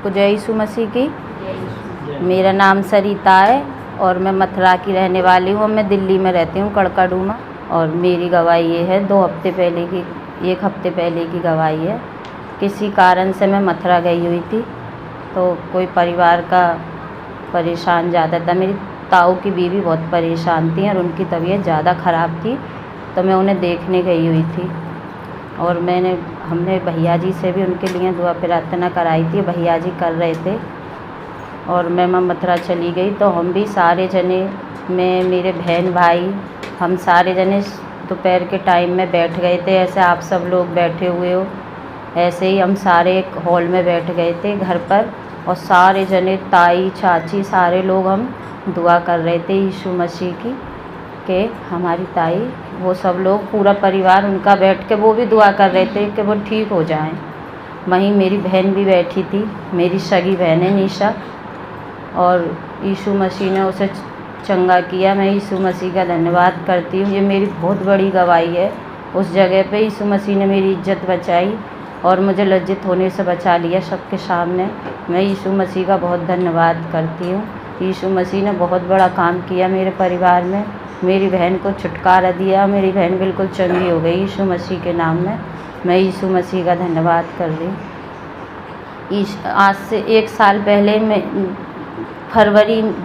सबको जय यीशु मसीह की। मेरा नाम सरिता है और मैं मथुरा की रहने वाली हूँ। मैं दिल्ली में रहती हूँ, कड़काडूमा। और मेरी गवाही ये है, 1 हफ्ते पहले की गवाही है। किसी कारण से मैं मथुरा गई हुई थी, तो कोई परिवार का परेशान ज़्यादा था। मेरी ताऊ की बीवी बहुत परेशान थी और उनकी तबीयत ज़्यादा ख़राब थी, तो मैं उन्हें देखने गई हुई थी। और हमने भैया जी से भी उनके लिए दुआ प्रार्थना कराई थी, भैया जी कर रहे थे। और मैं मथुरा चली गई, तो हम भी सारे जने, मैं, मेरे बहन भाई, हम सारे जने दोपहर के टाइम में बैठ गए थे। ऐसे आप सब लोग बैठे हुए हो, ऐसे ही हम सारे एक हॉल में बैठ गए थे घर पर। और सारे जने, ताई, चाची, सारे लोग हम दुआ कर रहे थे यीशु मसीह की, कि हमारी ताई, वो सब लोग, पूरा परिवार उनका बैठ के वो भी दुआ कर रहे थे कि वो ठीक हो जाएं। वहीं मेरी बहन भी बैठी थी, मेरी सगी बहन है निशा, और यीशु मसीह ने उसे चंगा किया। मैं यीशु मसीह का धन्यवाद करती हूँ। ये मेरी बहुत बड़ी गवाही है। उस जगह पे यीशु मसीह ने मेरी इज्जत बचाई और मुझे लज्जित होने से बचा लिया सबके सामने। मैं यीशु मसीह का बहुत धन्यवाद करती हूँ। यीशु मसीह ने बहुत बड़ा काम किया मेरे परिवार में। मेरी बहन को छुटकारा दिया, मेरी बहन बिल्कुल चंगी हो गई यीशु मसीह के नाम में। मैं यीशु मसीह का धन्यवाद कर रही हूँ। आज से 1 साल पहले मैं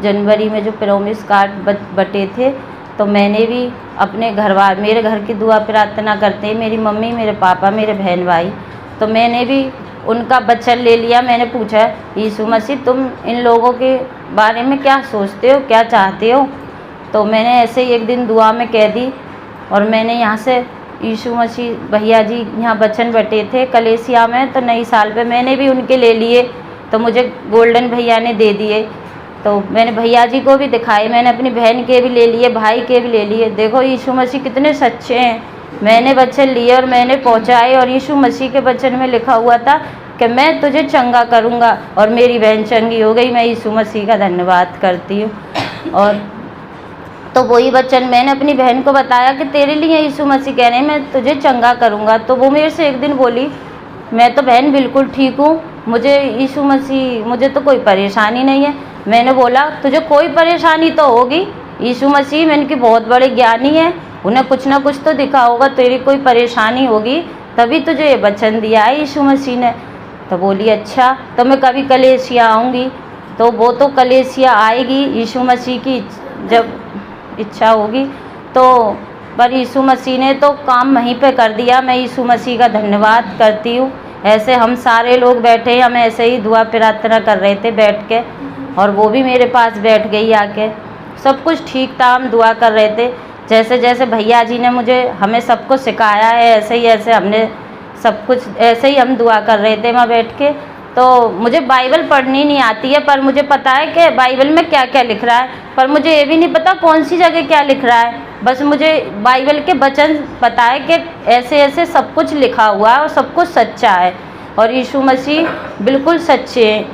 जनवरी में जो प्रॉमिस कार्ड बटे थे, तो मैंने भी अपने मेरे घर की दुआ प्रार्थना करते हैं, मेरी मम्मी, मेरे पापा, मेरे बहन भाई, तो मैंने भी उनका वचन ले लिया। मैंने पूछा, यीशु मसीह तुम इन लोगों के बारे में क्या सोचते हो, क्या चाहते हो? तो मैंने ऐसे ही एक दिन दुआ में कह दी। और मैंने यहाँ से यीशु मसीह, भैया जी यहाँ वचन बटे थे कलेसिया में, तो नई साल पे मैंने भी उनके ले लिए, तो मुझे गोल्डन भैया ने दे दिए। तो मैंने भैया जी को भी दिखाए, मैंने अपनी बहन के भी ले लिए, भाई के भी ले लिए। देखो यीशु मसीह कितने सच्चे हैं। मैंने वचन लिए और मैंने पहुँचाए, और यीशु मसीह के वचन में लिखा हुआ था कि मैं तुझे चंगा करूँगा, और मेरी बहन चंगी हो गई। मैं यीशु मसीह का धन्यवाद करती हूँ। और तो वही वचन मैंने अपनी बहन को बताया कि तेरे लिए यीशु मसीह कह रहे हैं, मैं तुझे चंगा करूँगा। तो वो मेरे से एक दिन बोली, मैं तो बहन बिल्कुल ठीक हूँ, मुझे यीशु मसीह, मुझे तो कोई परेशानी नहीं है। मैंने बोला, तुझे कोई परेशानी तो होगी, यीशु मसीह मैंने की बहुत बड़े ज्ञानी है, उन्हें कुछ ना कुछ तो दिखा होगा, तेरी कोई परेशानी होगी, तभी तुझे ये वचन दिया है यीशु मसीह ने। तो बोली, अच्छा, तो मैं कभी कलेसिया आऊँगी। तो वो तो कलेसिया आएगी, यीशु मसीह की जब इच्छा होगी। तो पर यीशु मसीह ने तो काम वहीं पे कर दिया। मैं यीशु मसीह का धन्यवाद करती हूँ। ऐसे हम सारे लोग बैठे, हम ऐसे ही दुआ प्रार्थना कर रहे थे बैठ के, और वो भी मेरे पास बैठ गई आके। सब कुछ ठीक था, हम दुआ कर रहे थे। जैसे जैसे भैया जी ने हमें सबको सिखाया है, ऐसे हमने सब कुछ ऐसे ही हम दुआ कर रहे थे वहाँ बैठ के। तो मुझे बाइबल पढ़नी नहीं आती है, पर मुझे पता है कि बाइबल में क्या क्या लिख रहा है, पर मुझे ये भी नहीं पता कौन सी जगह क्या लिख रहा है। बस मुझे बाइबल के वचन पता है कि ऐसे ऐसे सब कुछ लिखा हुआ है और सब कुछ सच्चा है, और यीशु मसीह बिल्कुल सच्चे हैं।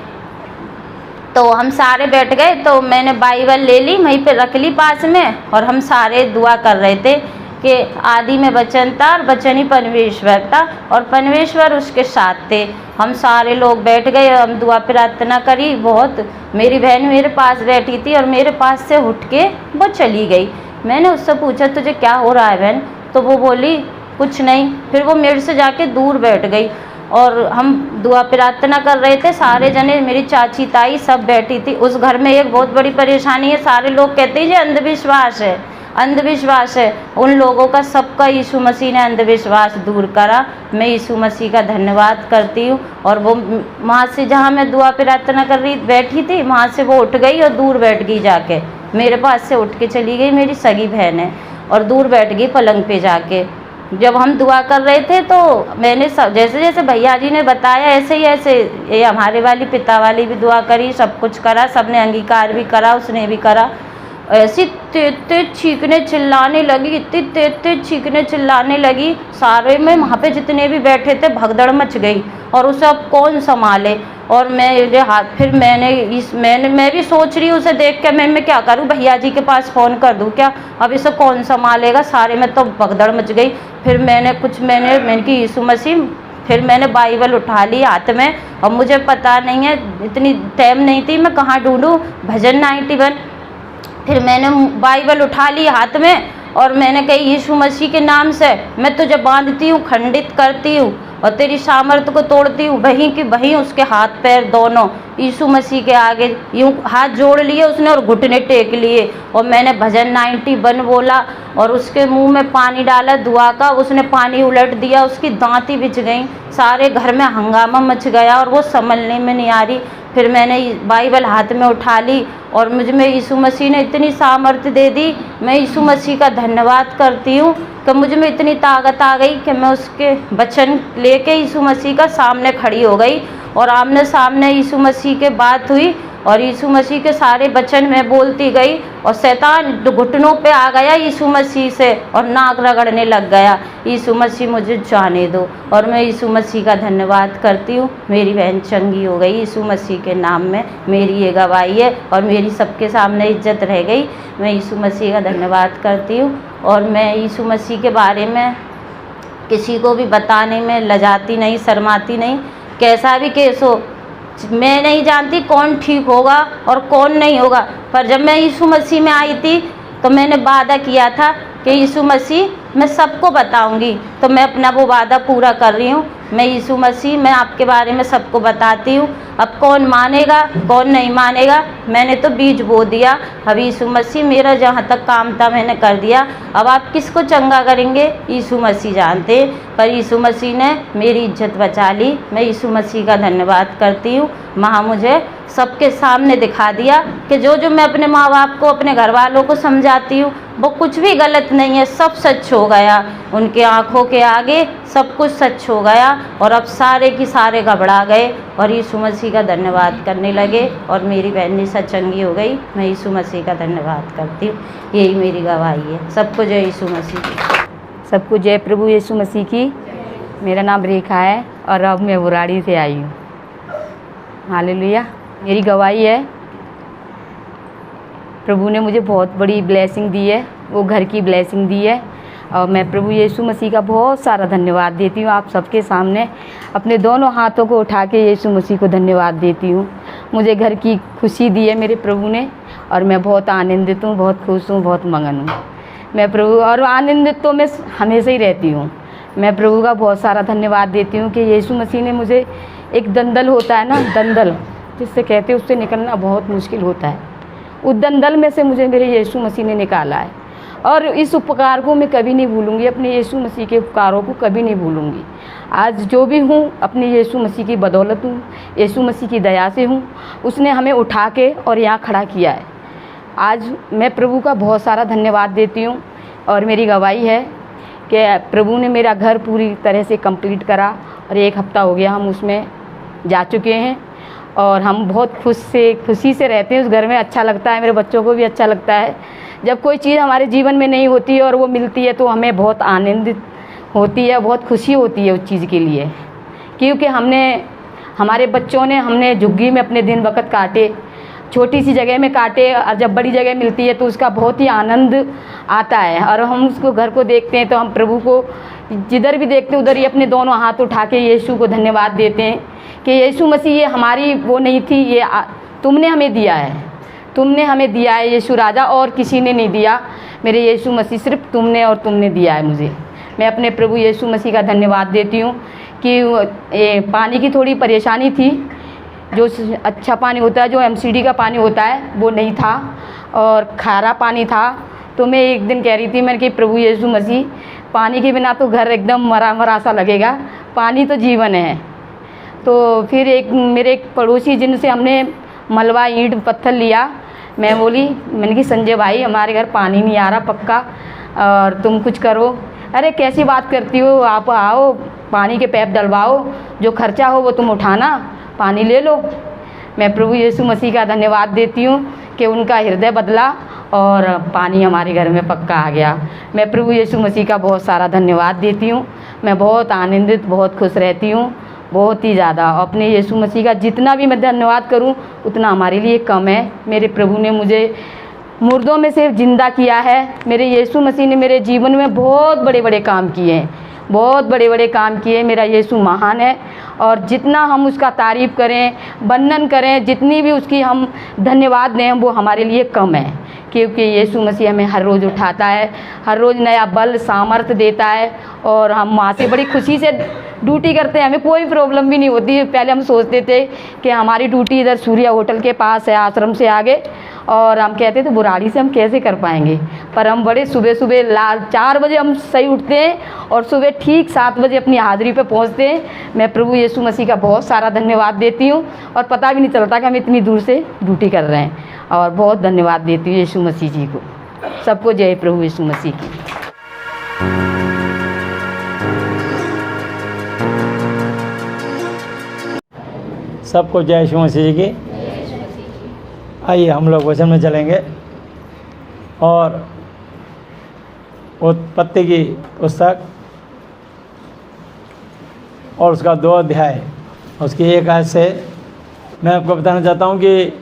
तो हम सारे बैठ गए, तो मैंने बाइबल ले ली, वहीं पे रख ली पास में, और हम सारे दुआ कर रहे थे कि आदि में वचन था और वचन ही परमेश्वर था और परमेश्वर उसके साथ थे। हम सारे लोग बैठ गए, हम दुआ प्रार्थना करी बहुत। मेरी बहन मेरे पास बैठी थी और मेरे पास से उठ के वो चली गई। मैंने उससे पूछा, तुझे क्या हो रहा है बहन? तो वो बोली, कुछ नहीं। फिर वो मेरे से जाके दूर बैठ गई, और हम दुआ प्रार्थना कर रहे थे सारे जने, मेरी चाची, ताई सब बैठी थी। उस घर में एक बहुत बड़ी परेशानी है, सारे लोग कहते हैं ये अंधविश्वास है, अंधविश्वास है। उन लोगों का सबका यीशु मसीह ने अंधविश्वास दूर करा। मैं यीशु मसीह का धन्यवाद करती हूँ। और वो वहाँ से, जहाँ मैं दुआ प्रार्थना कर रही बैठी थी, वहाँ से वो उठ गई और दूर बैठ गई जाके, मेरे पास से उठ के चली गई। मेरी सगी बहन है, और दूर बैठ गई पलंग पे जाके। जब हम दुआ कर रहे थे, तो मैंने जैसे जैसे भैया जी ने बताया, ऐसे ही ऐसे ये हमारे वाली पिता वाली भी दुआ करी, सब कुछ करा, सबने अंगीकार भी करा, उसने भी करा। ऐसी तेज चीखने चिल्लाने लगी, इतनी तेज चीखने चिल्लाने लगी, सारे में वहाँ पे जितने भी बैठे थे भगदड़ मच गई, और उसे अब कौन संभाले। और मैं भी सोच रही हूँ, उसे देख के मैं क्या करूँ, भैया जी के पास फ़ोन कर दूँ क्या, अब इसे कौन संभालेगा, सारे में तो भगदड़ मच गई। फिर मैंने कि यीशु मसीह फिर मैंने बाइबल उठा ली हाथ में, और मुझे पता नहीं है, इतनी टाइम नहीं थी मैं कहाँ ढूंढूं भजन 91। फिर मैंने बाइबल उठा ली हाथ में और मैंने कही यीशु मसीह के नाम से मैं तुझे बांधती हूँ, खंडित करती हूँ और तेरी सामर्थ्य को तोड़ती हूँ। वहीं की वहीं उसके हाथ पैर दोनों यीशु मसीह के आगे यूँ हाथ जोड़ लिए उसने और घुटने टेक लिए, और मैंने भजन 91 बोला और उसके मुंह में पानी डाला दुआ का, उसने पानी उलट दिया, उसकी दांती बिछ गई, सारे घर में हंगामा मच गया और वो संभलने में नहीं आ रही। फिर मैंने बाइबल हाथ में उठा ली और मुझ में यीशु मसीह ने इतनी सामर्थ्य दे दी। मैं यीशु मसीह का धन्यवाद करती हूँ कि मुझ में इतनी ताकत आ गई कि मैं उसके वचन लेके यीशु मसीह का सामने खड़ी हो गई और आमने सामने यीशु मसीह के बात हुई और यीशु मसीह के सारे वचन मैं बोलती गई और शैतान घुटनों पे आ गया यीशु मसीह से और नाक रगड़ने लग गया। यीशु मसीह मुझे जाने दो, और मैं यीशु मसीह का धन्यवाद करती हूँ। मेरी बहन चंगी हो गई यीशु मसीह के नाम में, मेरी ये गवाही है और मेरी सबके सामने इज्जत रह गई। मैं यीशु मसीह का धन्यवाद करती हूँ और मैं यीशु मसीह के बारे में किसी को भी बताने में लजाती नहीं, शर्माती नहीं। कैसा भी केस हो, मैं नहीं जानती कौन ठीक होगा और कौन नहीं होगा, पर जब मैं यीशु मसीह में आई थी तो मैंने वादा किया था कि यीशु मसीह मैं सबको बताऊंगी, तो मैं अपना वो वादा पूरा कर रही हूँ। मैं यीशु मसीह मैं आपके बारे में सबको बताती हूँ। अब कौन मानेगा कौन नहीं मानेगा, मैंने तो बीज बो दिया। अब यीशु मसीह मेरा जहाँ तक काम था मैंने कर दिया। अब आप किसको चंगा करेंगे यीशु मसीह जानते हैं, पर यीशु मसीह ने मेरी इज्जत बचा ली। मैं यीशु मसीह का धन्यवाद करती हूँ। माँ मुझे सबके सामने दिखा दिया कि जो मैं अपने माँ बाप को अपने घर वालों को समझाती हूँ वो कुछ भी गलत नहीं है, सब सच हो गया। उनके आँखों के आगे सब कुछ सच हो गया और अब सारे की सारे घबरा गए और यीशु मसीह का धन्यवाद करने लगे और मेरी बहन निशा चंगी हो गई। मैं यीशु मसीह का धन्यवाद करती हूँ, यही मेरी गवाही है। सबको जय यीशु मसीह की। सबको जय प्रभु यीशु मसीह की। मेरा नाम रेखा है और अब मैं बुराड़ी से आई हूँ। हालेलुया। मेरी गवाही है, प्रभु ने मुझे बहुत बड़ी ब्लेसिंग दी है, वो घर की ब्लेसिंग दी है और मैं प्रभु यीशु मसीह का बहुत सारा धन्यवाद देती हूँ। आप सबके सामने अपने दोनों हाथों को उठा के यीशु मसीह को धन्यवाद देती हूँ। मुझे घर की खुशी दी है मेरे प्रभु ने और मैं बहुत आनंदित हूँ, बहुत खुश हूँ, बहुत मगन हूँ। मैं प्रभु और आनंदित तो मैं हमेशा ही रहती हूँ। मैं प्रभु का बहुत सारा धन्यवाद देती हूँ कि यीशु मसीह ने मुझे, एक दंदल होता है ना, दंदल जिससे कहते हैं, उससे निकलना बहुत मुश्किल होता है। उस दंदल में से मुझे मेरे यीशु मसीह ने निकाला है और इस उपकार को मैं कभी नहीं भूलूंगी। अपने यीशु मसीह के उपकारों को कभी नहीं भूलूंगी। आज जो भी हूँ अपने यीशु मसीह की बदौलत हूँ, यीशु मसीह की दया से हूँ। उसने हमें उठा के और यहाँ खड़ा किया है। आज मैं प्रभु का बहुत सारा धन्यवाद देती हूँ और मेरी गवाही है कि प्रभु ने मेरा घर पूरी तरह से कंप्लीट करा और 1 हफ्ता हो गया हम उसमें जा चुके हैं और हम बहुत खुशी से रहते हैं उस घर में। अच्छा लगता है, मेरे बच्चों को भी अच्छा लगता है। जब कोई चीज़ हमारे जीवन में नहीं होती है और वो मिलती है तो हमें बहुत आनंदित होती है, बहुत खुशी होती है उस चीज़ के लिए, क्योंकि हमारे बच्चों ने हमने झुग्गी में अपने दिन वक्त काटे, छोटी सी जगह में काटे और जब बड़ी जगह मिलती है तो उसका बहुत ही आनंद आता है। और हम उसको घर को देखते हैं तो हम प्रभु को जिधर भी देखते हैं उधर ही अपने दोनों हाथ उठा के यीशु को धन्यवाद देते हैं कि यीशु मसीह ये हमारी वो नहीं थी, ये तुमने हमें दिया है, तुमने हमें दिया है यीशु राजा, और किसी ने नहीं दिया मेरे यीशु मसीह, सिर्फ तुमने दिया है मुझे। मैं अपने प्रभु यीशु मसीह का धन्यवाद देती हूँ कि पानी की थोड़ी परेशानी थी। जो अच्छा पानी होता है, जो एमसीडी का पानी होता है वो नहीं था और खारा पानी था। तो मैं एक दिन कह रही थी, मैंने कि प्रभु यीशु मसीह, पानी के बिना तो घर एकदम मरा मरा सा लगेगा, पानी तो जीवन है। तो फिर मेरे एक पड़ोसी जिनसे हमने मलबा ईंट पत्थर लिया, मैंने कि संजय भाई हमारे घर पानी नहीं आ रहा पक्का और तुम कुछ करो। अरे कैसी बात करती हो, आप आओ पानी के पैप डलवाओ, जो खर्चा हो वो तुम उठाना, पानी ले लो। मैं प्रभु यीशु मसीह का धन्यवाद देती हूँ कि उनका हृदय बदला और पानी हमारे घर में पक्का आ गया। मैं प्रभु यीशु मसीह का बहुत सारा धन्यवाद देती हूँ। मैं बहुत आनंदित, बहुत खुश रहती हूँ, बहुत ही ज़्यादा। अपने यीशु मसीह का जितना भी मैं धन्यवाद करूँ उतना हमारे लिए कम है। मेरे प्रभु ने मुझे मुर्दों में से ज़िंदा किया है। मेरे यीशु मसीह ने मेरे जीवन में बहुत बड़े बड़े काम किए हैं, बहुत बड़े बड़े काम किए। मेरा यीशु महान है और जितना हम उसका तारीफ़ करें, वंदन करें, जितनी भी उसकी हम धन्यवाद दें वो हमारे लिए कम है, क्योंकि यीशु मसीह हमें हर रोज़ उठाता है, हर रोज़ नया बल सामर्थ्य देता है और हम वहाँ से बड़ी खुशी से ड्यूटी करते हैं। हमें कोई प्रॉब्लम भी नहीं होती। पहले हम सोचते थे कि हमारी ड्यूटी इधर सूर्या होटल के पास है, आश्रम से आगे, और हम कहते थे बुराड़ी से हम कैसे कर पाएंगे, पर हम बड़े सुबह सुबह 4 बजे हम सही उठते हैं और सुबह ठीक 7 बजे अपनी हाज़िरी पे पहुंचते हैं। मैं प्रभु यीशु मसीह का बहुत सारा धन्यवाद देती हूं और पता भी नहीं चलता कि हम इतनी दूर से ड्यूटी कर रहे हैं, और बहुत धन्यवाद देती हूँ यीशु मसीह जी को। सबको जय प्रभु यीशु मसीह की। सबको जय यीशु मसीह जी की। आइए हम लोग वचन में चलेंगे और उत्पत्ति की पुस्तक और उसका 2 अध्याय, उसकी 1 आयत से मैं आपको बताना चाहता हूँ कि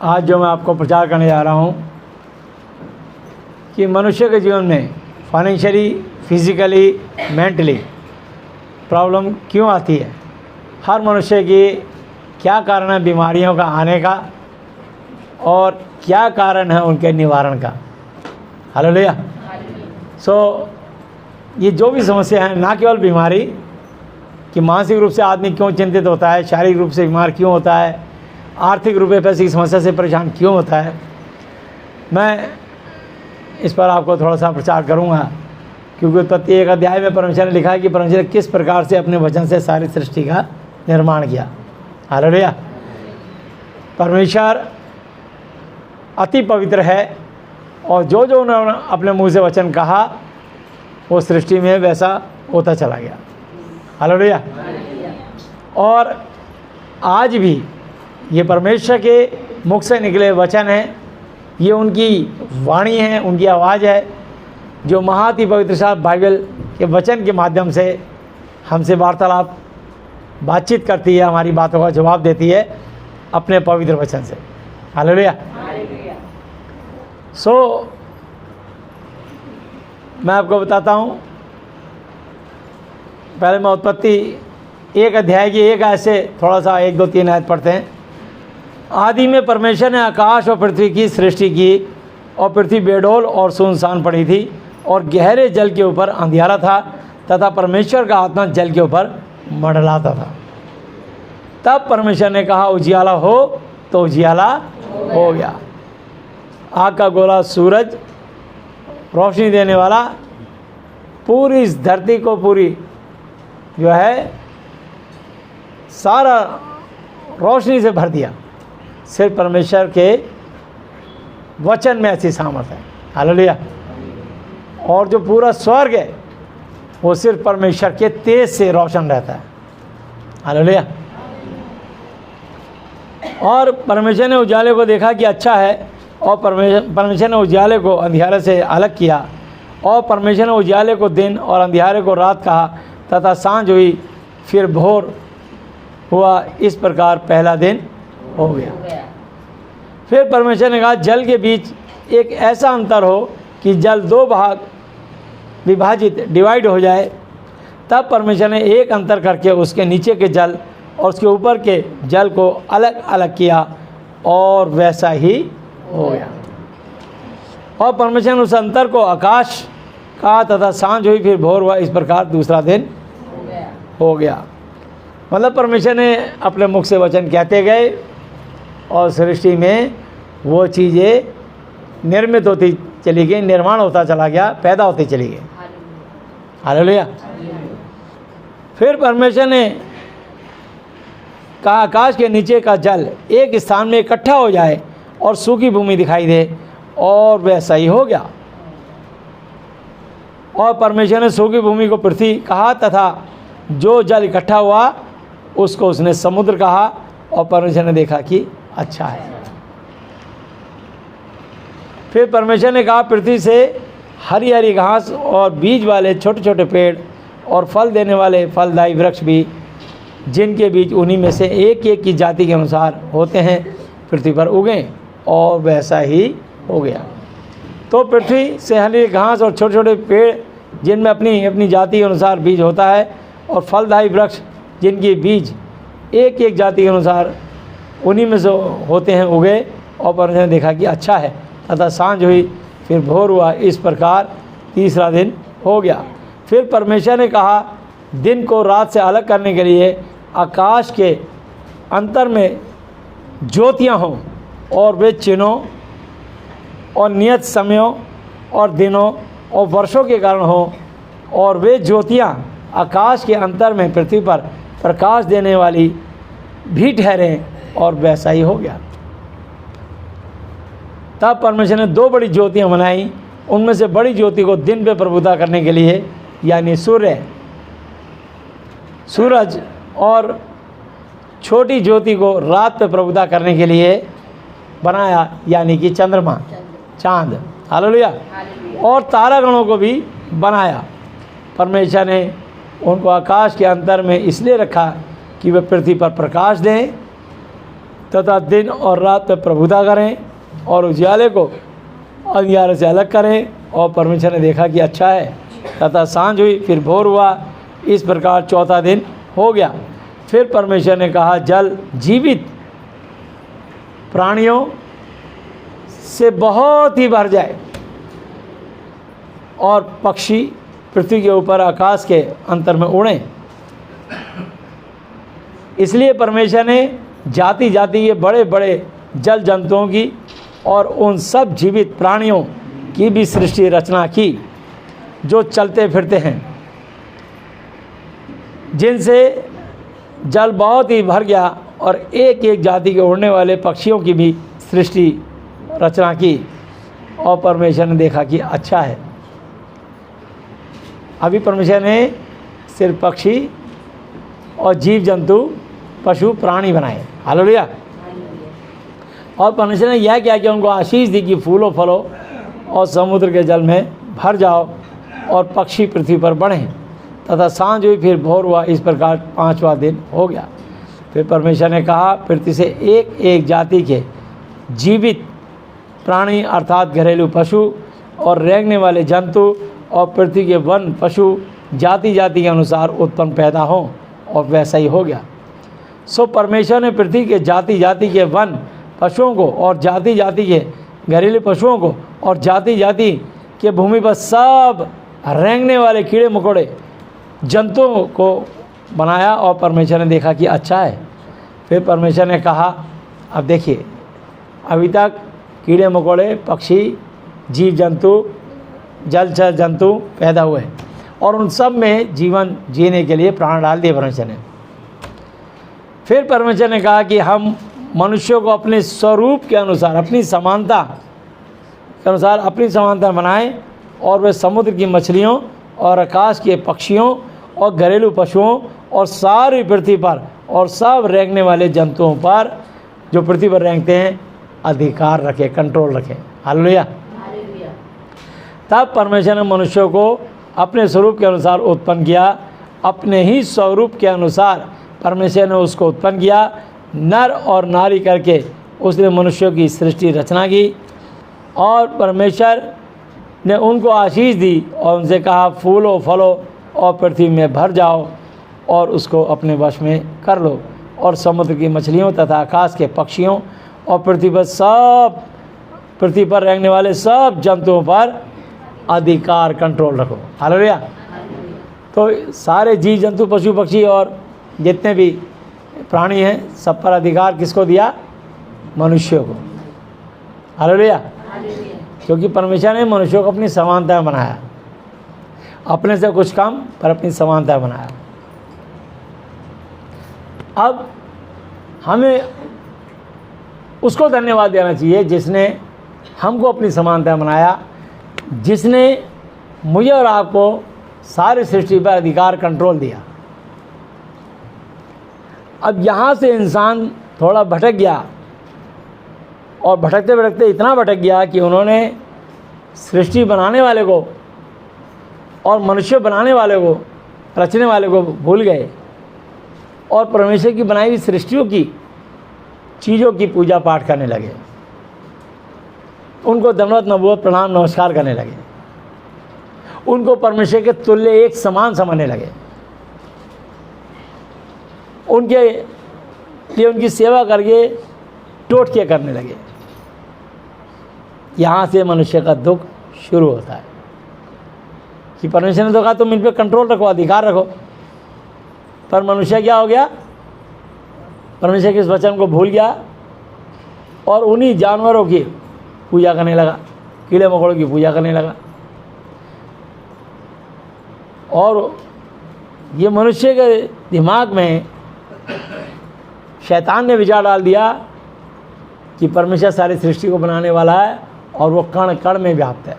आज जो मैं आपको प्रचार करने जा रहा हूँ कि मनुष्य के जीवन में फाइनेंशियली, फिजिकली, मेंटली प्रॉब्लम क्यों आती है, हर मनुष्य की क्या कारण है बीमारियों का आने का और क्या कारण है उनके निवारण का। हालेलुया। ये जो भी समस्या है, ना केवल बीमारी कि मानसिक रूप से आदमी क्यों चिंतित होता है, शारीरिक रूप से बीमार क्यों होता है, आर्थिक रूप से पैसे की समस्या से परेशान क्यों होता है, मैं इस पर आपको थोड़ा सा प्रचार करूँगा, क्योंकि उत्पत्ति 1 अध्याय में परमेश्वर ने लिखा है कि परमेश्वर ने किस प्रकार से अपने वचन से सारी सृष्टि का निर्माण किया। हालेलुया। परमेश्वर अति पवित्र है और जो जो उन्होंने अपने मुंह से वचन कहा वो सृष्टि में वैसा होता चला गया। हालेलुया। और आज भी ये परमेश्वर के मुख से निकले वचन हैं, ये उनकी वाणी है, उनकी आवाज़ है, जो महाति पवित्र शास्त्र बाइबल के वचन के माध्यम से हमसे वार्तालाप बातचीत करती है, हमारी बातों का जवाब देती है अपने पवित्र वचन से। हालेलुया। मैं आपको बताता हूँ, पहले मैं उत्पत्ति 1 अध्याय की 1 आयत से थोड़ा सा 1, 2, 3 आयत पढ़ते हैं। आदि में परमेश्वर ने आकाश और पृथ्वी की सृष्टि की और पृथ्वी बेडौल और सुनसान पड़ी थी और गहरे जल के ऊपर अंधियारा था तथा परमेश्वर का आत्मा जल के ऊपर मंडलाता था। तब परमेश्वर ने कहा उजियाला हो, तो उजियाला हो गया। आग का गोला, सूरज रोशनी देने वाला, पूरी इस धरती को पूरी जो है सारा रोशनी से भर दिया। सिर्फ परमेश्वर के वचन में ऐसी सामर्थ है। हालेलुया। और जो पूरा स्वर्ग है वो सिर्फ परमेश्वर के तेज से रोशन रहता है। हालेलुया। और परमेश्वर ने उजाले को देखा कि अच्छा है, और परमेश्वर ने उजाले को अंधियारे से अलग किया, और परमेश्वर ने उजाले को दिन और अंधियारे को रात कहा, तथा सांझ हुई, फिर भोर हुआ। इस प्रकार पहला दिन हो गया। फिर परमेश्वर ने कहा जल के बीच एक ऐसा अंतर हो कि जल 2 भाग विभाजित डिवाइड हो जाए। तब परमेश्वर ने एक अंतर करके उसके नीचे के जल और उसके ऊपर के जल को अलग अलग किया, और वैसा ही हो गया। और परमेश्वर ने उस अंतर को आकाश कहा, तथा सांझ हुई, फिर भोर हुआ। इस प्रकार दूसरा दिन हो गया। मतलब परमेश्वर ने अपने मुख से वचन कहते गए और सृष्टि में वो चीज़ें निर्मित होती चली गई, निर्माण होता चला गया, पैदा होती चली गई। हालेलुया। फिर परमेश्वर ने कहा आकाश के नीचे का जल एक स्थान में इकट्ठा हो जाए और सूखी भूमि दिखाई दे, और वैसा ही हो गया। और परमेश्वर ने सूखी भूमि को पृथ्वी कहा, तथा जो जल इकट्ठा हुआ उसको उसने समुद्र कहा, और परमेश्वर ने देखा कि अच्छा है। फिर परमेश्वर ने कहा पृथ्वी से हरी हरी घास और बीज वाले छोटे छोटे पेड़ और फल देने वाले फलदायी वृक्ष भी, जिनके बीज उन्हीं में से एक एक की जाति के अनुसार होते हैं, पृथ्वी पर उगें, और वैसा ही हो गया। तो पृथ्वी से हरी घास और छोटे छोटे पेड़ जिनमें अपनी अपनी जाति के अनुसार बीज होता है, और फलदायी वृक्ष जिनकी बीज एक एक जाति के अनुसार उन्हीं में से होते हैं उगे। और परमेश्वर ने देखा कि अच्छा है, तथा सांझ हुई, फिर भोर हुआ। इस प्रकार तीसरा दिन हो गया। फिर परमेश्वर ने कहा, दिन को रात से अलग करने के लिए आकाश के अंतर में ज्योतियाँ हों, और वे चिन्हों और नियत समयों और दिनों और वर्षों के कारण हों, और वे ज्योतियाँ आकाश के अंतर में पृथ्वी पर प्रकाश देने वाली भी ठहरें। और वैसा ही हो गया। तब परमेश्वर ने 2 बड़ी ज्योतियाँ बनाई। उनमें से बड़ी ज्योति को दिन पे प्रभुता करने के लिए, यानी सूरज, और छोटी ज्योति को रात पे प्रभुता करने के लिए बनाया, यानी कि चंद्रमा, चांद। हालेलुया। और तारागणों को भी बनाया। परमेश्वर ने उनको आकाश के अंतर में इसलिए रखा कि वे पृथ्वी पर प्रकाश दें तथा दिन और रात पर प्रभुता करें, और उजियाले को अंधियारे से अलग करें। और परमेश्वर ने देखा कि अच्छा है, तथा सांझ हुई, फिर भोर हुआ। इस प्रकार चौथा दिन हो गया। फिर परमेश्वर ने कहा, जल जीवित प्राणियों से बहुत ही भर जाए, और पक्षी पृथ्वी के ऊपर आकाश के अंतर में उड़ें। इसलिए परमेश्वर ने जाति जाति के बड़े बड़े जल जंतुओं की और उन सब जीवित प्राणियों की भी सृष्टि रचना की जो चलते फिरते हैं, जिनसे जल बहुत ही भर गया। और एक एक जाति के उड़ने वाले पक्षियों की भी सृष्टि रचना की। और परमेश्वर ने देखा कि अच्छा है। अभी परमेश्वर ने सिर्फ पक्षी और जीव जंतु पशु प्राणी बनाए। हालेलुया। और परमेश्वर ने यह किया कि उनको आशीष दी कि फूलों फलों और समुद्र के जल में भर जाओ, और पक्षी पृथ्वी पर बढ़ें। तथा सांझ हुई, फिर भोर हुआ। इस प्रकार 5वां दिन हो गया। फिर परमेश्वर ने कहा, पृथ्वी से एक एक जाति के जीवित प्राणी अर्थात घरेलू पशु और रेंगने वाले जंतु और पृथ्वी के वन पशु जाति जाति के अनुसार उत्पन्न पैदा हों। और वैसा ही हो गया। सो परमेश्वर ने पृथ्वी के जाति जाति के वन पशुओं को और जाति जाति के घरेलू पशुओं को और जाति जाति के भूमि पर सब रेंगने वाले कीड़े मकोड़े जंतुओं को बनाया। और परमेश्वर ने देखा कि अच्छा है। फिर परमेश्वर ने कहा, अब देखिए, अभी तक कीड़े मकोड़े, पक्षी, जीव जंतु, जलचर जंतु पैदा हुए, और उन सब में जीवन जीने के लिए प्राण डाल दिए परमेश्वर ने। फिर परमेश्वर ने कहा कि हम मनुष्यों को अपने स्वरूप के अनुसार, अपनी समानता के अनुसार अपनी समानता बनाएं, और वे समुद्र की मछलियों और आकाश के पक्षियों और घरेलू पशुओं और सारी पृथ्वी पर और सब रेंगने वाले जंतुओं पर जो पृथ्वी पर रेंगते हैं अधिकार रखे, कंट्रोल रखे। हालेलुया। तब परमेश्वर ने मनुष्यों को अपने स्वरूप के अनुसार उत्पन्न किया। अपने ही स्वरूप के अनुसार परमेश्वर ने उसको उत्पन्न किया, नर और नारी करके उसने मनुष्यों की सृष्टि रचना की। और परमेश्वर ने उनको आशीष दी और उनसे कहा, फूलो फलो और पृथ्वी में भर जाओ और उसको अपने वश में कर लो, और समुद्र की मछलियों तथा आकाश के पक्षियों और पृथ्वी पर रहने वाले सब जंतुओं पर अधिकार, कंट्रोल रखो। हालेलुया। तो सारे जीव जंतु, पशु पक्षी और जितने भी प्राणी हैं, सब पर अधिकार किसको दिया? मनुष्यों को। हालेलुया। क्योंकि परमेश्वर ने मनुष्यों को अपनी समानता में बनाया, अपने से कुछ कम पर अपनी समानता में बनाया। अब हमें उसको धन्यवाद देना चाहिए जिसने हमको अपनी समानता में बनाया, जिसने मुझे और आपको सारी सृष्टि पर अधिकार, कंट्रोल दिया। अब यहाँ से इंसान थोड़ा भटक गया, और भटकते भटकते इतना भटक गया कि उन्होंने सृष्टि बनाने वाले को और मनुष्य बनाने वाले को, रचने वाले को भूल गए, और परमेश्वर की बनाई हुई सृष्टियों की चीज़ों की पूजा पाठ करने लगे। उनको दंडवत नबूवत प्रणाम नमस्कार करने लगे, उनको परमेश्वर के तुल्य एक समान समझने लगे, उनके लिए उनकी सेवा करके टोटके करने लगे। यहाँ से मनुष्य का दुख शुरू होता है कि परमेश्वर ने तो कहा तुम इन पर कंट्रोल रखो, अधिकार रखो, पर मनुष्य क्या हो गया, परमेश्वर के इस वचन को भूल गया और उन्हीं जानवरों की पूजा करने लगा, कीड़े मकोड़ों की पूजा करने लगा। और ये मनुष्य के दिमाग में शैतान ने विचार डाल दिया कि परमेश्वर सारी सृष्टि को बनाने वाला है और वो कण कण में व्याप्त है,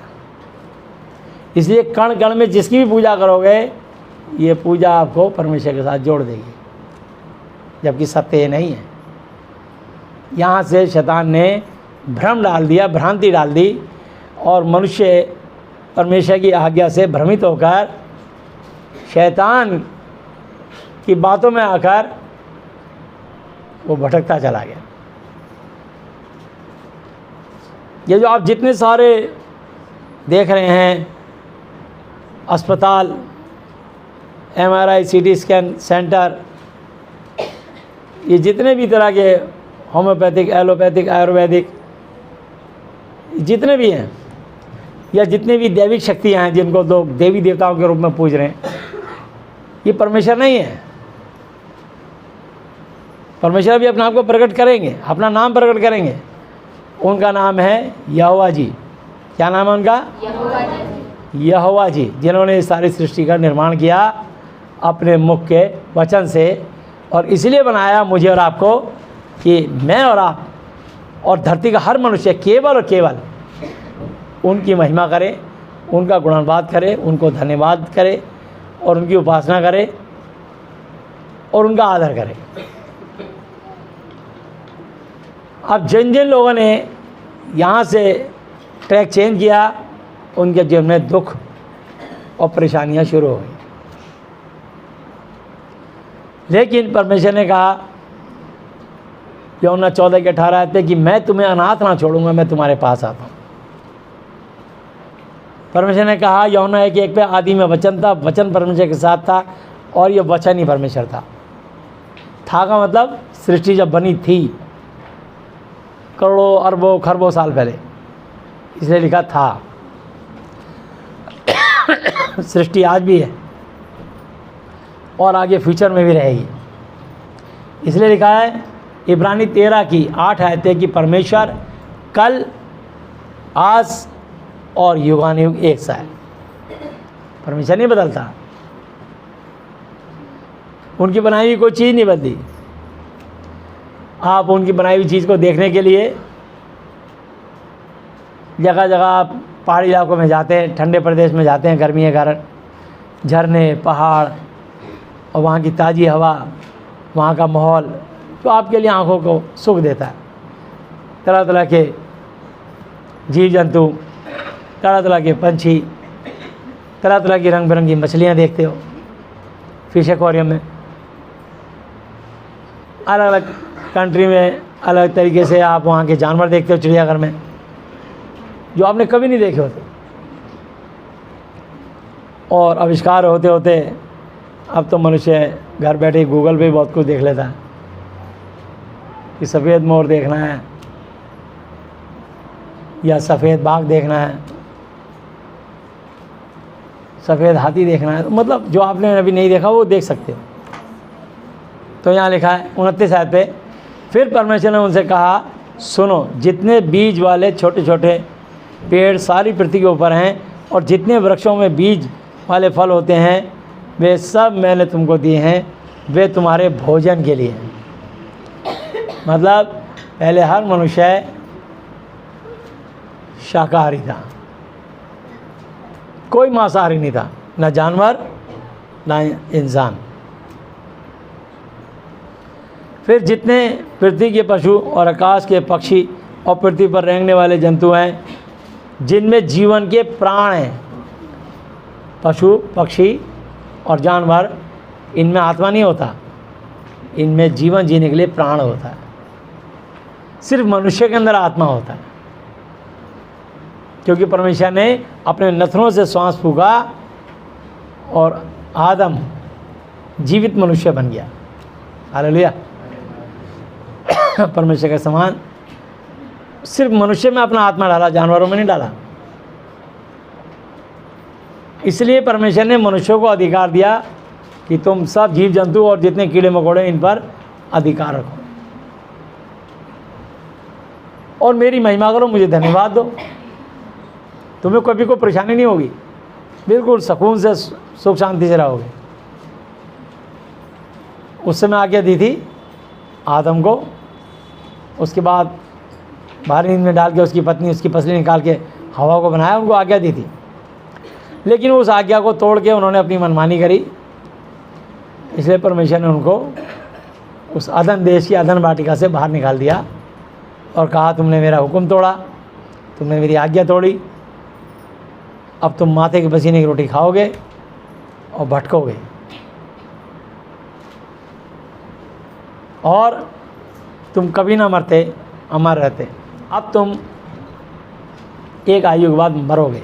इसलिए कण कण में जिसकी भी पूजा करोगे ये पूजा आपको परमेश्वर के साथ जोड़ देगी, जबकि सत्य ये नहीं है। यहाँ से शैतान ने भ्रम डाल दिया, भ्रांति डाल दी और मनुष्य परमेश्वर की आज्ञा से भ्रमित होकर शैतान की बातों में आकर वो भटकता चला गया। ये जो आप जितने सारे देख रहे हैं अस्पताल, MRI, CT स्कैन सेंटर, ये जितने भी तरह के होम्योपैथिक, एलोपैथिक, आयुर्वेदिक जितने भी हैं, या जितने भी दैविक शक्तियाँ हैं जिनको लोग देवी देवताओं के रूप में पूज रहे हैं, ये परमेश्वर नहीं है। परमेश्वर भी अपने आप को प्रकट करेंगे, अपना नाम प्रकट करेंगे। उनका नाम है यहोवा जी। क्या नाम है उनका? यहोवा जी, जिन्होंने इस सारी सृष्टि का निर्माण किया अपने मुख के वचन से, और इसलिए बनाया मुझे और आपको कि मैं और आप और धरती का हर मनुष्य केवल और केवल उनकी महिमा करे, उनका गुणगान करे, उनको धन्यवाद करे और उनकी उपासना करे और उनका आदर करे। अब जिन जिन लोगों ने यहाँ से ट्रैक चेंज किया, उनके जीवन में दुख और परेशानियाँ शुरू हो गई। लेकिन परमेश्वर ने कहा यूहन्ना 14:18 कि मैं तुम्हें अनाथ ना छोड़ूंगा, मैं तुम्हारे पास आता हूँ। परमेश्वर ने कहा यूहन्ना 1:1 पे आदि में वचन था, वचन परमेश्वर के साथ था और ये वचन ही परमेश्वर था। का मतलब सृष्टि जब बनी थी करोड़ों अरबों खरबों साल पहले, इसलिए लिखा था। सृष्टि आज भी है और आगे फ्यूचर में भी रहेगी, इसलिए लिखा है इब्रानी 13:8 कि परमेश्वर कल, आज और युगानुयुग एक सा है। परमेश्वर नहीं बदलता, उनकी बनाई हुई कोई चीज़ नहीं बदली। आप उनकी बनाई हुई चीज़ को देखने के लिए जगह जगह आप पहाड़ी इलाकों में जाते हैं, ठंडे प्रदेश में जाते हैं गर्मी के कारण, झरने, पहाड़ और वहाँ की ताज़ी हवा, वहाँ का माहौल तो आपके लिए आँखों को सुख देता है। तरह तरह के जीव जंतु, तरह तरह के पंछी, तरह तरह की रंग बिरंगी मछलियाँ देखते हो फिश एक्वेरियम में। अलग अलग कंट्री में अलग तरीके से आप वहाँ के जानवर देखते हो चिड़ियाघर में, जो आपने कभी नहीं देखे होते। और आविष्कार होते होते अब तो मनुष्य घर बैठे गूगल पे बहुत कुछ देख लेता है कि सफ़ेद मोर देखना है या सफ़ेद बाघ देखना है, सफ़ेद हाथी देखना है, मतलब जो आपने अभी नहीं देखा वो देख सकते हो। तो यहाँ लिखा है 29 आयत पे, फिर परमेश्वर ने उनसे कहा सुनो, जितने बीज वाले छोटे छोटे पेड़ सारी पृथ्वी के ऊपर हैं और जितने वृक्षों में बीज वाले फल होते हैं वे सब मैंने तुमको दिए हैं, वे तुम्हारे भोजन के लिए हैं। मतलब पहले हर मनुष्य शाकाहारी था, कोई मांसाहारी नहीं था, न जानवर न इंसान। फिर जितने पृथ्वी के पशु और आकाश के पक्षी और पृथ्वी पर रेंगने वाले जंतु हैं जिनमें जीवन के प्राण हैं, पशु पक्षी और जानवर, इनमें आत्मा नहीं होता, इनमें जीवन जीने के लिए प्राण होता है। सिर्फ मनुष्य के अंदर आत्मा होता है। क्योंकि परमेश्वर ने अपने नथनों से श्वास फूका और आदम जीवित मनुष्य बन गया। हालेलुया। परमेश्वर के समान सिर्फ मनुष्य में अपना आत्मा डाला, जानवरों में नहीं डाला। इसलिए परमेश्वर ने मनुष्यों को अधिकार दिया कि तुम सब जीव जंतु और जितने कीड़े मकोड़े इन पर अधिकार रखो और मेरी महिमा करो, मुझे धन्यवाद दो। तुम्हें कभी कोई परेशानी नहीं होगी, बिल्कुल सुकून से सुख शांति से रहोगे। उस समय आज्ञा दी थी आदम को, उसके बाद भारी नींद में डाल के उसकी पत्नी उसकी पसली निकाल के हवा को बनाया, उनको आज्ञा दी थी। लेकिन उस आज्ञा को तोड़ के उन्होंने अपनी मनमानी करी, इसलिए परमेश्वर ने उनको उस अदन देश की अदन वाटिका से बाहर निकाल दिया और कहा तुमने मेरा हुक्म तोड़ा, तुमने मेरी आज्ञा तोड़ी, अब तुम माथे के पसीने की रोटी खाओगे और भटकोगे और तुम कभी ना मरते, अमर रहते। अब तुम एक आयु के बाद मरोगे।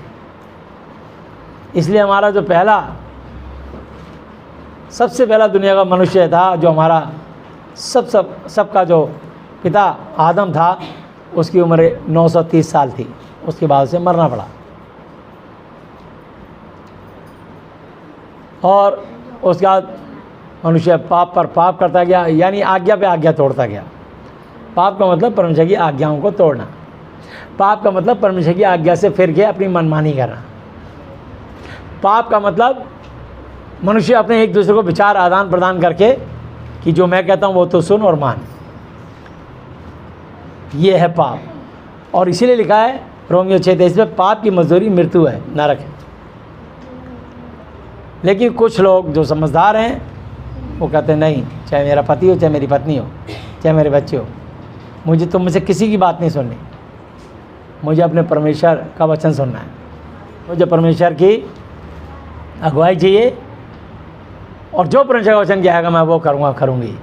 इसलिए हमारा जो सबसे पहला दुनिया का मनुष्य था, जो हमारा सबका जो पिता आदम था, उसकी उम्र 930 साल थी। उसके बाद उसे मरना पड़ा और उसके बाद मनुष्य पाप पर पाप करता गया, यानी आज्ञा पे आज्ञा तोड़ता गया। पाप का मतलब परमेश्वर की आज्ञाओं को तोड़ना, पाप का मतलब परमेश्वर की आज्ञा से फिर के अपनी मनमानी करना। पाप का मतलब मनुष्य अपने एक दूसरे को विचार आदान प्रदान करके कि जो मैं कहता हूँ वो तो सुन और मान, ये है पाप। और इसीलिए लिखा है रोमियो 6:23 में, पाप की मजदूरी मृत्यु है, नरक है। लेकिन कुछ लोग जो समझदार हैं वो कहते हैं नहीं, चाहे मेरा पति हो, चाहे मेरी पत्नी हो, चाहे मेरे बच्चे हो, मुझे तुम में से किसी की बात नहीं सुननी, मुझे अपने परमेश्वर का वचन सुनना है, मुझे परमेश्वर की अगुवाई चाहिए और जो परमेश्वर का वचन कहेगा मैं वो करूँगी।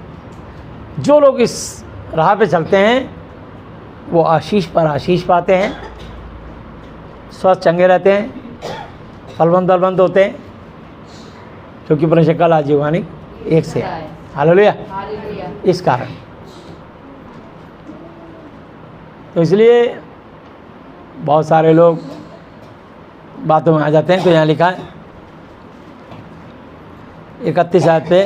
जो लोग इस राह पे चलते हैं वो आशीष पर आशीष पाते हैं, स्वस्थ चंगे रहते हैं, फलवंत होते हैं, क्योंकि परमेश्वर का आजीवानी एक से है। हालेलुया। इस कारण तो इसलिए बहुत सारे लोग बातों में आ जाते हैं। तो यहाँ लिखा है 31 आयत पे,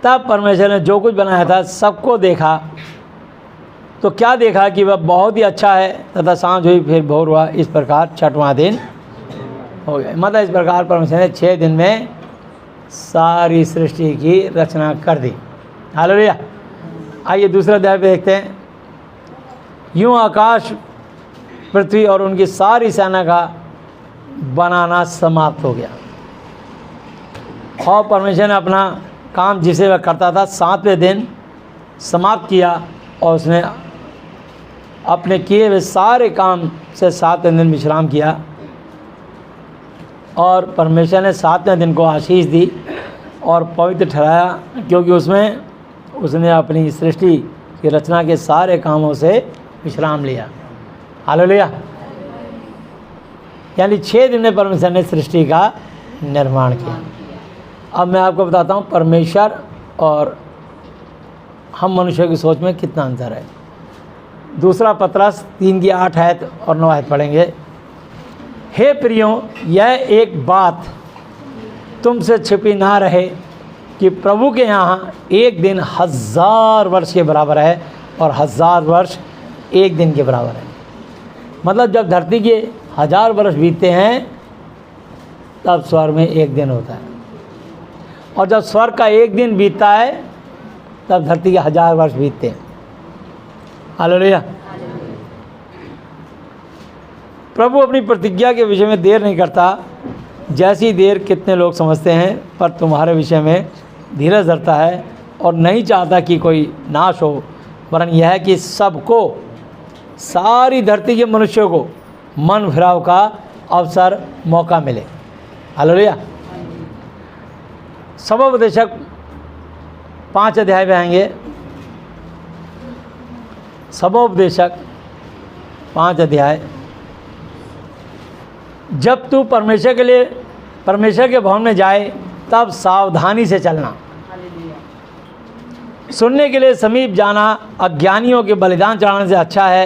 तब परमेश्वर ने जो कुछ बनाया था सबको देखा, तो क्या देखा कि वह बहुत ही अच्छा है, तथा सांझ हुई फिर भोर हुआ, इस प्रकार 6वां दिन हो गया। मतलब इस प्रकार परमेश्वर ने 6 दिन में सारी सृष्टि की रचना कर दी। हालेलुया। आइए दूसरे अध्याय पे देखते हैं। यूं आकाश, पृथ्वी और उनकी सारी सेना का बनाना समाप्त हो गया और परमेश्वर ने अपना काम जिसे वह करता था 7वें दिन समाप्त किया और उसने अपने किए हुए सारे काम से 7वें दिन विश्राम किया। और परमेश्वर ने 7वें दिन को आशीष दी और पवित्र ठहराया, क्योंकि उसमें उसने अपनी सृष्टि की रचना के सारे कामों से विश्राम लिया। हालेलुया। यानी 6 दिन में परमेश्वर ने सृष्टि का निर्माण किया। अब मैं आपको बताता हूँ परमेश्वर और हम मनुष्य की सोच में कितना अंतर है। दूसरा पतरस 3:8 आयत और 9 आयत पढ़ेंगे। हे प्रियों, यह एक बात तुमसे छिपी ना रहे कि प्रभु के यहाँ एक दिन 1000 वर्ष के बराबर है और 1000 वर्ष एक दिन के बराबर है। मतलब जब धरती के 1000 वर्ष बीतते हैं तब स्वर्ग में एक दिन होता है, और जब स्वर्ग का एक दिन बीतता है तब धरती के 1000 वर्ष बीतते हैं। हालेलुया। प्रभु अपनी प्रतिज्ञा के विषय में देर नहीं करता, जैसी देर कितने लोग समझते हैं, पर तुम्हारे विषय में धीरज धरता है और नहीं चाहता कि कोई नाश हो, वरन यह है कि सबको, सारी धरती के मनुष्यों को मन फिराव का अवसर, मौका मिले। हालेलुया। सबोपदेशक 5 अध्याय में आएंगे। सबोपदेशक 5 अध्याय। जब तू परमेश्वर के भवन में जाए तब सावधानी से चलना, सुनने के लिए समीप जाना अज्ञानियों के बलिदान चढ़ाने से अच्छा है,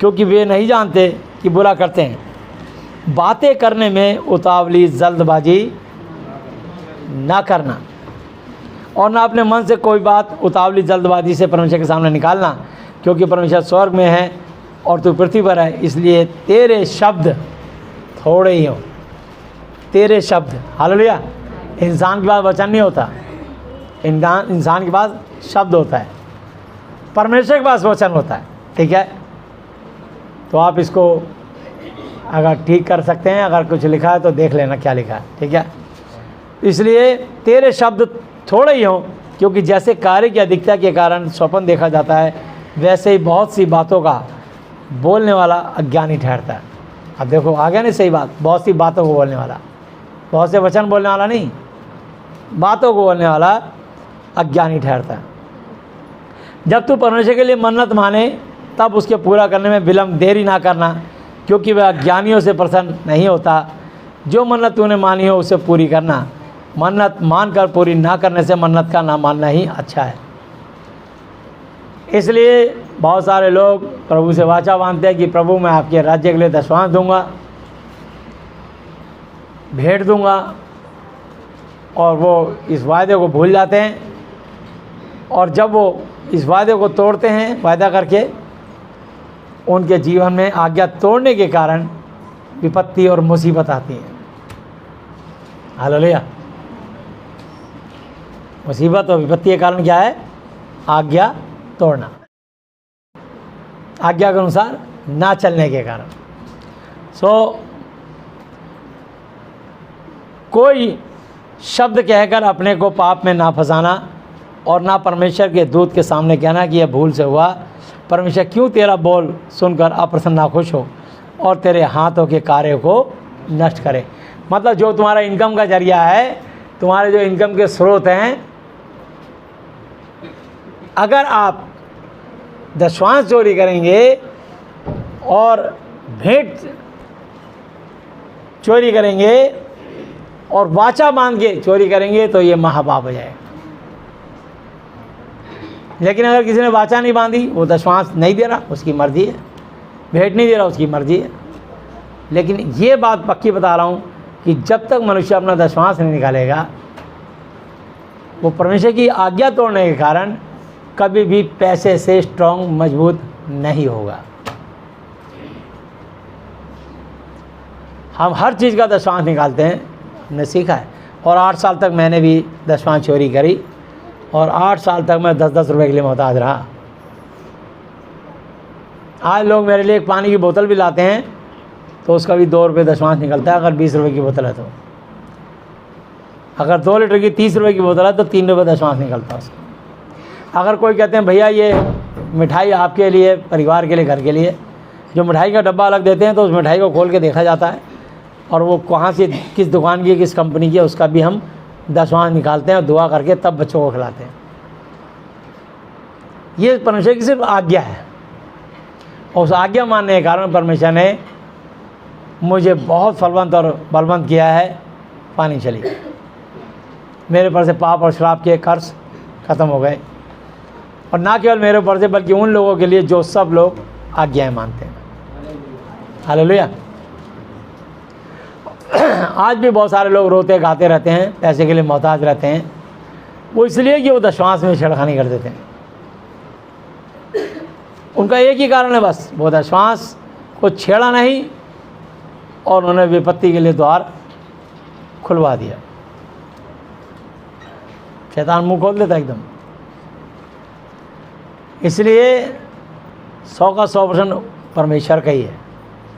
क्योंकि वे नहीं जानते कि बुरा करते हैं। बातें करने में उतावली जल्दबाजी ना करना, और ना अपने मन से कोई बात उतावली जल्दबाजी से परमेश्वर के सामने निकालना, क्योंकि परमेश्वर स्वर्ग में है और तू पृथ्वी पर है, इसलिए तेरे शब्द थोड़े ही हो। तेरे शब्द, हालेलुया। इंसान के पास वचन नहीं होता, इंसान के पास शब्द होता है, परमेश्वर के पास वचन होता है। ठीक है, तो आप इसको अगर ठीक कर सकते हैं, अगर कुछ लिखा है तो देख लेना क्या लिखा है। ठीक है, इसलिए तेरे शब्द थोड़े ही हों, क्योंकि जैसे कार्य की अधिकता के कारण स्वप्न देखा जाता है, वैसे ही बहुत सी बातों का बोलने वाला अज्ञानी ठहरता है। अब देखो आ गया नहीं सही बात, बहुत सी बातों को बोलने वाला, बहुत से वचन बोलने वाला नहीं, बातों को बोलने वाला अज्ञानी ठहरता है। जब तू परमेश्वर के लिए मन्नत माने तब उसके पूरा करने में विलम्ब देरी ना करना, क्योंकि वह अज्ञानियों से प्रसन्न नहीं होता। जो मन्नत तूने मानी हो उसे पूरी करना, मन्नत मानकर पूरी ना करने से मन्नत का ना मानना ही अच्छा है। इसलिए बहुत सारे लोग प्रभु से वाचा बांधते हैं कि प्रभु मैं आपके राज्य के लिए दशवांश दूंगा, भेंट दूंगा, और वो इस वायदे को भूल जाते हैं, और जब वो इस वायदे को तोड़ते हैं वायदा करके, उनके जीवन में आज्ञा तोड़ने के कारण विपत्ति और मुसीबत आती है। हालेलुया। मुसीबत और विपत्ति के कारण क्या है? आज्ञा तोड़ना, आज्ञा के अनुसार ना चलने के कारण। कोई शब्द कहकर अपने को पाप में ना फंसाना, और ना परमेश्वर के दूत के सामने कहना कि यह भूल से हुआ। परमेश्वर क्यों तेरा बोल सुनकर अप्रसन्न नाखुश हो और तेरे हाथों के कार्य को नष्ट करे। मतलब जो तुम्हारा इनकम का जरिया है, तुम्हारे जो इनकम के स्रोत हैं, अगर आप दशवांश चोरी करेंगे और भेंट चोरी करेंगे और वाचा बांध के चोरी करेंगे तो ये महापाप हो जाएगा। लेकिन अगर किसी ने वाचा नहीं बांधी, वो दशवांश नहीं दे रहा, उसकी मर्जी है, भेंट नहीं दे रहा, उसकी मर्जी है। लेकिन ये बात पक्की बता रहा हूँ कि जब तक मनुष्य अपना दशवांश नहीं निकालेगा, वो परमेश्वर की आज्ञा तोड़ने के कारण कभी भी पैसे से स्ट्रांग मजबूत नहीं होगा। हम हर चीज़ का दशवांश निकालते हैं, हमने सीखा है। और 8 साल तक मैंने भी दशवांश चोरी करी, और 8 साल तक मैं 10-10 रुपए के लिए मोहताज रहा। आज लोग मेरे लिए एक पानी की बोतल भी लाते हैं तो उसका भी 2 रुपये दशवांश निकलता है, अगर 20 रुपये की बोतल है तो। अगर 2 लीटर की 30 रुपये की बोतल है तो 3 रुपये दशवांश निकलता है उसका। अगर कोई कहते हैं भैया ये मिठाई आपके लिए, परिवार के लिए, घर के लिए, जो मिठाई का डब्बा अलग देते हैं तो उस मिठाई को खोल के देखा जाता है, और वो कहाँ से, किस दुकान की, किस कंपनी की है, उसका भी हम दशवांश निकालते हैं और दुआ करके तब बच्चों को खिलाते हैं। ये परमेश्वर की सिर्फ आज्ञा है, और उस आज्ञा मानने के कारण परमेश्वर ने मुझे बहुत फलवंत और बलवंत किया है। पानी चली, मेरे ऊपर से पाप और श्राप के कर्ज खत्म हो गए, और ना केवल मेरे ऊपर से बल्कि उन लोगों के लिए जो सब लोग आज्ञाएं मानते हैं। हालेलुया। आज भी बहुत सारे लोग रोते गाते रहते हैं, पैसे के लिए मोहताज रहते हैं, वो इसलिए कि वो दशवांश में छेड़खानी कर देते हैं। उनका एक ही कारण है बस, वो दशवांश को छेड़ा नहीं और उन्होंने विपत्ति के लिए द्वार खुलवा दिया। शैतान मुंह खोल देता एकदम। इसलिए 100 का 100% परमेश्वर का ही है।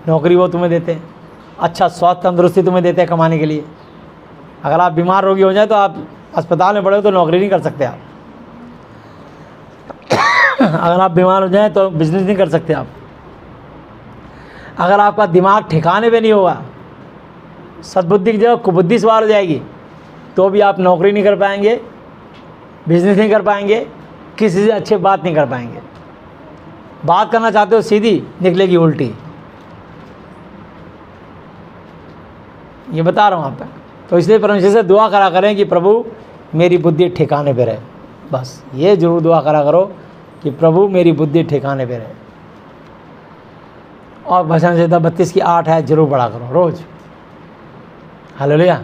नौकरी वो तुम्हें देते हैं, अच्छा स्वास्थ्य तंदुरुस्ती तुम्हें देते हैं कमाने के लिए। अगर आप बीमार रोगी हो जाए तो आप अस्पताल में पड़े हो तो नौकरी नहीं कर सकते आप। अगर आप बीमार हो जाएं तो बिजनेस नहीं कर सकते आप। अगर आपका दिमाग ठिकाने पे नहीं होगा, सद्बुद्धि की जगह कुबुद्धि सवार हो जाएगी, तो भी आप नौकरी नहीं कर पाएंगे, बिजनेस नहीं कर पाएंगे, किसी से अच्छे बात नहीं कर पाएंगे। बात करना चाहते हो सीधी, निकलेगी उल्टी। ये बता रहा हूँ आप। तो इसलिए परमेश्वर से दुआ करा करें कि प्रभु मेरी बुद्धि ठिकाने पे रहे। बस ये जरूर दुआ करा करो कि प्रभु मेरी बुद्धि ठिकाने पे रहे। और भजन संहिता 32 की 8 है, जरूर पढ़ा करो रोज़। हालेलुया।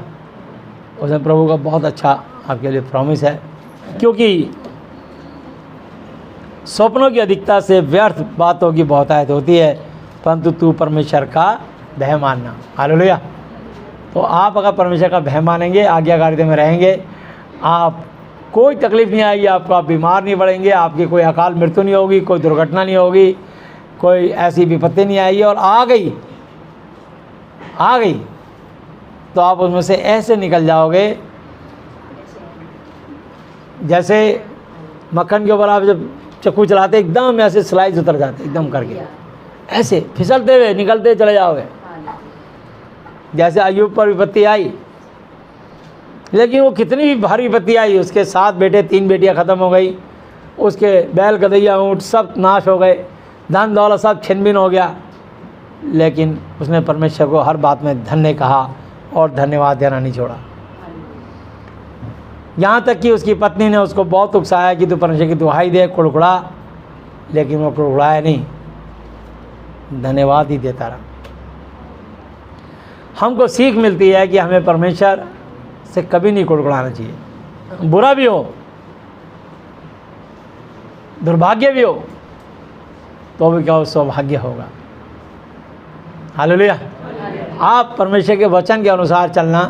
उसमें प्रभु का बहुत अच्छा आपके लिए प्रॉमिस है, क्योंकि स्वप्नों की अधिकता से व्यर्थ बातों की बहुतायत होती है, परंतु तू परमेश्वर का भय मानना। हालेलुया। तो आप अगर परमेश्वर का भय मानेंगे, आज्ञाकारिता में रहेंगे, आप कोई तकलीफ नहीं आएगी आपको, आप बीमार नहीं पड़ेंगे, आपकी कोई अकाल मृत्यु नहीं होगी, कोई दुर्घटना नहीं होगी, कोई ऐसी विपत्ति नहीं आएगी। और आ गई तो आप उसमें से ऐसे निकल जाओगे जैसे मक्खन के ऊपर आप जब चक्कू चलाते एकदम ऐसे स्लाइस उतर जाते, एकदम करके ऐसे फिसलते हुए निकलते चले जाओगे। जैसे अय्यूब पर विपत्ति आई, लेकिन वो कितनी भी भारी विपत्ति आई, उसके 7 बेटे 3 बेटियां ख़त्म हो गई, उसके बैल गदैया ऊँट सब नाश हो गए, धन दौलत सब छिन-भिन हो गया, लेकिन उसने परमेश्वर को हर बात में धन्य कहा और धन्यवाद देना नहीं छोड़ा। यहाँ तक कि उसकी पत्नी ने उसको बहुत उकसाया कि तू परमेश्वर की दुहाई दे, कुड़कुड़ा, लेकिन वो कुड़कुड़ाया नहीं, धन्यवाद ही देता रहा। हमको सीख मिलती है कि हमें परमेश्वर से कभी नहीं कुड़कुड़ाना चाहिए। बुरा भी हो, दुर्भाग्य भी हो, तो भी क्या सौभाग्य होगा। हालेलुया। आप परमेश्वर के वचन के अनुसार चलना,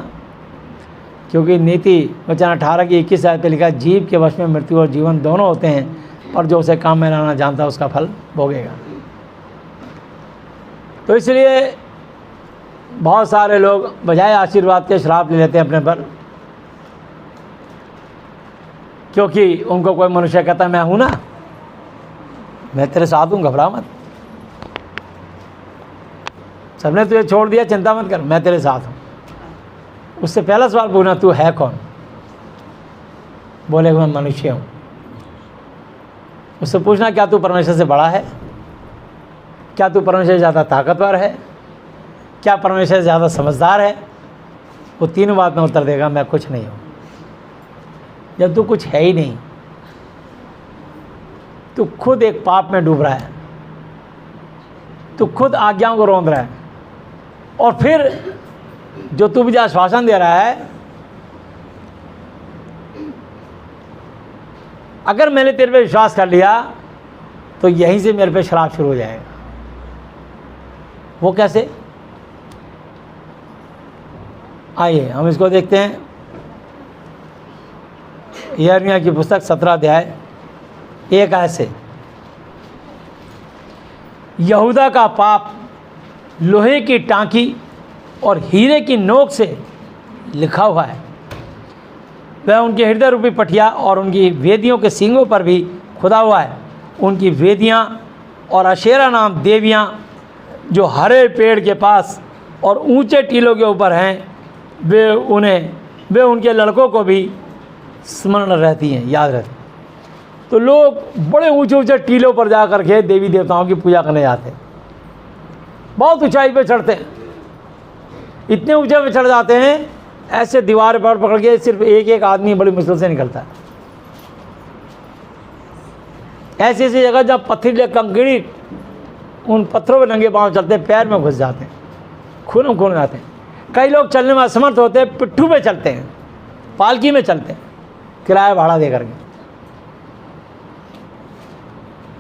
क्योंकि नीति वचन 18 की 21 आयत पे लिखा है, जीव के वश में मृत्यु और जीवन दोनों होते हैं, और जो उसे काम में लाना जानता उसका फल भोगेगा। तो इसलिए बहुत सारे लोग बजाय आशीर्वाद के श्राप ले लेते हैं अपने पर, क्योंकि उनको कोई मनुष्य कहता मैं हूं ना, मैं तेरे साथ हूं, घबरा मत, सबने तुझे छोड़ दिया, चिंता मत कर, मैं तेरे साथ हूं। उससे पहला सवाल पूछना, तू है कौन? बोले मैं मनुष्य हूं। उससे पूछना, क्या तू परमेश्वर से बड़ा है? क्या तू परमेश्वर से ज़्यादा ताकतवर है? क्या परमेश्वर से ज़्यादा समझदार है? वो तीनों बात में उत्तर देगा, मैं कुछ नहीं हूँ। जब तू कुछ है ही नहीं, तू खुद एक पाप में डूब रहा है, तू खुद आज्ञाओं को रोंद रहा है, और फिर जो तू मुझे आश्वासन दे रहा है, अगर मैंने तेरे पे विश्वास कर लिया तो यहीं से मेरे पे शराब शुरू हो जाएगा। वो कैसे? आइए हम इसको देखते हैं। यिर्मयाह की पुस्तक 17 अध्याय 1 आयत से। यहूदा का पाप लोहे की टांकी और हीरे की नोक से लिखा हुआ है। वह उनके हृदय रूपी पटिया और उनकी वेदियों के सींगों पर भी खुदा हुआ है। उनकी वेदियां और अशेरा नाम देवियां जो हरे पेड़ के पास और ऊंचे टीलों के ऊपर हैं, वे उनके लड़कों को भी स्मरण रहती हैं, याद रहती। तो लोग बड़े ऊंचे ऊंचे टीलों पर जा कर के देवी देवताओं की पूजा करने जाते हैं, बहुत ऊंचाई पे चढ़ते हैं, इतने ऊंचे पे चढ़ जाते हैं, ऐसे दीवार पर पकड़ के सिर्फ एक एक आदमी बड़ी मुश्किल से निकलता है। ऐसी ऐसी जगह जब पत्थरीले कंकड़ी, उन पत्थरों पे नंगे पांव चलते हैं, पैर में घुस जाते हैं, खून खून जाते हैं। कई लोग चलने में असमर्थ होते हैं, पिट्ठू पे चलते हैं, पालकी में चलते हैं, किराया भाड़ा दे करके।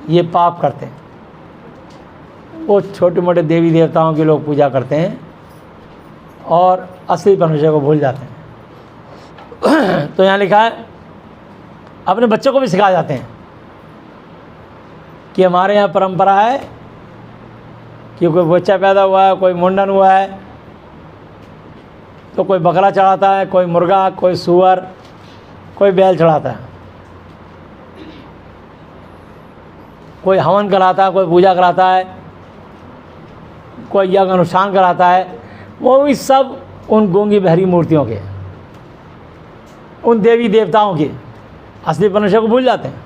ये पाप करते हैं। वो छोटे मोटे देवी देवताओं की लोग पूजा करते हैं और असली परमेश्वर को भूल जाते हैं। तो यहाँ लिखा है, अपने बच्चों को भी सिखा जाते हैं कि हमारे यहाँ परंपरा है कि कोई बच्चा पैदा हुआ है, कोई मुंडन हुआ है, तो कोई बकरा चढ़ाता है, कोई मुर्गा, कोई सूअर, कोई बैल चढ़ाता है, कोई हवन कराता है, कोई पूजा कराता है, कोई यज्ञ अनुष्ठान कराता है। वो भी सब उन गूंगी बहरी मूर्तियों के, उन देवी देवताओं के, असली परमेश्वर को भूल जाते हैं।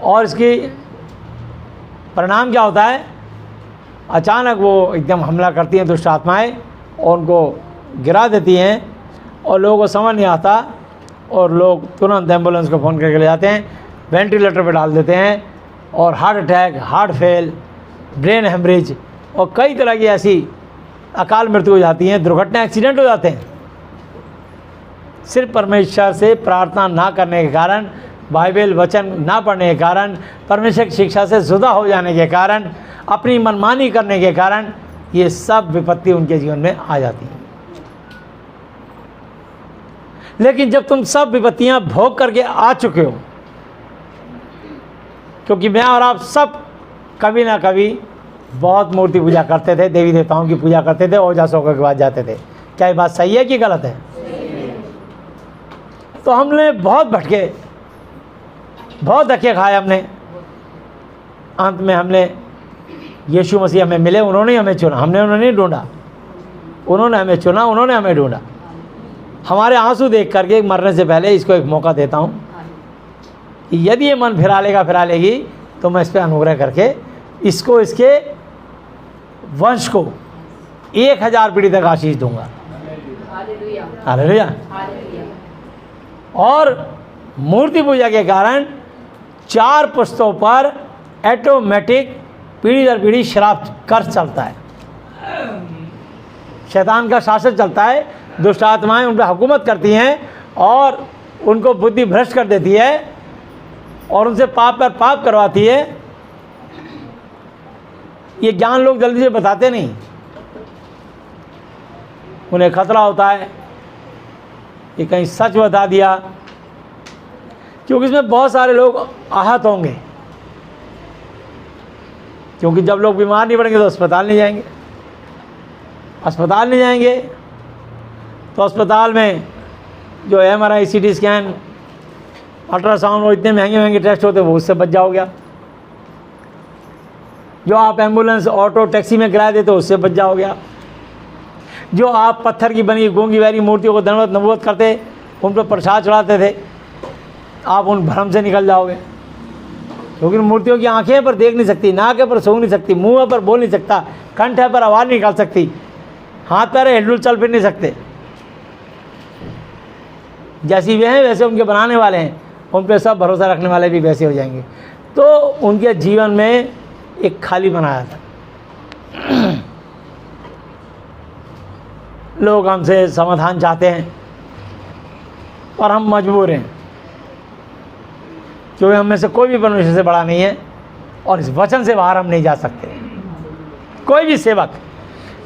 और इसकी परिणाम क्या होता है? अचानक वो एकदम हमला करती हैं दुष्ट आत्माएँ और उनको गिरा देती हैं और लोगों को समझ नहीं आता और लोग तुरंत एम्बुलेंस को फ़ोन करके ले जाते हैं, वेंटिलेटर पर डाल देते हैं और heart attack, heart fail, brain haemorrhage और कई तरह की ऐसी अकाल मृत्यु हो जाती हैं, दुर्घटना, एक्सीडेंट हो जाते हैं। सिर्फ परमेश्वर से प्रार्थना ना करने के कारण, बाइबल वचन ना पढ़ने के कारण, परमेश्वर की शिक्षा से जुदा हो जाने के कारण, अपनी मनमानी करने के कारण ये सब विपत्ति उनके जीवन में आ जाती है। लेकिन जब तुम सब विपत्तियां भोग करके आ चुके हो, क्योंकि मैं और आप सब कभी ना कभी बहुत मूर्ति पूजा करते थे, देवी देवताओं की पूजा करते थे, ओझा शोकों के पास जाते थे। क्या ये बात सही है कि गलत है? तो हमने बहुत भटके, बहुत धक्के खाए हमने। अंत में हमने यीशु मसीह हमें मिले, उन्होंने हमें चुना, हमने उन्हें नहीं ढूंढा, उन्होंने हमें चुना, उन्होंने हमें ढूंढा। हमारे आंसू देख करके मरने से पहले इसको एक मौका देता हूँ कि यदि ये मन फिरा लेगी तो मैं इस पर अनुग्रह करके इसको, इसके वंश को 1000 पीढ़ी तक आशीष दूंगा। हालेलुया। और मूर्ति पूजा के कारण 4 पुस्तों पर ऑटोमेटिक पीढ़ी दर पीढ़ी श्राप कर्ज चलता है, शैतान का शासन चलता है, दुष्ट आत्माएं उन पर हुकूमत करती हैं और उनको बुद्धि भ्रष्ट कर देती है और उनसे पाप पर पाप करवाती है। ये ज्ञान लोग जल्दी से बताते नहीं, उन्हें खतरा होता है कि कहीं सच बता दिया, क्योंकि इसमें बहुत सारे लोग आहत होंगे। क्योंकि जब लोग बीमार नहीं पड़ेंगे तो अस्पताल नहीं जाएंगे, अस्पताल नहीं जाएंगे तो अस्पताल में जो MRI, CT स्कैन, अल्ट्रासाउंड, वो इतने महंगे महंगे टेस्ट होते हैं, वो उससे बच जाओगे आप। जो आप एम्बुलेंस, ऑटो, टैक्सी में किराया देते हो उससे बच जाओगे आप। जो आप पत्थर की बनी गूंगी वैरी मूर्तियों को दंडवत नबूवत करते, उन पर प्रसाद चढ़ाते थे, आप उन भ्रम से निकल जाओगे। क्योंकि मूर्तियों की आंखें पर देख नहीं सकती, नाक पर सूंघ नहीं सकती, मुंह पर बोल नहीं सकता, कंठ पर आवाज़ नहीं निकाल सकती, हाथ पैर हिलडुल चल फिर नहीं सकते। जैसी वे हैं वैसे उनके बनाने वाले हैं, उन पर सब भरोसा रखने वाले भी वैसे हो जाएंगे। तो उनके जीवन में एक खाली बनाया था। लोग हमसे समाधान चाहते हैं और हम मजबूर हैं, क्योंकि हम में से कोई भी परमेश्वर से बड़ा नहीं है और इस वचन से बाहर हम नहीं जा सकते। कोई भी सेवक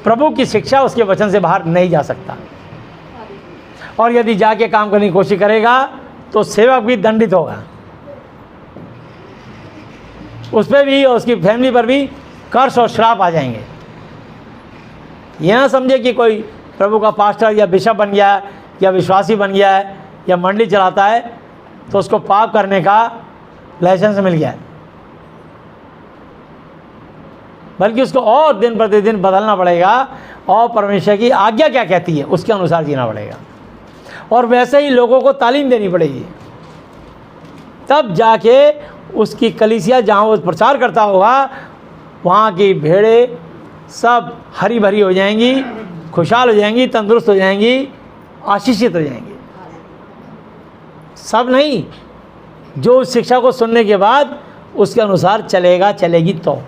प्रभु की शिक्षा, उसके वचन से बाहर नहीं जा सकता। और यदि जाके काम करने की कोशिश करेगा तो सेवक भी दंडित होगा, उस पर भी और उसकी फैमिली पर भी कर्स और श्राप आ जाएंगे। यह ना समझे कि कोई प्रभु का पास्टर या बिशप बन गया है या विश्वासी बन गया है या मंडली चलाता है तो उसको पाप करने का लाइसेंस मिल गया है, बल्कि उसको और दिन प्रतिदिन बदलना पड़ेगा और परमेश्वर की आज्ञा क्या कहती है उसके अनुसार जीना पड़ेगा और वैसे ही लोगों को तालीम देनी पड़ेगी। तब जाके उसकी कलीसिया जहाँ वो प्रचार करता होगा वहाँ की भेड़ें सब हरी भरी हो जाएंगी, खुशहाल हो जाएंगी, तंदुरुस्त हो जाएंगी, आशीषित हो जाएंगी। सब नहीं, जो उस शिक्षा को सुनने के बाद उसके अनुसार चलेगा, चलेगी तो।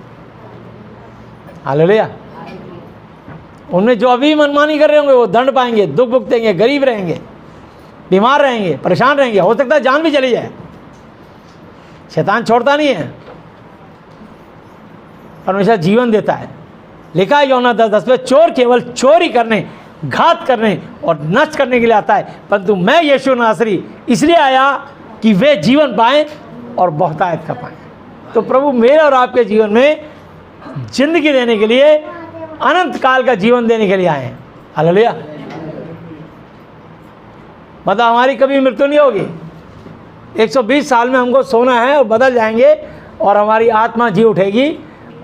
हालेलुया। उनमें जो अभी मनमानी कर रहे होंगे वो दंड पाएंगे, दुख भुगतेंगे, गरीब रहेंगे, बीमार रहेंगे, परेशान रहेंगे, हो सकता है जान भी चली जाए। शैतान छोड़ता नहीं है, परमेश्वर जीवन देता है। लिखा है यूहन्ना 10:10 पे, चोर केवल चोरी करने, घात करने और नष्ट करने के लिए आता है, परंतु मैं यीशु नासरी इसलिए आया कि वे जीवन पाएं और बहुतायत का पाएं। तो प्रभु मेरे और आपके जीवन में जिंदगी देने के लिए, अनंत काल का जीवन देने के लिए आए हैं। हालेलुया। मतलब हमारी कभी मृत्यु नहीं होगी। 120 साल में हमको सोना है और बदल जाएंगे और हमारी आत्मा जी उठेगी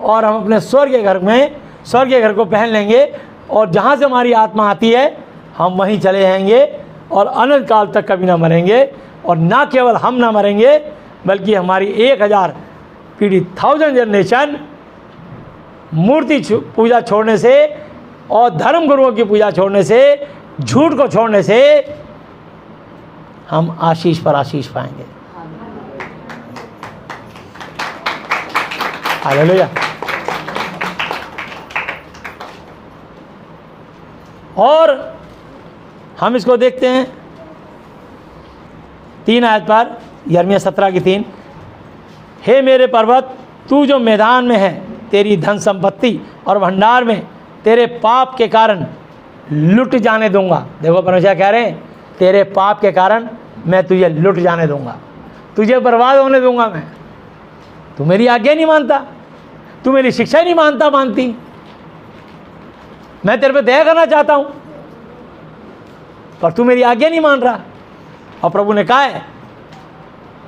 और हम अपने स्वर्ग के घर में, स्वर्ग के घर को पहन लेंगे और जहाँ से हमारी आत्मा आती है हम वहीं चले जाएंगे और अनंत काल तक कभी ना मरेंगे। और ना केवल हम ना मरेंगे बल्कि हमारी 1000 पीढ़ी 1000 जनरेशन मूर्ति पूजा छोड़ने से और धर्म गुरुओं की पूजा छोड़ने से, झूठ को छोड़ने से हम आशीष पर आशीष पाएंगे। हालेलुया। और हम इसको देखते हैं 3 आयत पर, यिर्मयाह 17 की 3, हे मेरे पर्वत, तू जो मैदान में है, तेरी धन संपत्ति और भंडार में तेरे पाप के कारण लुट जाने दूंगा। देखो परमेश्वर कह रहे हैं, तेरे पाप के कारण मैं तुझे लुट जाने दूंगा, तुझे बर्बाद होने दूंगा मैं। तू मेरी आज्ञा नहीं मानता, तू मेरी शिक्षा नहीं मानती। मैं तेरे पे दया करना चाहता हूं, पर तू मेरी आज्ञा नहीं मान रहा। और प्रभु ने कहा है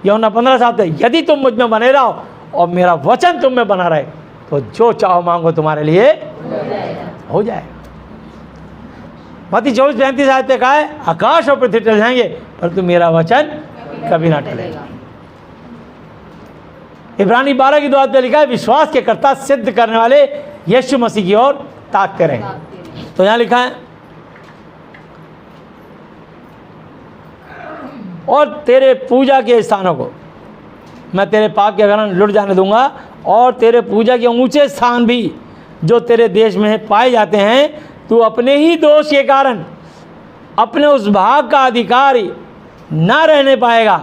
यूहन्ना 15:7, यदि तुम मुझ में बने रहो और मेरा वचन तुम में बना रहे, तो जो चाहो मांगो तुम्हारे लिए हो जाए। मत्ती 24:35 आयत पे कहा है, आकाश और पृथ्वी टल जाएंगे परंतु मेरा वचन कभी ना टलेगा। इब्रानी 12 की 2 आयत पे लिखा है, विश्वास के कर्ता सिद्ध करने वाले यीशु मसीह की ओर ताकते रहें। तो यहाँ लिखा है, और तेरे पूजा के स्थानों को मैं तेरे पाप के कारण लुट जाने दूंगा, और तेरे पूजा के ऊंचे स्थान भी जो तेरे देश में पाए जाते हैं, तू अपने ही दोष के कारण अपने उस भाग का अधिकारी ना रहने पाएगा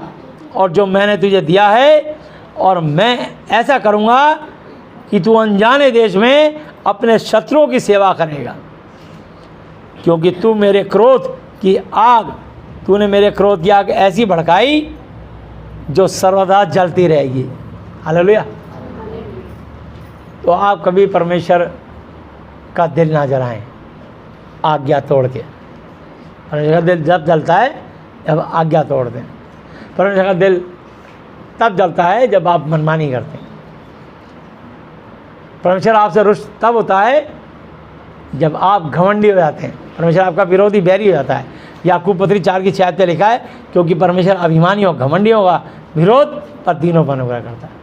और जो मैंने तुझे दिया है। और मैं ऐसा करूँगा कि तू अनजाने देश में अपने शत्रुओं की सेवा करेगा, क्योंकि तू मेरे क्रोध की आग, तूने मेरे क्रोध की आग ऐसी भड़काई जो सर्वदा जलती रहेगी। हालेलुया। तो आप कभी परमेश्वर का दिल ना जलाएं आज्ञा तोड़ के। परमेश्वर का दिल जब जलता है जब आज्ञा तोड़ दें। परमेश्वर का दिल तब जलता है जब आप मनमानी करते हैं। परमेश्वर आपसे रुष्ट तब होता है जब आप घमंडी हो जाते हैं। परमेश्वर आपका विरोधी बैरी हो जाता है। याकूब पत्री 4 की 6 पे लिखा है, क्योंकि परमेश्वर अभिमानी हो घमंडी होगा विरोध पर तीनों पर अनुग्रह करता है।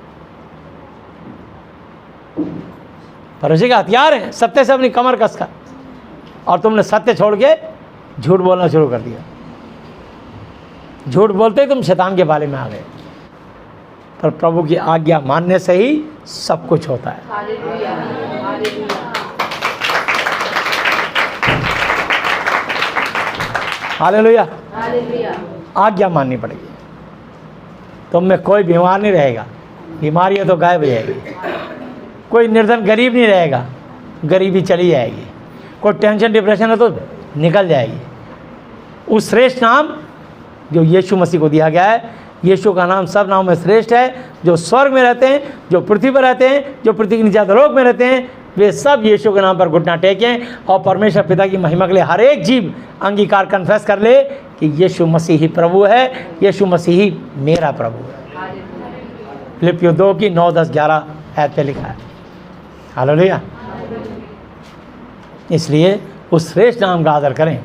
परमेश्वर के हथियार हैं सत्य से अपनी कमर कसकर, और तुमने सत्य छोड़ के झूठ बोलना शुरू कर दिया। झूठ बोलते ही तुम शैतान के बाले में आ गए। पर प्रभु की आज्ञा मानने से ही सब कुछ होता है। हालेलुया। आज्ञा माननी पड़ेगी। तुम में कोई बीमार नहीं रहेगा, बीमारी है तो गायब हो जाएगी। कोई निर्धन गरीब नहीं रहेगा, गरीबी चली जाएगी। कोई टेंशन डिप्रेशन है तो निकल जाएगी। उस श्रेष्ठ नाम जो यीशु मसीह को दिया गया है, यीशु का नाम सब नाम में श्रेष्ठ है। जो स्वर्ग में रहते हैं, जो पृथ्वी पर रहते हैं, जो पृथ्वी के नीचे लोक में रहते हैं, वे सब यीशु के नाम पर घुटना टेकें और परमेश्वर पिता की महिमा के लिए हर एक जीव अंगीकार कन्फेस कर ले कि यीशु मसीह ही प्रभु है, यीशु मसीह ही मेरा प्रभु है। फिलिप्पियों 2 की 9, 10, 11 आयत पे लिखा है। हालेलुया। इसलिए उस श्रेष्ठ नाम का आदर करें,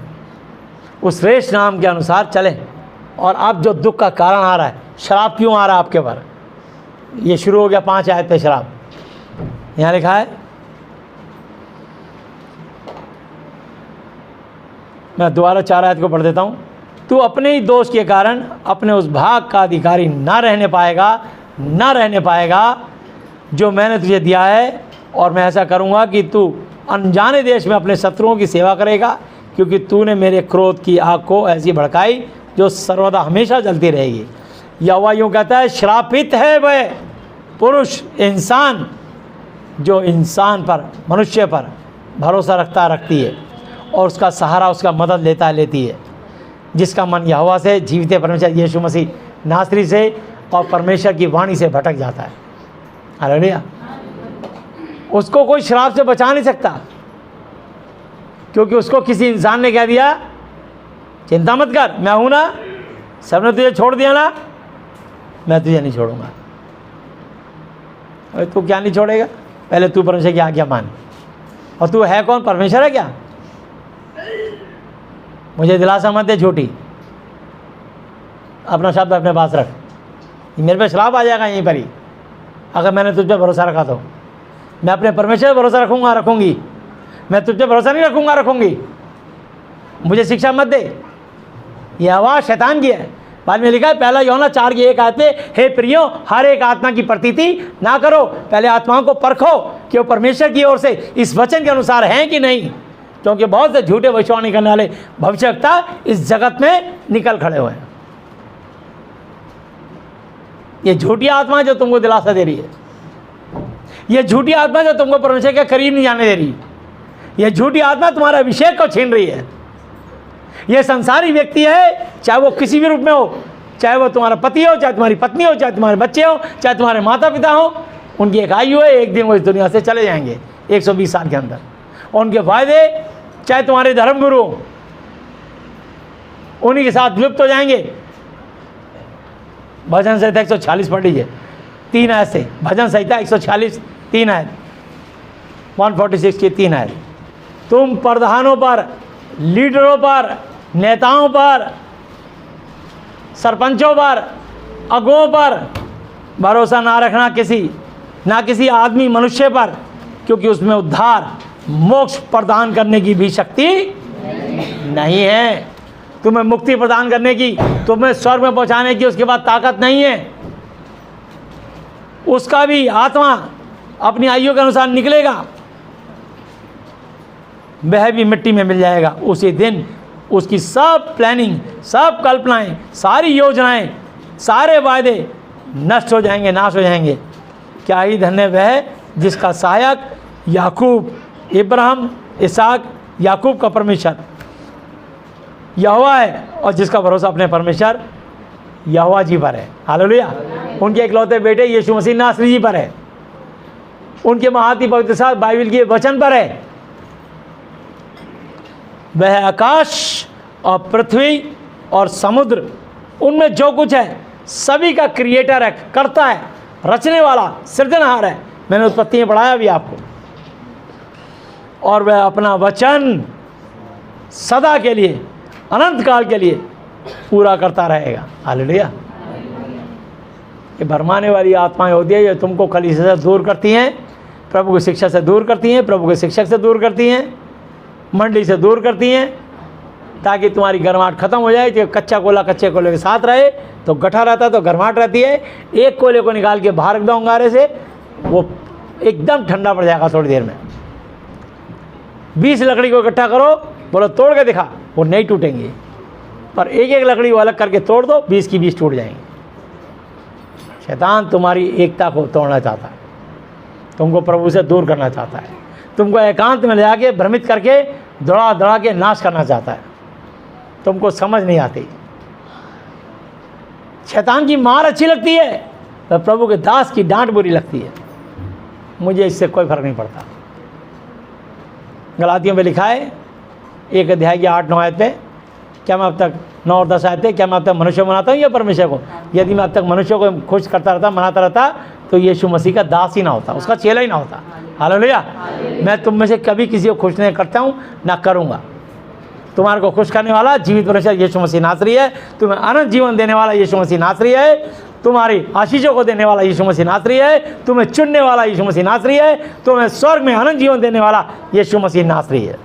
उस श्रेष्ठ नाम के अनुसार चलें। और अब जो दुख का कारण आ रहा है, शराब क्यों आ रहा है आपके पर, ये शुरू हो गया 5 आयत पे शराब। यहाँ लिखा है, मैं दोबारा 4 आयत को पढ़ देता हूँ। तू अपने ही दोष के कारण अपने उस भाग का अधिकारी ना रहने पाएगा जो मैंने तुझे दिया है। और मैं ऐसा करूँगा कि तू अनजाने देश में अपने शत्रुओं की सेवा करेगा, क्योंकि तूने मेरे क्रोध की आग को ऐसी भड़काई जो सर्वदा हमेशा जलती रहेगी। यहोवा यूँ कहता है, श्रापित है वह पुरुष इंसान जो इंसान पर, मनुष्य पर भरोसा रखती है और उसका सहारा, उसका मदद लेती है, जिसका मन यहोवा से, जीवित परमेश्वर यीशु मसीह नासरी से और परमेश्वर की वाणी से भटक जाता है। हालेलुया। उसको कोई श्राप से बचा नहीं सकता, क्योंकि उसको किसी इंसान ने कह दिया, चिंता मत कर, मैं हूं ना, सबने तुझे छोड़ दिया ना, मैं तुझे नहीं छोड़ूंगा। अरे तू क्या नहीं छोड़ेगा? पहले तू परमेश्वर की आज्ञा मान। और तू है कौन? परमेश्वर है क्या? मुझे दिलासा मत दे झूठी, अपना शब्द अपने पास रख, मेरे पे श्राप आ जाएगा यहीं पर ही। अगर मैंने तुझ पर भरोसा रखा तो मैं अपने परमेश्वर पर भरोसा रखूँगा, रखूँगी। मैं तुझ पर भरोसा नहीं रखूँगा, रखूँगी। मुझे शिक्षा मत दे। यह आवाज़ शैतान की है। बाद में लिखा है पहला यूहन्ना 4:1 आयत में, हे प्रियो, हर एक आत्मा की प्रतीति ना करो, पहले आत्माओं को परखो कि वो परमेश्वर की ओर से इस वचन के अनुसार हैं कि नहीं, क्योंकि बहुत से झूठे भविष्यवाणी करने वाले भविष्यवक्ता इस जगत में निकल खड़े हुए हैं। ये झूठी आत्मा जो तुमको दिलासा दे रही है, ये झूठी आत्मा जो तुमको परमेश्वर के करीब नहीं जाने दे रही, ये झूठी आत्मा तुम्हारे अभिषेक को छीन रही है। ये संसारी व्यक्ति है, चाहे वो किसी भी रूप में हो, चाहे वो तुम्हारा पति हो, चाहे तुम्हारी पत्नी हो, चाहे तुम्हारे बच्चे हो, चाहे तुम्हारे माता पिता हो, उनकी एक आयु है, एक दिन वो इस दुनिया से चले जाएंगे 120 साल के अंदर। और उनके फायदे चाहे तुम्हारे धर्मगुरु हो, उन्हीं के साथ विलुप्त हो जाएंगे। भजन संहिता 146 पढ़ लीजिए, 3 आयत से। भजन संहिता 146 3 आयत, 146 की 3 आयत। तुम प्रधानों पर, लीडरों पर, नेताओं पर, सरपंचों पर, अगुओं पर भरोसा ना रखना, ना किसी आदमी मनुष्य पर, क्योंकि उसमें उद्धार मोक्ष प्रदान करने की भी शक्ति नहीं है। तुम्हें मुक्ति प्रदान करने की, तुम्हें स्वर्ग में पहुंचाने की उसके बाद ताकत नहीं है। उसका भी आत्मा अपनी आयु के अनुसार निकलेगा, वह भी मिट्टी में मिल जाएगा। उसी दिन उसकी सब प्लानिंग, सब कल्पनाएं, सारी योजनाएं, सारे वायदे नष्ट हो जाएंगे, नाश हो जाएंगे। क्या ही धन्य वह जिसका सहायक याकूब, इब्राहिम, इसहाक, याकूब का परमेश्वर यहोवा है, और जिसका भरोसा अपने परमेश्वर यहोवा जी पर है। हालेलुया। उनके इकलौते बेटे यीशु मसीह नासरी जी पर है, उनके महाती पवित्र साथ बाइबल के वचन पर है। वह आकाश और पृथ्वी और समुद्र, उनमें जो कुछ है सभी का क्रिएटर है, करता है, रचने वाला, सृजनहार है। मैंने उत्पत्ति में पढ़ाया भी आपको। और वह अपना वचन सदा के लिए, अनंत काल के लिए पूरा करता रहेगा। हालेलुया। ये भरमाने वाली आत्माएं होती है जो तुमको कलीसिया से दूर करती हैं, प्रभु की शिक्षा से दूर करती हैं, प्रभु के शिक्षक से दूर करती हैं, मंडली से दूर करती हैं, ताकि तुम्हारी गर्माहट खत्म हो जाए। कि कच्चा कोयला कच्चे कोयले के साथ रहे तो गठा रहता है, तो गर्माहट रहती है। एक कोयले को निकाल के बाहर रख दो अंगारे से, वो एकदम ठंडा पड़ जाएगा थोड़ी देर में। 20 लकड़ी को इकट्ठा करो, बोलो तोड़ के दिखा, वो नहीं टूटेंगी। पर एक एक लकड़ी को अलग करके तोड़ दो, 20 की 20 टूट जाएंगी। शैतान तुम्हारी एकता को तोड़ना चाहता है, तुमको प्रभु से दूर करना चाहता है, तुमको एकांत में ले जाके भ्रमित करके दौड़ा दौड़ा के नाश करना चाहता है। तुमको समझ नहीं आती। शैतान की मार अच्छी लगती है, पर प्रभु के दास की डांट बुरी लगती है। मुझे इससे कोई फर्क नहीं पड़ता। गलातियों में लिखा है 1 अध्याय की 8-9 आयत पे, क्या मैं अब तक 9 और 10 आयत पे, क्या मैं अब तक मनुष्य को मनाता हूँ या परमेश्वर को? यदि मैं अब तक मनुष्य को खुश करता रहता, मनाता रहता, तो यीशु मसीह का दास ही ना होता, उसका चेला ही ना होता। हालेलुया। मैं तुम में से कभी किसी को खुश नहीं करता हूँ, ना करूँगा। तुम्हारे को खुश करने वाला जीवित परमेश्वर यीशु मसीह नासरी है, तुम्हें अनंत जीवन देने वाला यीशु मसीह नासरी है, तुम्हारी आशीषों को देने वाला यीशु मसीह नासरी है, तुम्हें चुनने वाला यीशु मसीह नासरी है, तुम्हें स्वर्ग में अनंत जीवन देने वाला यीशु मसीह नासरी है।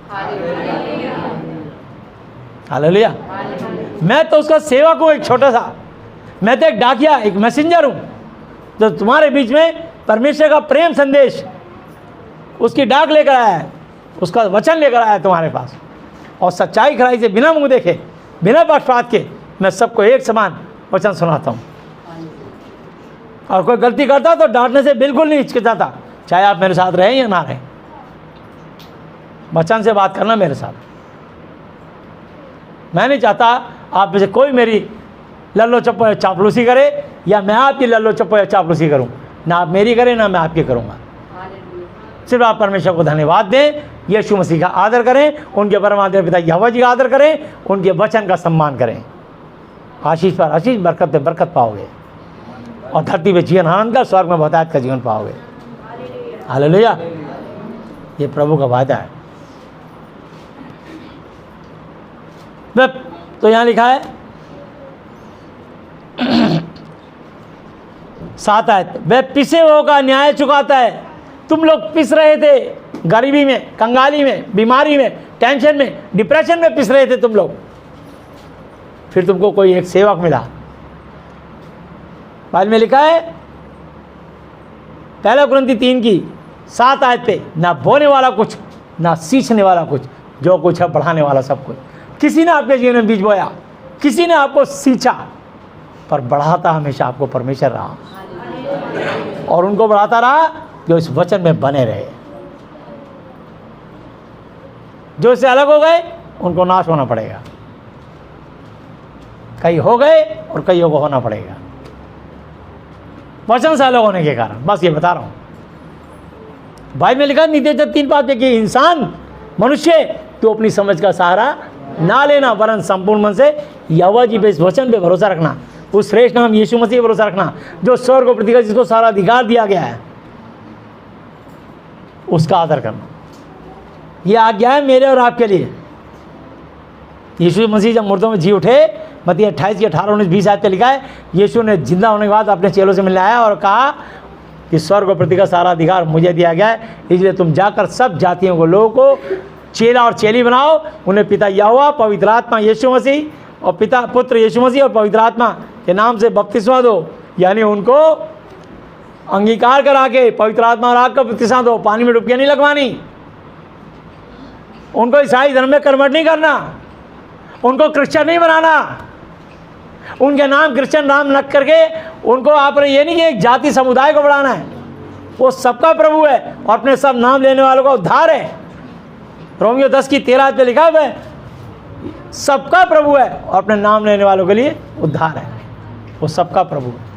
हालेलुया। मैं तो उसका सेवक हूँ, एक छोटा सा। मैं तो एक डाकिया, एक मैसेंजर हूँ, जो तुम्हारे बीच में परमेश्वर का प्रेम संदेश, उसकी डाक लेकर आया है, उसका वचन लेकर आया है तुम्हारे पास। और सच्चाई खराई से बिना मुंह देखे, बिना पक्षपात के मैं सबको एक समान वचन सुनाता हूँ। और कोई गलती करता तो डांटने से बिल्कुल नहीं हिचकिचाता, चाहे आप मेरे साथ रहें या ना रहें। वचन से बात करना मेरे साथ। मैं नहीं चाहता आप में से कोई मेरी लल्लो चप्पो चापलूसी करे, या मैं आपकी लल्लो चप्पो चापलूसी करूं। ना आप मेरी करें, ना मैं आपकी करूंगा। सिर्फ आप परमेश्वर को धन्यवाद दें, यीशु मसीह का आदर करें, उनके परमात्मा पिता यहोवा जी का आदर करें, उनके वचन का सम्मान करें। आशीष पर आशीष, बरकत पे बरकत पाओगे, और धरती पे जीवन आनंद का, स्वर्ग में बहुतायत का जीवन पाओगे। हालेलुया। ये प्रभु का वादा है। तो यहाँ लिखा है 7 आयत, वह पिसे हुओं का न्याय चुकाता है। तुम लोग पिस रहे थे गरीबी में, कंगाली में, बीमारी में, टेंशन में, डिप्रेशन में पिस रहे थे तुम लोग, फिर तुमको कोई एक सेवक मिला। बाद में लिखा है 1 कुरिन्थी 3 की 7 आयत पे, ना बोने वाला कुछ, ना सींचने वाला कुछ, जो कुछ है बढ़ाने वाला सब कुछ। किसी ने आपके जीवन में बीज बोया, किसी ने आपको सींचा, पर बढ़ाता हमेशा आपको परमेश्वर रहा, और उनको बढ़ाता रहा जो इस वचन में बने रहे। जो इससे अलग हो गए उनको नाश होना पड़ेगा। कई हो गए और कईयों को होना पड़ेगा वचन से अलग होने के कारण। बस ये बता रहा हूं। बाइबल में लिखा नीति 3:5 पे कि इंसान, मनुष्य, तो अपनी समझ का सहारा ना लेना, वरन संपूर्ण मन से यहोवा जी पे, इस वचन पे भरोसा रखना, उस श्रेष्ठ नाम यीशु मसीह पे भरोसा रखना, जो स्वर्ग और पृथ्वी का जिसको सारा अधिकार दिया गया है, उसका आदर करना। यह आज्ञा है मेरे और आपके लिए। यीशु मसीह जब मुर्दों में जी उठे, मत्ती 28 की 18, 19, 20 आयत पे लिखा है, यीशु ने जिंदा होने के बाद अपने चेलों से मिलने आया और कहा कि स्वर्ग और पृथ्वी का सारा अधिकार मुझे दिया गया है, इसलिए तुम जाकर सब जातियों को, लोगों को चेला और चेली बनाओ, उन्हें पिता यहोवा, पवित्र आत्मा यीशु मसीह और पिता पुत्र यीशु मसीह और पवित्र आत्मा के नाम से बपतिस्मा दो, यानी उनको अंगीकार करा के पवित्र आत्मा और आग का बपतिस्मा दो। पानी में डुबकियां नहीं लगवानी, उनको ईसाई धर्म में कन्वर्ट नहीं करना, उनको क्रिश्चियन नहीं बनाना, उनके नाम क्रिश्चियन नाम रख करके उनको आपने ये नहीं कि एक जाति समुदाय को बढ़ाना है। वो सबका प्रभु है और अपने सब नाम लेने वालों का उद्धार है। रोमियो 10 की 13 पे लिखा हुआ है, सबका प्रभु है और अपने नाम लेने वालों के लिए उद्धार है। वो सबका प्रभु है।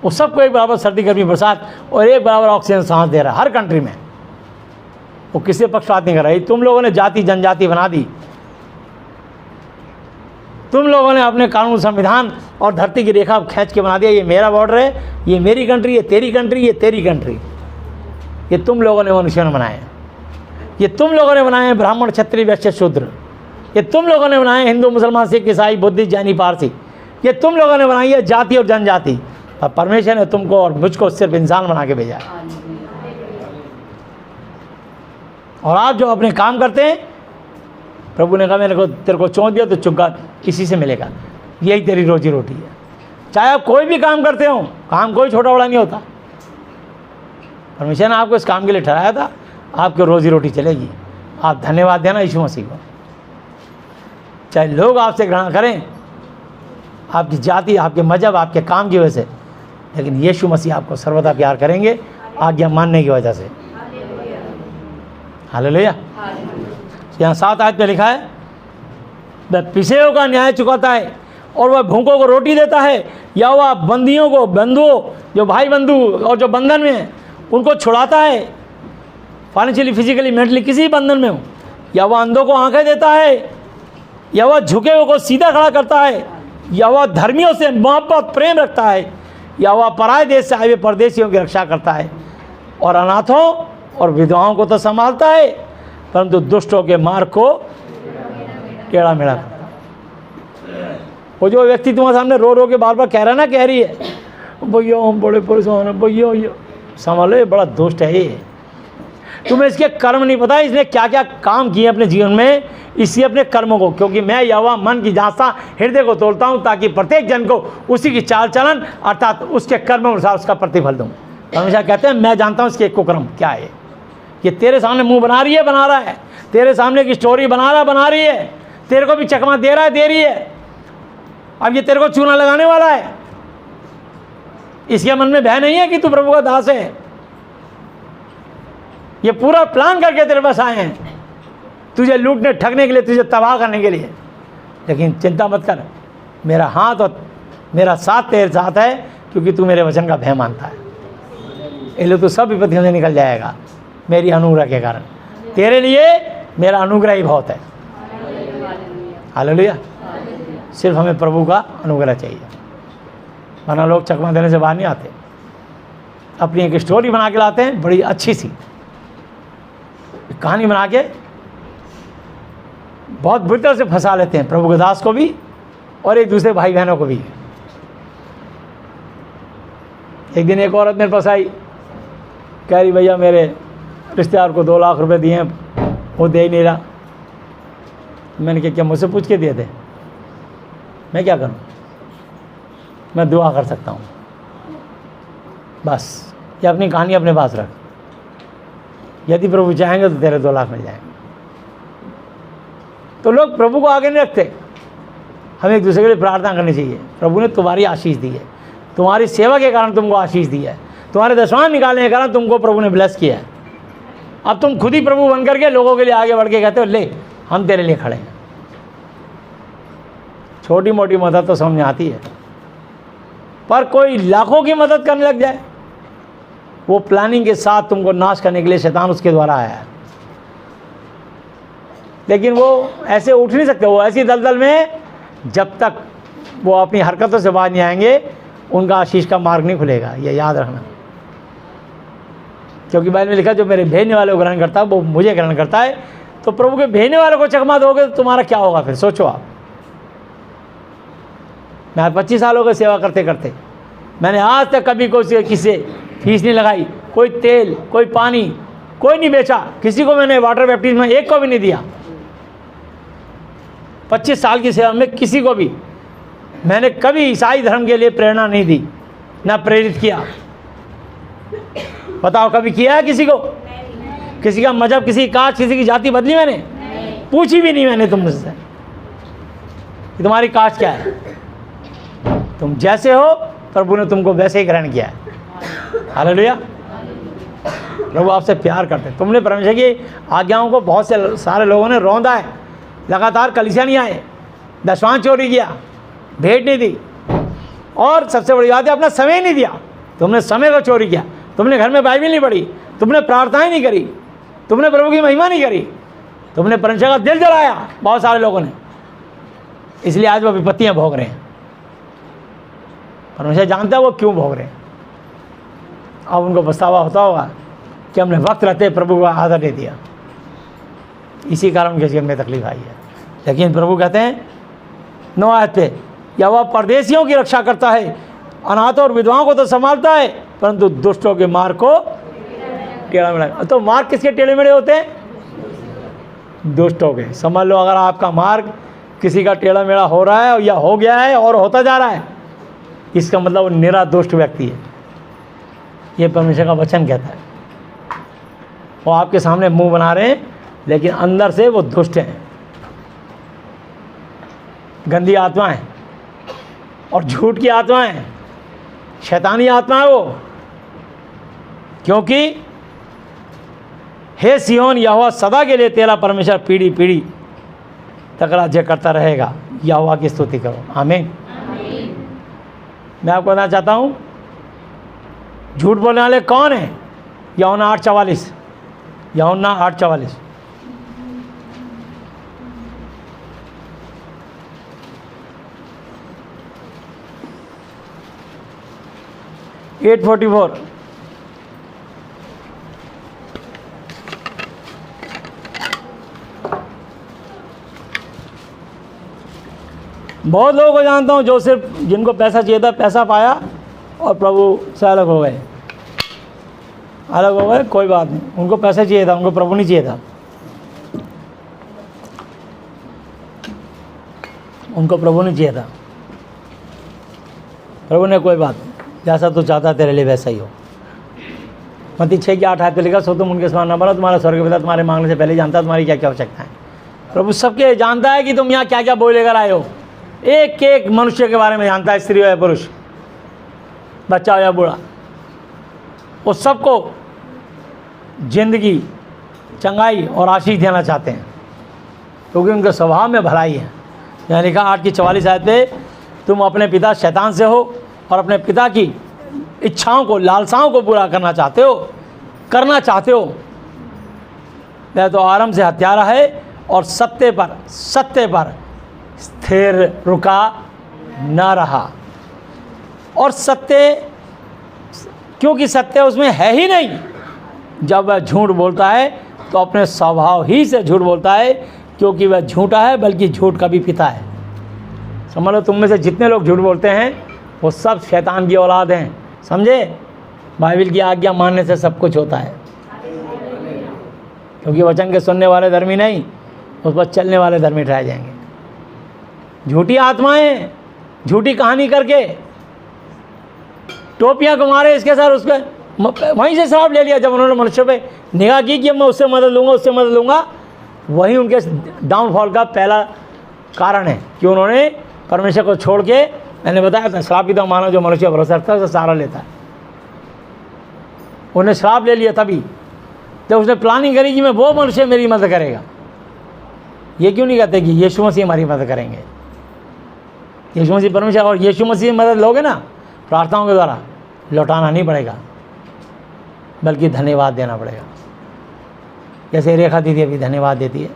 वो सबको एक बराबर सर्दी, गर्मी, बरसात और एक बराबर ऑक्सीजन सांस दे रहा है हर कंट्री में। वो किसी पक्षपात नहीं कर रहा है। तुम लोगों ने जाति जनजाति बना दी, तुम लोगों ने अपने कानून, संविधान और धरती की रेखा खींच के बना दिया, ये मेरा बॉर्डर है, ये मेरी कंट्री, ये तेरी कंट्री, ये तेरी कंट्री। ये तुम लोगों ने मनुष्यों ने बनाए। ये तुम लोगों ने बनाए ब्राह्मण, क्षत्रिय, वैश्य, शूद्र। ये तुम लोगों ने बनाए हिंदू, मुसलमान, सिख, ईसाई, बुद्धिस्ट, जैनी, पारसी। ये तुम लोगों ने बनाई है जाति और जनजाति। और परमेश्वर ने तुमको और मुझको सिर्फ इंसान बना के भेजा है। और आप जो अपने काम करते हैं, प्रभु ने कहा मैंने को तेरे को चौंक दिया तो चुका इसी से मिलेगा, यही तेरी रोजी रोटी है। चाहे आप कोई भी काम करते हो, काम कोई छोटा बड़ा नहीं होता। परमेश्वर ने आपको इस काम के लिए ठहराया था, आपकी रोजी रोटी चलेगी। आप धन्यवाद देना यीशु मसीह को। चाहे लोग आपसे घृणा करें, आपकी जाति, आपके मजहब, आपके काम की वजह से, लेकिन यीशु मसीह आपको सर्वदा प्यार करेंगे आज्ञा मानने की वजह से। हालेलुया। यहाँ 7 आयत में लिखा है, वह पिसे हुओं का न्याय चुकाता है और वह भूखों को रोटी देता है। या वह बंदियों को, बंधुओं, जो भाई बंधु और जो बंधन में हैं, उनको छुड़ाता है, फाइनेंशियली, फिजिकली, मेंटली, किसी बंधन में हो। या वह अंधों को आंखें देता है, या वह झुके हुए को सीधा खड़ा करता है, या वह धर्मियों से मोहब्बत प्रेम रखता है, या वह पराये देश से आए हुए परदेशियों की रक्षा करता है। और अनाथों और विधवाओं को तो संभालता है, परंतु दुष्टों के मार्ग को टेढ़ा मेढ़ा करता है। वो जो व्यक्ति तुम्हारे सामने रो रो के बार बार कह रहा ना, कह रही है भैया हम बड़े परेशान हैं, भैया संभालो, ये बड़ा दुष्ट है। ये तुम्हें इसके कर्म नहीं पता, इसने क्या क्या काम किए अपने जीवन में, इसी अपने कर्मों को। क्योंकि मैं यहोवा मन की जांचता, हृदय को तोड़ता हूँ, ताकि प्रत्येक जन को उसी की चाल चलन अर्थात उसके कर्म अनुसार उसका प्रतिफल दूँ। हमेशा कहते हैं मैं जानता हूँ इसके एक कुकर्म क्या है। ये तेरे सामने मुंह बना रही है, बना रहा है, तेरे सामने की स्टोरी बना रही है, तेरे को भी चकमा दे रहा है, दे रही है। अब ये तेरे को चूना लगाने वाला है। इसके मन में भय नहीं है कि तू प्रभु का दास है। ये पूरा प्लान करके तेरे पास आए हैं, तुझे लूटने ठगने के लिए, तुझे तबाह करने के लिए। लेकिन चिंता मत कर, मेरा हाथ और मेरा साथ तेरे साथ है, क्योंकि तू मेरे वचन का भय मानता है। इसलिए तू सब विपत्तियों से निकल जाएगा मेरी अनुग्रह के कारण। तेरे लिए मेरा अनुग्रह ही बहुत है। हालेलुया। सिर्फ हमें प्रभु का अनुग्रह चाहिए, वरना लोग चकमा देने से बाहर नहीं आते। अपनी एक स्टोरी बना के लाते हैं, बड़ी अच्छी सी कहानी बना के, बहुत बुरी तरह से फंसा लेते हैं, प्रभु के दास को भी और एक दूसरे भाई बहनों को भी। एक दिन एक औरत मेरे पास आई, कह रही भैया मेरे रिश्तेदार को 2 लाख रुपए दिए हैं, वो दे ही नहीं रहा। मैंने कहा क्या मुझसे पूछ के दिए थे? मैं क्या करूं? मैं दुआ कर सकता हूं, बस ये अपनी कहानी अपने पास रख। यदि प्रभु चाहेंगे तो तेरे 2 लाख मिल जाएंगे। तो लोग प्रभु को आगे नहीं रखते। हमें एक दूसरे के लिए प्रार्थना करनी चाहिए। प्रभु ने तुम्हारी आशीष दी है, तुम्हारी सेवा के कारण तुमको आशीष दी है, तुम्हारे दशवान निकालने के कारण तुमको प्रभु ने ब्लेस किया है। अब तुम खुद ही प्रभु बन करके लोगों के लिए आगे बढ़ के कहते हो ले हम तेरे लिए खड़े हैं। छोटी मोटी मदद तो समझ में आती है, पर कोई लाखों की मदद करने लग जाए, वो प्लानिंग के साथ तुमको नाश करने के लिए शैतान उसके द्वारा आया है। लेकिन वो ऐसे उठ नहीं सकते, वो ऐसी दलदल में जब तक वो अपनी हरकतों से बाहर नहीं आएंगे उनका आशीष का मार्ग नहीं खुलेगा, ये याद रखना। क्योंकि बाइबल में लिखा जो मेरे भेजने वाले को ग्रहण करता है वो मुझे ग्रहण करता है। तो प्रभु के भेजने वाले को चकमा दोगे तो तुम्हारा क्या होगा फिर? सोचो आप। मैं 25 साल हो गए सेवा करते करते, मैंने आज तक कभी कोई किसी से फीस नहीं लगाई, कोई तेल कोई पानी कोई नहीं बेचा, किसी को मैंने वाटर बैप्टिज्म में एक को भी नहीं दिया। 25 साल की सेवा में किसी को भी मैंने कभी ईसाई धर्म के लिए प्रेरणा नहीं दी, ना प्रेरित किया। बताओ कभी किया है किसी को? किसी का मजहब, किसी की कास्ट, किसी की जाति बदली मैंने? पूछी भी नहीं मैंने तुम मुझसे कि तुम्हारी कास्ट क्या है। तुम जैसे हो प्रभु ने तुमको वैसे ही ग्रहण किया है। हालेलुया। प्रभु आपसे प्यार करते। तुमने परमेश्वर की आज्ञाओं को बहुत से सारे लोगों ने रौंदा है, लगातार कलीसिया नहीं आए, दशवां चोरी किया, भेंट नहीं दी, और सबसे बड़ी बात है अपना समय नहीं दिया। तुमने समय को चोरी किया, तुमने घर में बाइबल नहीं पढ़ी, तुमने प्रार्थनाएं नहीं करी, तुमने प्रभु की महिमा नहीं करी, तुमने परमेश्वर का दिल जलाया बहुत सारे लोगों ने। इसलिए आज वो विपत्तियां भोग रहे हैं। परमेश्वर जानता है वो क्यों भोग रहे हैं। अब उनको पछतावा होता होगा कि हमने वक्त रहते प्रभु का आदर नहीं दिया, इसी कारण उनके जीवन में तकलीफ आई है। लेकिन प्रभु कहते हैं 9 आयत पे, या वह परदेशियों की रक्षा करता है, अनाथों और विधवाओं को तो संभालता है, परंतु दुष्टों के मार्ग को टेढ़ा मेढ़ा। तो मार्ग किसके टेढ़े मेढ़े होते हैं? दुष्टों के। समझ लो अगर आपका मार्ग किसी का टेढ़ा मेढ़ा हो रहा है या हो गया है और होता जा रहा है, इसका मतलब वो निरा दुष्ट व्यक्ति है। ये परमेश्वर का वचन कहता है। वो आपके सामने मुंह बना रहे हैं लेकिन अंदर से वो दुष्ट हैं, गंदी आत्माएं और झूठ की आत्माएं, शैतानी आत्मा है वो। क्योंकि हे सिय्योन, यहोवा सदा के लिए तेरा परमेश्वर पीढ़ी पीढ़ी तक राज्य करता रहेगा। यहोवा की स्तुति करो। आमीन। मैं आपको बताना चाहता हूँ झूठ बोलने वाले कौन हैं? यूहन्ना 8:44, यूहन्ना 8:44। बहुत लोगों को जानता हूँ जो सिर्फ जिनको पैसा चाहिए था, पैसा पाया और प्रभु से अलग हो गए। अलग हो गए, कोई बात नहीं, उनको पैसा चाहिए था, उनको प्रभु नहीं चाहिए था। उनको प्रभु नहीं चाहिए था। प्रभु ने कोई बात नहीं, जैसा तू चाहता तेरे लिए वैसा ही हो। मत्ती 6:8 आयत पे लिखा, सो तुम उनके समान न बनो, तुम्हारा स्वर्ग पिता तुम्हारे मांगने से पहले जानता है तुम्हारी क्या क्या आवश्यकता है। प्रभु सबके जानता है कि तुम यहाँ क्या क्या बोल लेकर आए हो। एक एक मनुष्य के बारे में जानता है, स्त्री हो या पुरुष, बच्चा हो या बूढ़ा। वो सबको जिंदगी, चंगाई और आशीष देना चाहते हैं क्योंकि उनके स्वभाव में भलाई है। यहाँ लिखा 8:44 आयत पे, तुम अपने पिता शैतान से हो और अपने पिता की इच्छाओं को, लालसाओं को पूरा करना चाहते हो। वह तो आरंभ से हत्यारा है और सत्य पर स्थिर रुका न रहा। और सत्य, क्योंकि सत्य उसमें है ही नहीं। जब वह झूठ बोलता है तो अपने स्वभाव ही से झूठ बोलता है, क्योंकि वह झूठा है, बल्कि झूठ का भी पिता है। समझ लो, तुम में से जितने लोग झूठ बोलते हैं वो सब शैतान की औलाद हैं, समझे। बाइबल की आज्ञा मानने से सब कुछ होता है, क्योंकि वचन के सुनने वाले धर्मी नहीं, उस पर चलने वाले धर्मी ठहराए जाएंगे। झूठी आत्माएं झूठी कहानी करके टोपियां घुमा इसके साथ उस पर, वहीं से श्राप ले लिया। जब उन्होंने मनुष्य पे निगाह की कि मैं उससे मदद लूँगा, उससे मदद लूँगा, वहीं उनके डाउनफॉल का पहला कारण है कि उन्होंने परमेश्वर को छोड़ के, मैंने बताया था, श्राप ही तो मानो जो मनुष्य भरोसा रखता है उसे सहारा लेता है। उन्हें श्राप ले लिया तभी जब उसने प्लानिंग करी कि मैं वो मनुष्य मेरी मदद करेगा। ये क्यों नहीं कहते कि यीशु मसीह हमारी मदद करेंगे? यीशु मसीह परमेश्वर, और यीशु मसीह मदद लोगे ना प्रार्थनाओं के द्वारा, लौटाना नहीं पड़ेगा बल्कि धन्यवाद देना पड़ेगा। जैसे रेखा दीदी अभी धन्यवाद देती है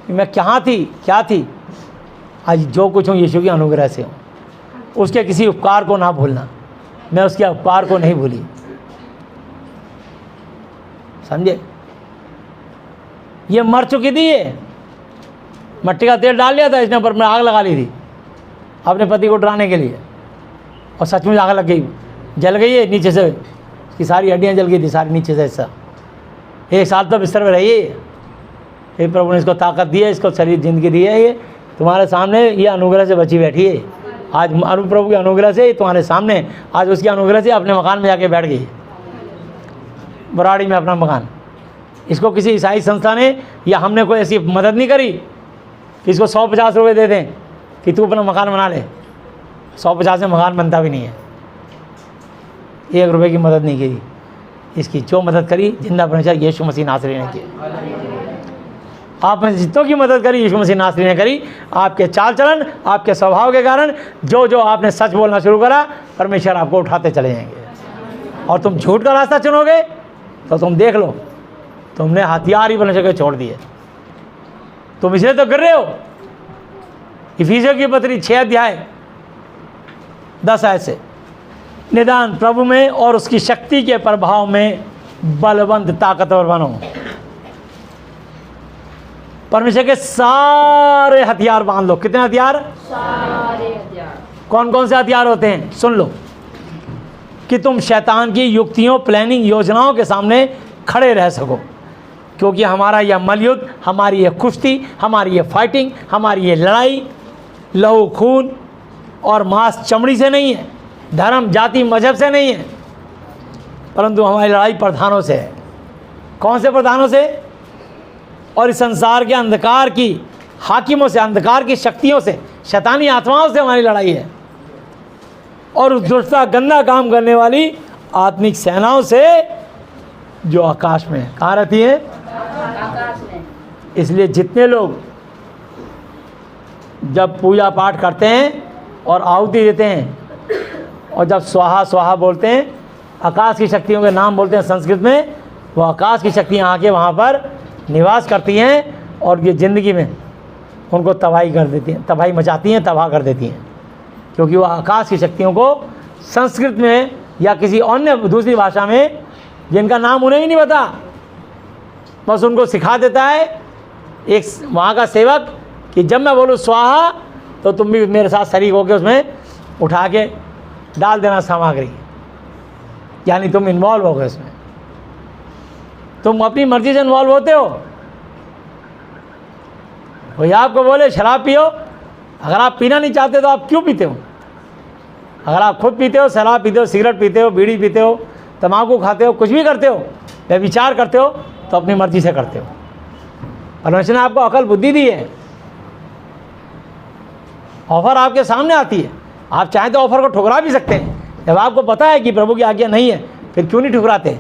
कि मैं कहाँ थी, क्या थी, आज जो कुछ हूँ यीशु के अनुग्रह से हूँ। उसके किसी उपकार को ना भूलना, मैं उसके उपकार को नहीं भूली, समझे। ये मर चुकी थी, ये मट्टी का तेल डाल लिया था इसने, पर मैं आग लगा ली थी अपने पति को डराने के लिए, और सचमुच आग लग गई, जल गई है नीचे से, इसकी सारी हड्डियाँ जल गई थी सारी नीचे से हिस्सा। 1 साल तो बिस्तर में रही है। ये प्रभु ने इसको ताकत दी है, इसको शरीर जिंदगी दी है। ये तुम्हारे सामने ये अनुग्रह से बची बैठी है। आज प्रभु के अनुग्रह से तुम्हारे सामने, आज उसके अनुग्रह से अपने मकान में जाके बैठ गई, बराड़ी में अपना मकान। इसको किसी ईसाई संस्था ने या हमने कोई ऐसी मदद नहीं करी कि इसको 150 रुपये दे दें कि तू अपना मकान बना ले। 150 में मकान बनता भी नहीं है। 1 रुपये की मदद नहीं की इसकी। जो मदद करी जिंदा परमेश्वर यीशु मसीह नासरी ने की। आपने जितनों की मदद करी यीशु मसीह नासरी ने करी। आपके चाल चलन, आपके स्वभाव के कारण जो जो आपने सच बोलना शुरू करा, परमेश्वर आपको उठाते चले जाएंगे। और तुम झूठ का रास्ता चुनोगे तो तुम देख लो, तुमने हथियार ही परमेश्वर के छोड़ दिए। तुम इसलिए तो गिर रहे हो। इफिसियों की पत्री 6 अध्याय 10 आयत से, निदान प्रभु में और उसकी शक्ति के प्रभाव में बलवंत ताकतवर बनो। परमेश्वर के सारे हथियार बांध लो। कितने हथियार? सारे हथियार। कौन कौन से हथियार होते हैं सुन लो, कि तुम शैतान की युक्तियों, प्लानिंग, योजनाओं के सामने खड़े रह सको। क्योंकि हमारा यह मलयुद्ध, हमारी यह कुश्ती, हमारी यह फाइटिंग, हमारी ये लड़ाई लहू खून और मांस चमड़ी से नहीं है, धर्म जाति मजहब से नहीं है, परंतु हमारी लड़ाई प्रधानों से है। कौन से प्रधानों से? और इस संसार के अंधकार की हाकिमों से, अंधकार की शक्तियों से, शैतानी आत्माओं से हमारी लड़ाई है। और उस दुष्टता गंदा काम करने वाली आत्मिक सेनाओं से जो आकाश में है। कहाँ रहती है? आकाश में। इसलिए जितने लोग जब पूजा पाठ करते हैं और आहुति देते हैं और जब स्वाहा स्वाहा बोलते हैं, आकाश की शक्तियों के नाम बोलते हैं संस्कृत में, वो आकाश की शक्तियाँ आके वहाँ पर निवास करती हैं और ये ज़िंदगी में उनको तबाही कर देती हैं, तबाही मचाती हैं, तबाह कर देती हैं। क्योंकि वो आकाश की शक्तियों को संस्कृत में या किसी अन्य दूसरी भाषा में, जिनका नाम उन्हें ही नहीं पता, बस उनको सिखा देता है एक वहाँ का सेवक कि जब मैं बोलूँ स्वाहा तो तुम भी मेरे साथ शरीक होकर उसमें उठा के डाल देना सामग्री, यानी तुम इन्वॉल्व हो गए उसमें। तुम अपनी मर्जी से इन्वॉल्व होते हो। कोई आपको बोले शराब पियो, अगर आप पीना नहीं चाहते तो आप क्यों पीते हो? अगर आप खुद पीते हो, शराब पीते हो, सिगरेट पीते हो, बीड़ी पीते हो, तम्बाकू खाते हो, कुछ भी करते हो, व्यभिचार करते हो, तो अपनी मर्जी से करते हो। परमेश्वर ने आपको अकल बुद्धि दी है, ऑफर आपके सामने आती है, आप चाहें तो ऑफर को ठुकरा भी सकते हैं। जब आपको पता है कि प्रभु की आज्ञा नहीं है, फिर क्यों नहीं ठुकराते?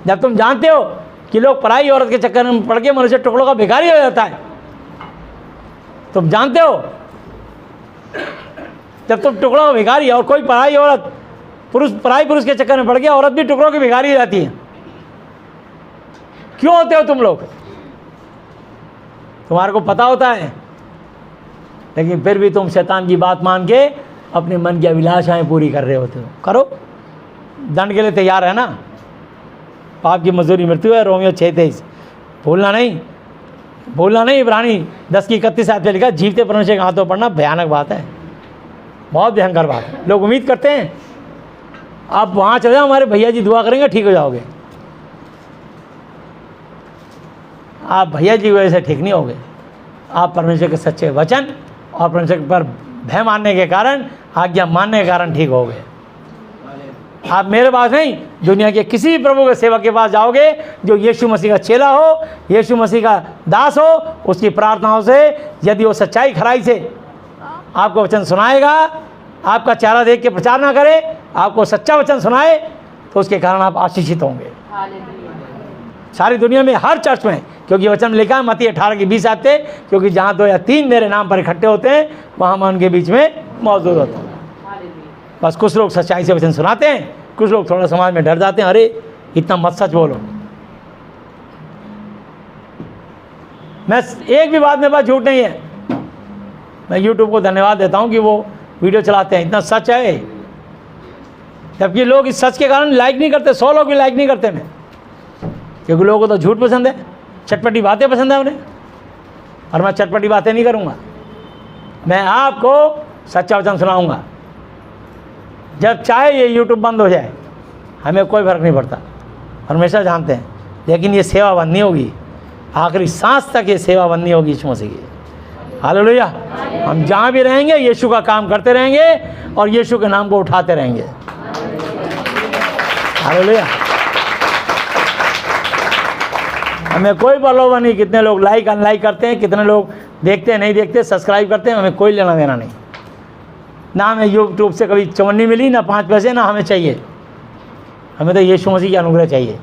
जब तुम जानते हो कि लोग पराई औरत के चक्कर में पड़ के मनुष्य टुकड़ों का भिखारी हो जाता है, तुम जानते हो जब तुम टुकड़ों का भिखारी, और कोई पराई औरत पराई पुरुष के चक्कर में पड़ गया, औरत भी टुकड़ों की भिखारी हो जाती है। क्यों होते हो तुम लोग? तुम्हारे को पता होता है, लेकिन फिर भी तुम शैतान की बात मान के अपने मन की अभिलाषाएं पूरी कर रहे होते हो। करो, दंड के लिए तैयार है ना? पाप की मजदूरी मृत्यु है, रोमियो 6:23, भूलना नहीं। भूलना नहीं, इब्रानी 10:31 पे लिखा, जीवते परमेश्वर के हाथों पढ़ना भयानक बात है, बहुत भयंकर बात है। लोग उम्मीद करते हैं आप वहाँ चले जाओ, हमारे भैया जी दुआ करेंगे ठीक हो जाओगे। आप भैया जी की वजह से ठीक नहीं होगे, आप परमेश्वर के सच्चे वचन और परमेश्वर पर भय मानने के कारण, आज्ञा मानने के कारण ठीक हो गए। आप मेरे पास नहीं, दुनिया के किसी भी प्रभु के सेवक के पास जाओगे जो यीशु मसीह का चेला हो, यीशु मसीह का दास हो, उसकी प्रार्थनाओं से यदि वो सच्चाई खराई से आपको वचन सुनाएगा, आपका चेहरा देख के प्रचार ना करे, आपको सच्चा वचन सुनाए, तो उसके कारण आप आशीषित होंगे सारी दुनिया में, हर चर्च में। क्योंकि वचन में लिखा है मत्ती 18:20 आते, क्योंकि जहाँ 2 या 3 मेरे नाम पर इकट्ठे होते हैं वहाँ मैं उनके बीच में मौजूद होता हूँ। बस कुछ लोग सच्चाई से वचन सुनाते हैं, कुछ लोग थोड़ा समाज में डर जाते हैं, अरे इतना मत सच बोलो। मैं एक भी बात मेरे पास झूठ नहीं है। मैं यूट्यूब को धन्यवाद देता हूँ कि वो वीडियो चलाते हैं, इतना सच है। जबकि लोग इस सच के कारण लाइक नहीं करते, 100 लोग भी लाइक नहीं करते मैं, क्योंकि लोगों को तो झूठ पसंद है, चटपटी बातें पसंद है उन्हें, और मैं चटपटी बातें नहीं करूँगा। मैं आपको सच्चा वचन सुनाऊँगा। जब चाहे ये यूट्यूब बंद हो जाए, हमें कोई फ़र्क नहीं पड़ता, हमेशा जानते हैं, लेकिन ये सेवा बंद नहीं होगी, आखिरी सांस तक ये सेवा बंद नहीं होगी यीशु मसीह की। हालेलुया। हम जहाँ भी रहेंगे यीशु का काम करते रहेंगे और यीशु के नाम को उठाते रहेंगे। हालेलुया। हमें कोई प्रलोभन नहीं, कितने लोग लाइक अनलाइक करते हैं, कितने लोग देखते हैं नहीं देखते, सब्सक्राइब करते हैं, हमें कोई लेना देना नहीं। ना हमें यूट्यूब से कभी चवन्नी मिली, ना 5 पैसे, ना हमें चाहिए। हमें तो यीशु मसीह की अनुग्रह चाहिए।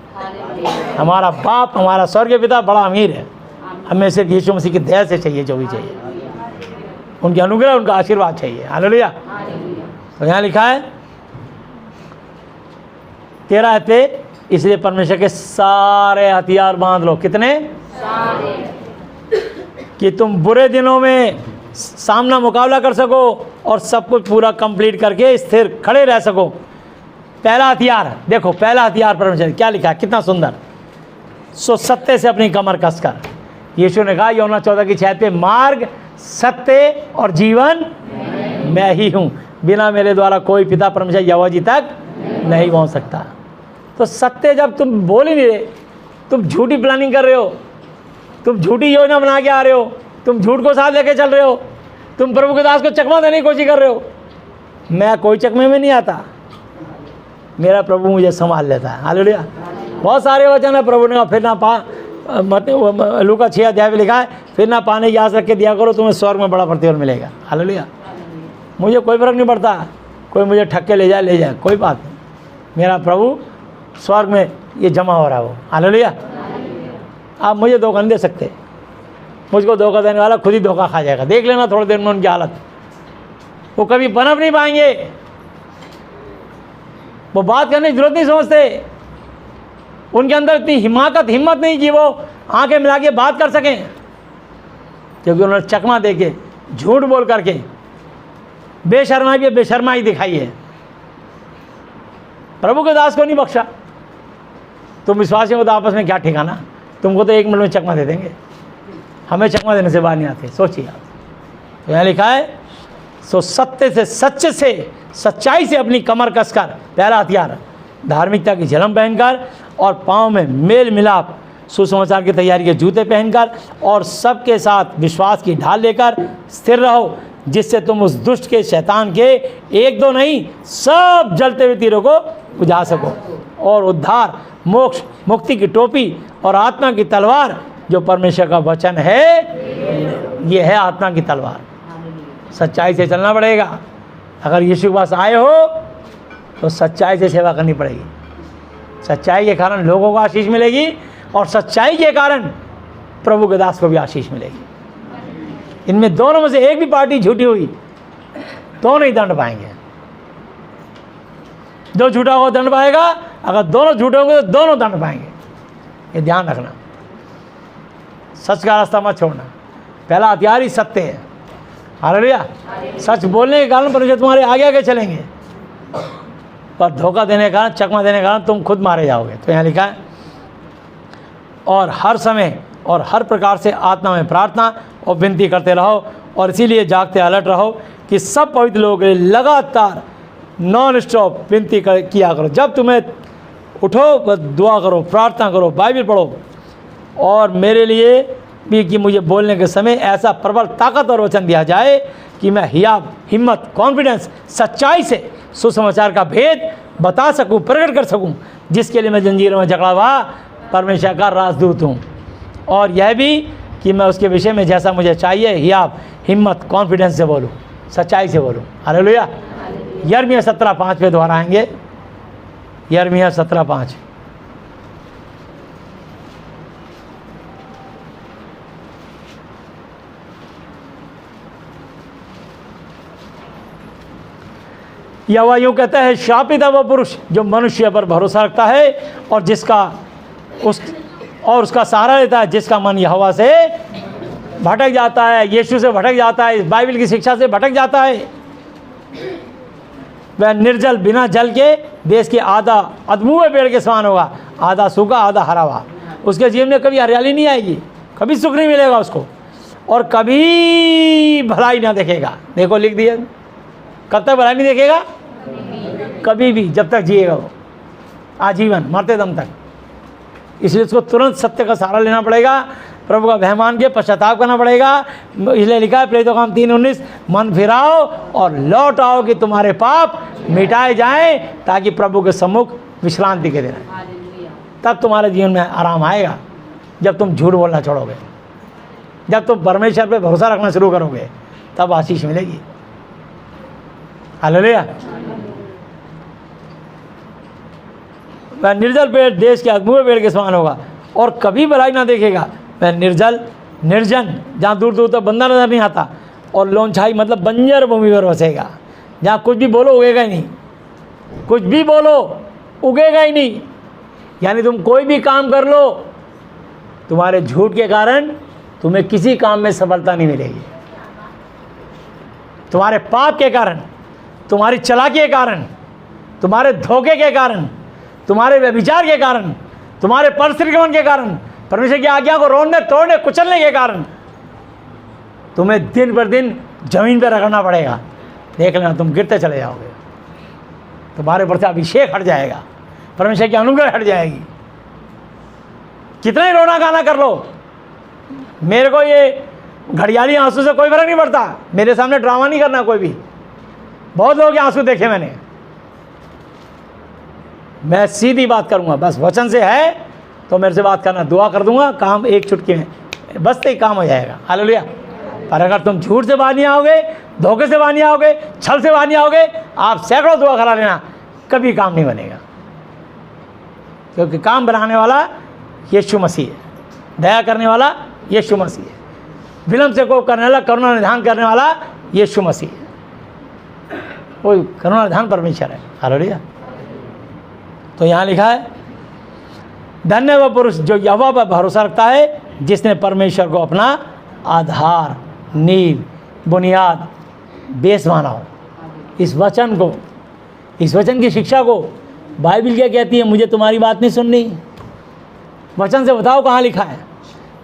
हमारा बाप, हमारा स्वर्गीय पिता बड़ा अमीर है, हमें सिर्फ यीशु मसीह की दया से चाहिए, जो भी चाहिए उनकी अनुग्रह, उनका आशीर्वाद चाहिए। हालेलुया। तो यहाँ लिखा है 13 आयत पे, इसलिए परमेश्वर के सारे हथियार बांध लो। कितने? कि तुम बुरे दिनों में सामना मुकाबला कर सको और सब कुछ पूरा कंप्लीट करके स्थिर खड़े रह सको। पहला हथियार देखो, पहला हथियार परमेश्वर क्या लिखा है, कितना सुंदर। सो सत्य से अपनी कमर कसकर, यीशु ने कहा यूहन्ना 14:6 पे, मार्ग सत्य और जीवन मैं ही हूँ, बिना मेरे द्वारा कोई पिता परमेश्वर यहोवा जी तक नहीं पहुँच सकता। तो सत्य जब तुम बोल ही नहीं रहे, तुम झूठी प्लानिंग कर रहे हो, तुम झूठी योजना बना के आ रहे हो, तुम झूठ को साथ लेके चल रहे हो, तुम प्रभु के दास को चकमा देने की कोशिश कर रहे हो। मैं कोई चकमे में नहीं आता, मेरा प्रभु मुझे संभाल लेता है। हालेलुया। बहुत सारे वचन है प्रभु ने, फिर ना लूका 6 अध्याय में लिखा है, फिर ना पाने की आस रख के दिया करो, तुम्हें स्वर्ग में बड़ा प्रतिफल मिलेगा। हालेलुया। मुझे कोई फर्क नहीं पड़ता, कोई मुझे ठग के ले जाए, कोई बात नहीं। मेरा प्रभु स्वर्ग में ये जमा हो रहा हो। हालेलुया। आप मुझे धोखा नहीं दे सकते, मुझको धोखा देने वाला खुद ही धोखा खा जाएगा। देख लेना थोड़ी देर में उनकी हालत, वो कभी पनप नहीं पाएंगे, वो बात करने की जरूरत नहीं समझते, उनके अंदर इतनी हिम्मत नहीं कि वो आंखें मिला के बात कर सकें, क्योंकि उन्होंने चकमा दे के, झूठ बोल करके बेशर्माई दिखाई है। प्रभु के दास को नहीं बख्शा। तुम विश्वासियों को तो आपस में क्या ठिकाना, तुमको तो 1 मिनट में चकमा दे देंगे, हमें चकमा देने से बाहर नहीं आते। सोचिए आप। तो यहाँ लिखा है, सो सत्य से, सच्चे से, सच्चाई से अपनी कमर कसकर, पहला हथियार, धार्मिकता की झलम पहनकर और पाँव में मेल मिलाप सुसमाचार की तैयारी के जूते पहनकर और सबके साथ विश्वास की ढाल लेकर स्थिर रहो, जिससे तुम उस दुष्ट के, शैतान के 1-2 नहीं, सब जलते हुए तीरों को बुझा सको और उद्धार, मोक्ष, मुक्ति की टोपी और आत्मा की तलवार जो परमेश्वर का वचन है, ये है आत्मा की तलवार। सच्चाई से चलना पड़ेगा। अगर यीशु के पास आए हो तो सच्चाई से सेवा करनी पड़ेगी। सच्चाई के कारण लोगों को आशीष मिलेगी और सच्चाई के कारण प्रभु के दास को भी आशीष मिलेगी। इनमें दोनों में से एक भी पार्टी झूठी हुई, दोनों ही दंड पाएंगे। जो झूठा होगा दंड पाएगा, अगर दोनों झूठे होंगे तो दोनों दंड पाएंगे। ये ध्यान रखना, सच का रास्ता मत छोड़ना। पहला हथियार ही सत्य है। हालेलुया। सच बोलने के कारण परमेश्वर तुम्हारे आगे आगे चलेंगे, पर धोखा देने के कारण, चकमा देने के कारण तुम खुद मारे जाओगे। तो यहाँ लिखा है, और हर समय और हर प्रकार से आत्मा में प्रार्थना और विनती करते रहो, और इसीलिए जागते अलर्ट रहो कि सब पवित्र लोगों के लिए लगातार नॉन स्टॉप विनती किया करो। जब तुम्हें उठो बस दुआ करो, प्रार्थना करो, बाइबल पढ़ो, और मेरे लिए भी कि मुझे बोलने के समय ऐसा प्रबल ताकत और वचन दिया जाए कि मैं हिम्मत, कॉन्फिडेंस, सच्चाई से सुसमाचार का भेद बता सकूं, प्रकट कर सकूं, जिसके लिए मैं जंजीरों में जकड़ा हुआ परमेश्वर का राजदूत हूं। और यह भी कि मैं उसके विषय में जैसा मुझे चाहिए हिम्मत, कॉन्फिडेंस से बोलूं, सच्चाई से बोलूं। हालेलुया। यिर्मयाह 17:5 पे दोबारा आएंगे। यिर्मयाह 17:5। यहोवा यूँ कहता है, शापित है वह पुरुष जो मनुष्य पर भरोसा रखता है और उसका सहारा लेता है, जिसका मन यहोवा से भटक जाता है, यीशु से भटक जाता है, इस बाइबल की शिक्षा से भटक जाता है। वह निर्जल बिना जल के देश के आधा अधमूए पेड़ के समान होगा, आधा सूखा आधा हरा हुआ। उसके जीवन में कभी हरियाली नहीं आएगी, कभी सुख नहीं मिलेगा उसको, और कभी भलाई ना देखेगा। देखो लिख दिया, कब तक भलाई नहीं देखेगा? कभी भी, जब तक जिएगा वो, आजीवन, मरते दम तक। इसलिए उसको तुरंत सत्य का सहारा लेना पड़ेगा, प्रभु का भय मान के पश्चाताप करना पड़ेगा। इसलिए लिखा है प्रेरितों का काम 3:19, मन फिराओ और लौट आओ कि तुम्हारे पाप मिटाए जाएं, ताकि प्रभु के सम्मुख विश्रांति के दिन आए। तब तुम्हारे जीवन में आराम आएगा, जब तुम झूठ बोलना छोड़ोगे, जब तुम परमेश्वर पे भरोसा रखना शुरू करोगे, तब आशीष मिलेगी। हालेलुया। वह निर्जल पेड़ देश के अधमूए पेड़ के समान होगा और कभी भलाई ना देखेगा। वह निर्जन, जहाँ दूर दूर तक बंदा नजर नहीं आता, और लोनछाई मतलब बंजर भूमि पर बसेगा, जहाँ कुछ भी बोलो उगेगा ही नहीं, कुछ भी बोलो उगेगा ही नहीं। यानी तुम कोई भी काम कर लो, तुम्हारे झूठ के कारण तुम्हें किसी काम में सफलता नहीं मिलेगी। तुम्हारे पाप के कारण, तुम्हारी चालाकी के कारण, तुम्हारे धोखे के कारण, तुम्हारे व्यभिचार के कारण, तुम्हारे परश्रीगमन के कारण, परमेश्वर की आज्ञा को रोड़ने तोड़ने कुचलने के कारण तुम्हें दिन पर दिन जमीन पर रगड़ना पड़ेगा। देख लेना, तुम गिरते चले जाओगे, तुम्हारे ऊपर से अभिषेक हट जाएगा, परमेश्वर की अनुग्रह हट जाएगी। कितना ही रोना गाना कर लो, मेरे को ये घड़ियाली आंसू से कोई फर्क नहीं पड़ता। मेरे सामने ड्रामा नहीं करना कोई भी। बहुत लोगों के आंसू देखे मैंने। मैं सीधी बात करूंगा, बस वचन से है तो मेरे से बात करना, दुआ कर दूंगा, काम एक चुटकी में बस ही काम हो जाएगा। हालेलुया। पर अगर तुम झूठ से बाहर नहीं आओगे, धोखे से बाहर नहीं आओगे, छल से बाहर नहीं आओगे, आप सैकड़ों दुआ करा लेना, कभी काम नहीं बनेगा। क्योंकि काम बनाने वाला यीशु मसीह है, दया करने वाला यीशु मसीह है, विलम्ब से को करने वाला, करुणा निधान करने वाला यीशु मसीह है। वो करुणा निधान परमेश्वर है। हालेलुया। तो यहाँ लिखा है, धन्य वह पुरुष जो यहोवा पर भरोसा रखता है, जिसने परमेश्वर को अपना आधार, नींव, बुनियाद, बेस माना हो। इस वचन को, इस वचन की शिक्षा को बाइबल क्या कहती है? मुझे तुम्हारी बात नहीं सुननी, वचन से बताओ कहाँ लिखा है।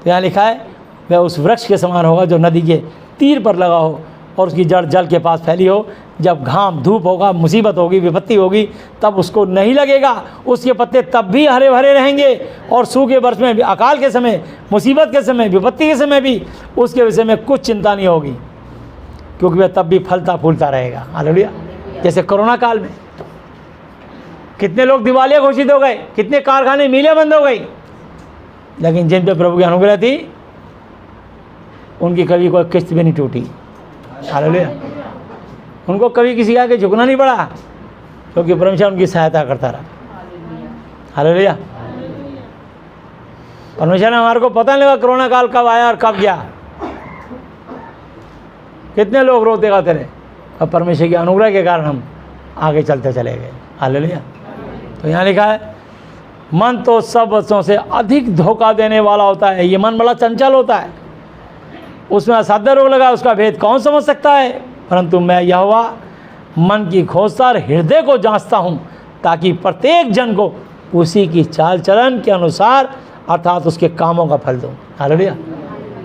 तो यहाँ लिखा है, वह उस वृक्ष के समान होगा जो नदी के तीर पर लगा हो और उसकी जड़ जल के पास फैली हो। जब घाम, धूप होगा, मुसीबत होगी, विपत्ति होगी, तब उसको नहीं लगेगा। उसके पत्ते तब भी हरे भरे रहेंगे, और सूखे वर्ष में भी, अकाल के समय, मुसीबत के समय, विपत्ति के समय भी उसके विषय में कुछ चिंता नहीं होगी, क्योंकि वह तब भी फलता फूलता रहेगा। हालेलुया। जैसे कोरोना काल में कितने लोग दिवालिया घोषित हो गए, कितने कारखाने, मिलें बंद हो गई, लेकिन जिन पे प्रभु की अनुग्रह थी उनकी कभी कोई किस्त भी नहीं टूटी। हालेलुया। उनको कभी किसी आगे झुकना नहीं पड़ा, क्योंकि परमेश्वर उनकी सहायता करता रहा। हालेलुया। परमेश्वर ने हमारे को पता नहीं लगा कोरोना काल कब आया और कब गया। कितने लोग रोते गाते रहे, अब परमेश्वर के अनुग्रह के कारण हम आगे चलते चले गए। हालेलुया। तो यहाँ लिखा है, मन तो सब वस्तुओं से अधिक धोखा देने वाला होता है। ये मन बड़ा चंचल होता है, उसमें असाध्य रोग लगा, उसका भेद कौन समझ सकता है। परंतु मैं यहोवा मन की खोजता और हृदय को जांचता हूँ, ताकि प्रत्येक जन को उसी की चाल चलन के अनुसार अर्थात उसके कामों का फल दूँ। हालेलुया।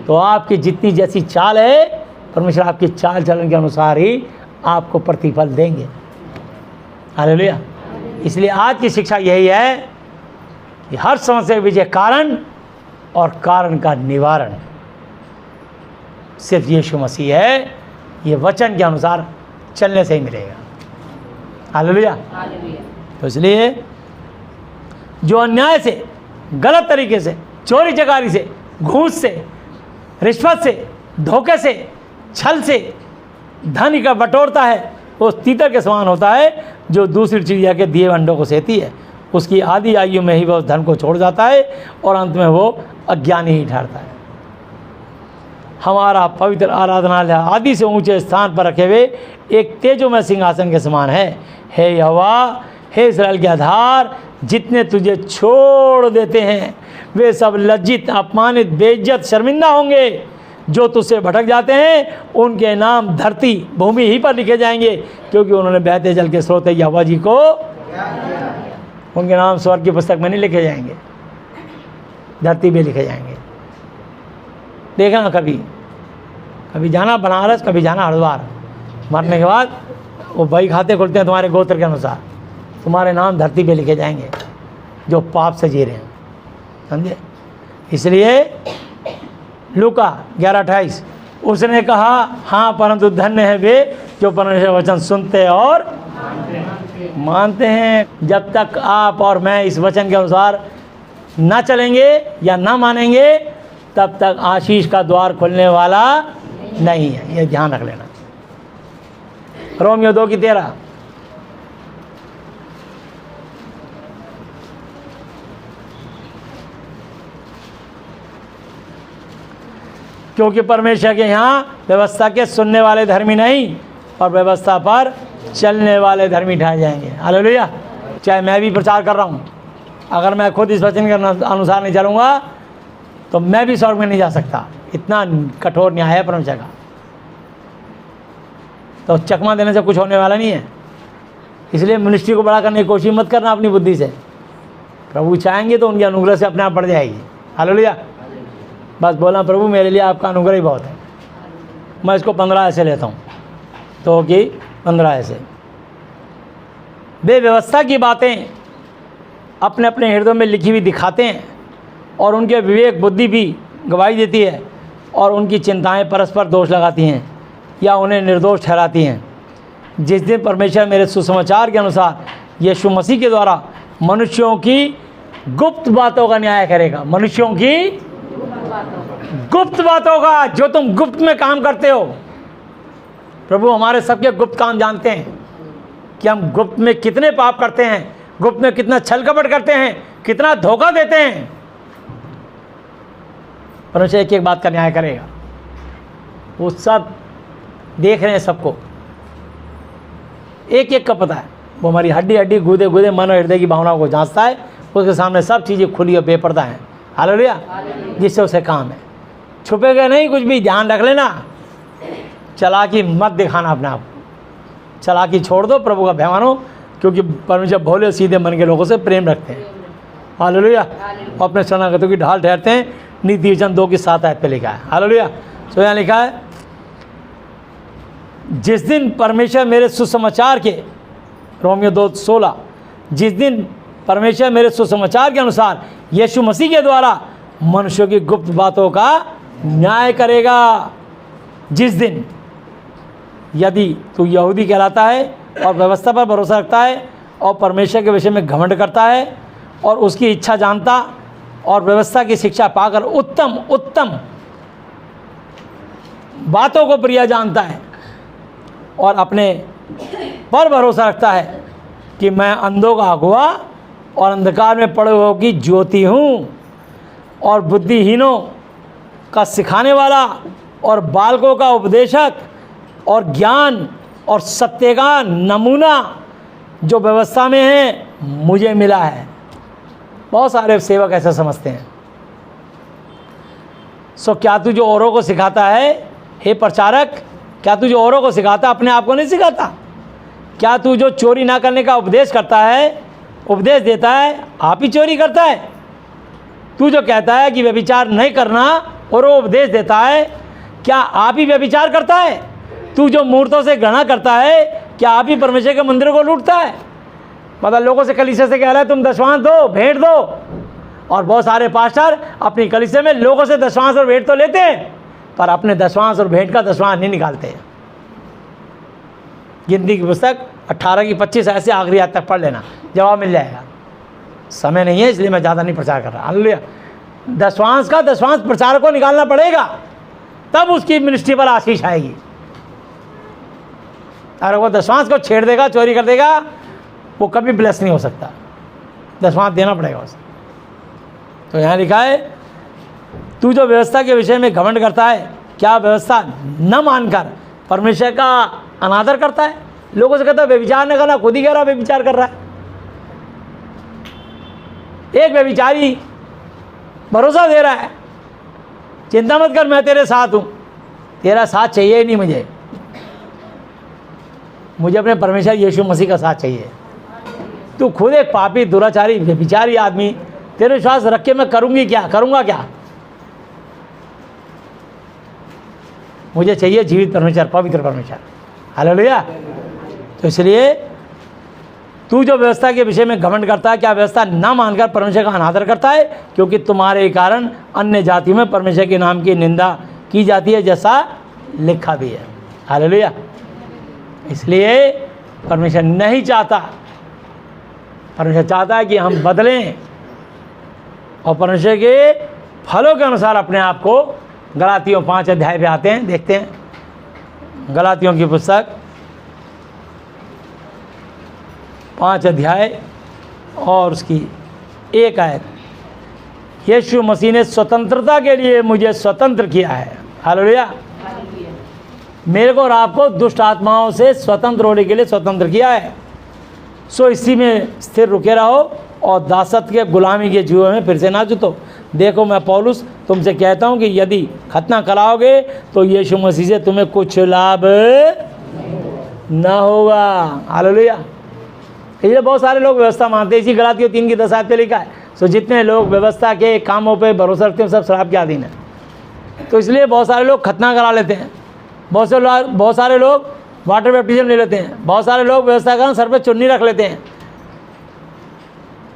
तो आपकी जितनी जैसी चाल है, परमेश्वर आपकी चाल चलन के अनुसार ही आपको प्रतिफल देंगे। हालेलुया। इसलिए आज की शिक्षा यही है कि हर समस्या के पीछे कारण और कारण का निवारण सिर्फ यीशु मसीह है। ये वचन के अनुसार चलने से ही मिलेगा। हालेलुया। तो इसलिए जो अन्याय से, गलत तरीके से, चोरी चकारी से, घूस से, रिश्वत से, धोखे से, छल से धन का बटोरता है, वो तीतर के समान होता है जो दूसरी चिड़िया के दिए अंडों को सेती है। उसकी आधी आयु में ही वह उस धन को छोड़ जाता है और अंत में वो अज्ञानी ही ठहरता है। हमारा पवित्र आराधनालय आदि से ऊंचे स्थान पर रखे हुए एक तेजोमय सिंहासन के समान है। हे यहोवा, हे इस्राएल के आधार, जितने तुझे छोड़ देते हैं वे सब लज्जित, अपमानित, बेइज्जत, शर्मिंदा होंगे। जो तुझसे भटक जाते हैं उनके नाम धरती भूमि ही पर लिखे जाएंगे, क्योंकि उन्होंने बहते जल के स्रोत यहोवा जी को, उनके नाम स्वर्ग की पुस्तक में नहीं लिखे जाएंगे, धरती पे लिखे जाएंगे। देखना कभी जाना बनारस, कभी जाना हरिद्वार, मरने के बाद वो बही खाते खुलते हैं तुम्हारे गोत्र के अनुसार, तुम्हारे नाम धरती पे लिखे जाएंगे जो पाप से जी रहे हैं। समझे? इसलिए लूका 11:28 उसने कहा, हाँ परंतु धन्य है वे जो परमेश्वर वचन सुनते और मानते हैं। जब तक आप और मैं इस वचन के अनुसार ना चलेंगे या ना मानेंगे, तब तक आशीष का द्वार खुलने वाला नहीं है। ये ध्यान रख लेना। रोमियो 2:13 क्योंकि परमेश्वर के यहाँ व्यवस्था के सुनने वाले धर्मी नहीं और व्यवस्था पर चलने वाले धर्मी ठहर जाएंगे। हालेलुया। चाहे मैं भी प्रचार कर रहा हूँ, अगर मैं खुद इस वचन के अनुसार नहीं चलूँगा तो मैं भी स्वर्ग में नहीं जा सकता। इतना कठोर न्याय है परमेश्वर का। तो चकमा देने से कुछ होने वाला नहीं है। इसलिए मिनिस्ट्री को बड़ा करने की कोशिश मत करना अपनी बुद्धि से। प्रभु चाहेंगे तो उनके अनुग्रह से अपने आप बढ़ जाएगी। हालेलुया। बस बोला, प्रभु मेरे लिए आपका अनुग्रह ही बहुत है। मैं इसको 15 ऐसे लेता हूँ, तो कि 15 ऐसे वे व्यवस्था की बातें अपने अपने हृदय में लिखी हुई दिखाते हैं और उनके विवेक बुद्धि भी गवाही देती है और उनकी चिंताएं परस्पर दोष लगाती हैं या उन्हें निर्दोष ठहराती हैं। जिस दिन परमेश्वर मेरे सुसमाचार के अनुसार यीशु मसीह के द्वारा मनुष्यों की गुप्त बातों का न्याय करेगा। मनुष्यों की गुप्त बातों का, जो तुम गुप्त में काम करते हो। प्रभु हमारे सबके गुप्त काम जानते हैं कि हम गुप्त में कितने पाप करते हैं, गुप्त में कितना छल कपट करते हैं, कितना धोखा देते हैं। परमेश्वर एक एक बात का न्याय करेगा। वो सब देख रहे हैं, सबको एक एक का पता है। वो हमारी हड्डी हड्डी, गूदे गूदे, मन और हृदय की भावनाओं को जांचता है। उसके सामने सब चीज़ें खुली और बेपर्दा हैं। हालेलुया। जिससे उसे काम है, छुपेगा नहीं कुछ भी। ध्यान रख लेना, चालाकी मत दिखाना अपने आप को। चालाकी छोड़ दो, प्रभु का भय मानो, क्योंकि परमेश्वर भोले सीधे मन के लोगों से प्रेम रखते हैं। हालेलुया। अपने शरणागतों की ढाल ठहरते हैं। नीति वचन 2:7 पे लिखा है। हालेलुया। तो यहाँ लिखा है, जिस दिन परमेश्वर मेरे सुसमाचार के, रोमियो 2:16, जिस दिन परमेश्वर मेरे सुसमाचार के अनुसार यीशु मसीह के द्वारा मनुष्यों की गुप्त बातों का न्याय करेगा। जिस दिन, यदि तू यहूदी कहलाता है और व्यवस्था पर भरोसा रखता है और परमेश्वर के विषय में घमंड करता है और उसकी इच्छा जानता और व्यवस्था की शिक्षा पाकर उत्तम उत्तम बातों को प्रिय जानता है और अपने पर भरोसा रखता है कि मैं अंधों का अगुआ और अंधकार में पड़े हुओं की ज्योति हूँ और बुद्धिहीनों का सिखाने वाला और बालकों का उपदेशक और ज्ञान और सत्य का नमूना जो व्यवस्था में है मुझे मिला है। बहुत सारे सेवक ऐसा समझते हैं। सो क्या तू जो औरों को सिखाता है, हे प्रचारक, क्या तू जो औरों को सिखाता अपने आप को नहीं सिखाता? क्या तू जो चोरी ना करने का उपदेश करता है, उपदेश देता है, आप ही चोरी करता है? तू जो कहता है कि व्यभिचार नहीं करना और वो उपदेश देता है, क्या आप ही व्यभिचार करता है? तू जो मूर्तों से घृणा करता है, क्या आप ही परमेश्वर के मंदिर को लूटता है? मतलब लोगों से, कलीसिया से कह रहा है तुम दशवांश दो, भेंट दो, और बहुत सारे पास्टर अपनी कलीसिया में लोगों से दशवांश और भेंट तो लेते हैं, पर अपने दशवांश और भेंट का दशवांश नहीं निकालते। गिनती की पुस्तक 18 की 25 ऐसे आखिरी आयत तक पढ़ लेना, जवाब मिल जाएगा। समय नहीं है इसलिए मैं ज़्यादा नहीं प्रचार कर रहा। हालेलुया। दशवांश का दशवांश प्रचारक को निकालना पड़ेगा, तब उसकी मिनिस्ट्री पर आशीष आएगी। अगर वो दशवांश को छेड़ देगा, चोरी कर देगा, वो कभी ब्लेस नहीं हो सकता। दशवांश देना पड़ेगा उसे। तो यहाँ लिखा है, तू जो व्यवस्था के विषय में घमंड करता है, क्या व्यवस्था न मानकर परमेश्वर का अनादर करता है? लोगों से कहता है व्यभिचार न करना, खुद ही कह रहा व्यभिचार कर रहा है। एक व्यभिचारी भरोसा दे रहा है, चिंता मत कर, मैं तेरे साथ हूं। तेरा साथ चाहिए ही नहीं मुझे अपने परमेश्वर यीशु मसीह का साथ चाहिए। तू खुद एक पापी, दुराचारी, व्यभिचारी आदमी, तेरे विश्वास रख के मैं करूंगा क्या? मुझे चाहिए जीवित परमेश्वर, पवित्र परमेश्वर। हालेलुया। तो इसलिए तू जो व्यवस्था के विषय में घमंड करता है, क्या व्यवस्था ना मानकर परमेश्वर का अनादर करता है? क्योंकि तुम्हारे कारण अन्य जातियों में परमेश्वर के नाम की निंदा की जाती है, जैसा लिखा भी है। हालेलुया। इसलिए परमेश्वर नहीं चाहता, परमेश्वर चाहता है कि हम बदलें और परमेश्वर के फलों के अनुसार अपने आप को, गलातियों 5 अध्याय पे आते हैं, देखते हैं। गलातियों की पुस्तक 5 अध्याय और उसकी 1 आयत। यीशु मसीह ने स्वतंत्रता के लिए मुझे स्वतंत्र किया है। हालेलुया। मेरे को और आपको दुष्ट आत्माओं से स्वतंत्र होने के लिए स्वतंत्र किया है। सो इसी में स्थिर रुके रहो और दासत्व के गुलामी के जुए में फिर से ना जुतो। देखो, मैं पौलुस तुमसे कहता हूँ कि यदि खतना कराओगे तो यीशु मसीह से तुम्हें कुछ लाभ ना होगा। हालेलुया। इसलिए बहुत सारे लोग व्यवस्था मानते हैं। इसी गलातियों 3 की 10 आयत पे लिखा है, सो जितने लोग व्यवस्था के कामों पे भरोसा रखते हैं सब शराब के अधीन है। तो इसलिए बहुत सारे लोग खतना करा लेते हैं, बहुत सारे लोग वाटर बैप्टिज्म ले लेते हैं, बहुत सारे लोग व्यवस्था का सर पे चुन्नी रख लेते हैं।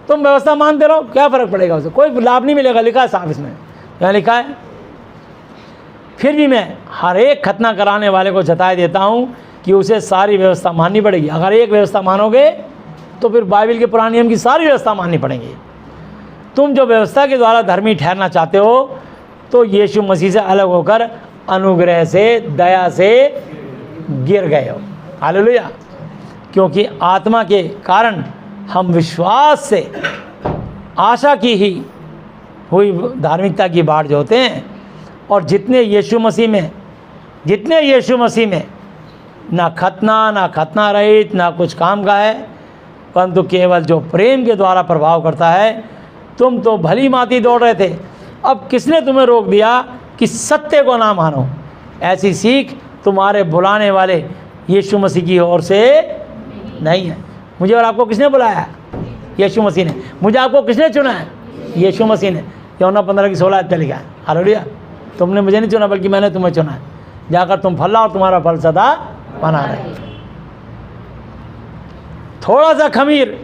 तुम व्यवस्था मानते रहो, क्या फ़र्क पड़ेगा उसे? कोई लाभ नहीं मिलेगा। लिखा है साफ इसमें, यहाँ लिखा है, फिर भी मैं हर एक खतना कराने वाले को जताए देता हूँ कि उसे सारी व्यवस्था माननी पड़ेगी। अगर एक व्यवस्था मानोगे तो फिर बाइबल के पुराने नियम की सारी व्यवस्था माननी पड़ेगी। तुम जो व्यवस्था के द्वारा धर्मी ठहरना चाहते हो, तो यीशु मसीह से अलग होकर अनुग्रह से, दया से गिर गए हो। हालेलुया। क्योंकि आत्मा के कारण हम विश्वास से आशा की ही हुई धार्मिकता की बाट जोते हैं। और जितने यीशु मसीह में ना खतना रहित, ना कुछ काम का है, परंतु केवल जो प्रेम के द्वारा प्रभाव करता है। तुम तो भली मांति दौड़ रहे थे, अब किसने तुम्हें रोक दिया कि सत्य को ना मानो? ऐसी सीख तुम्हारे बुलाने वाले यीशु मसीह की ओर से नहीं है। मुझे और आपको किसने बुलाया? यीशु मसीह ने। मुझे आपको किसने चुना है? यीशु मसीह ने। यूहन्ना 15 की 16 पे लिखा है। हालेलुया। तुमने मुझे नहीं चुना, बल्कि मैंने तुम्हें चुना है। जाकर तुम फल लाओ और तुम्हारा फल सदा बना रहे। थोड़ा सा खमीर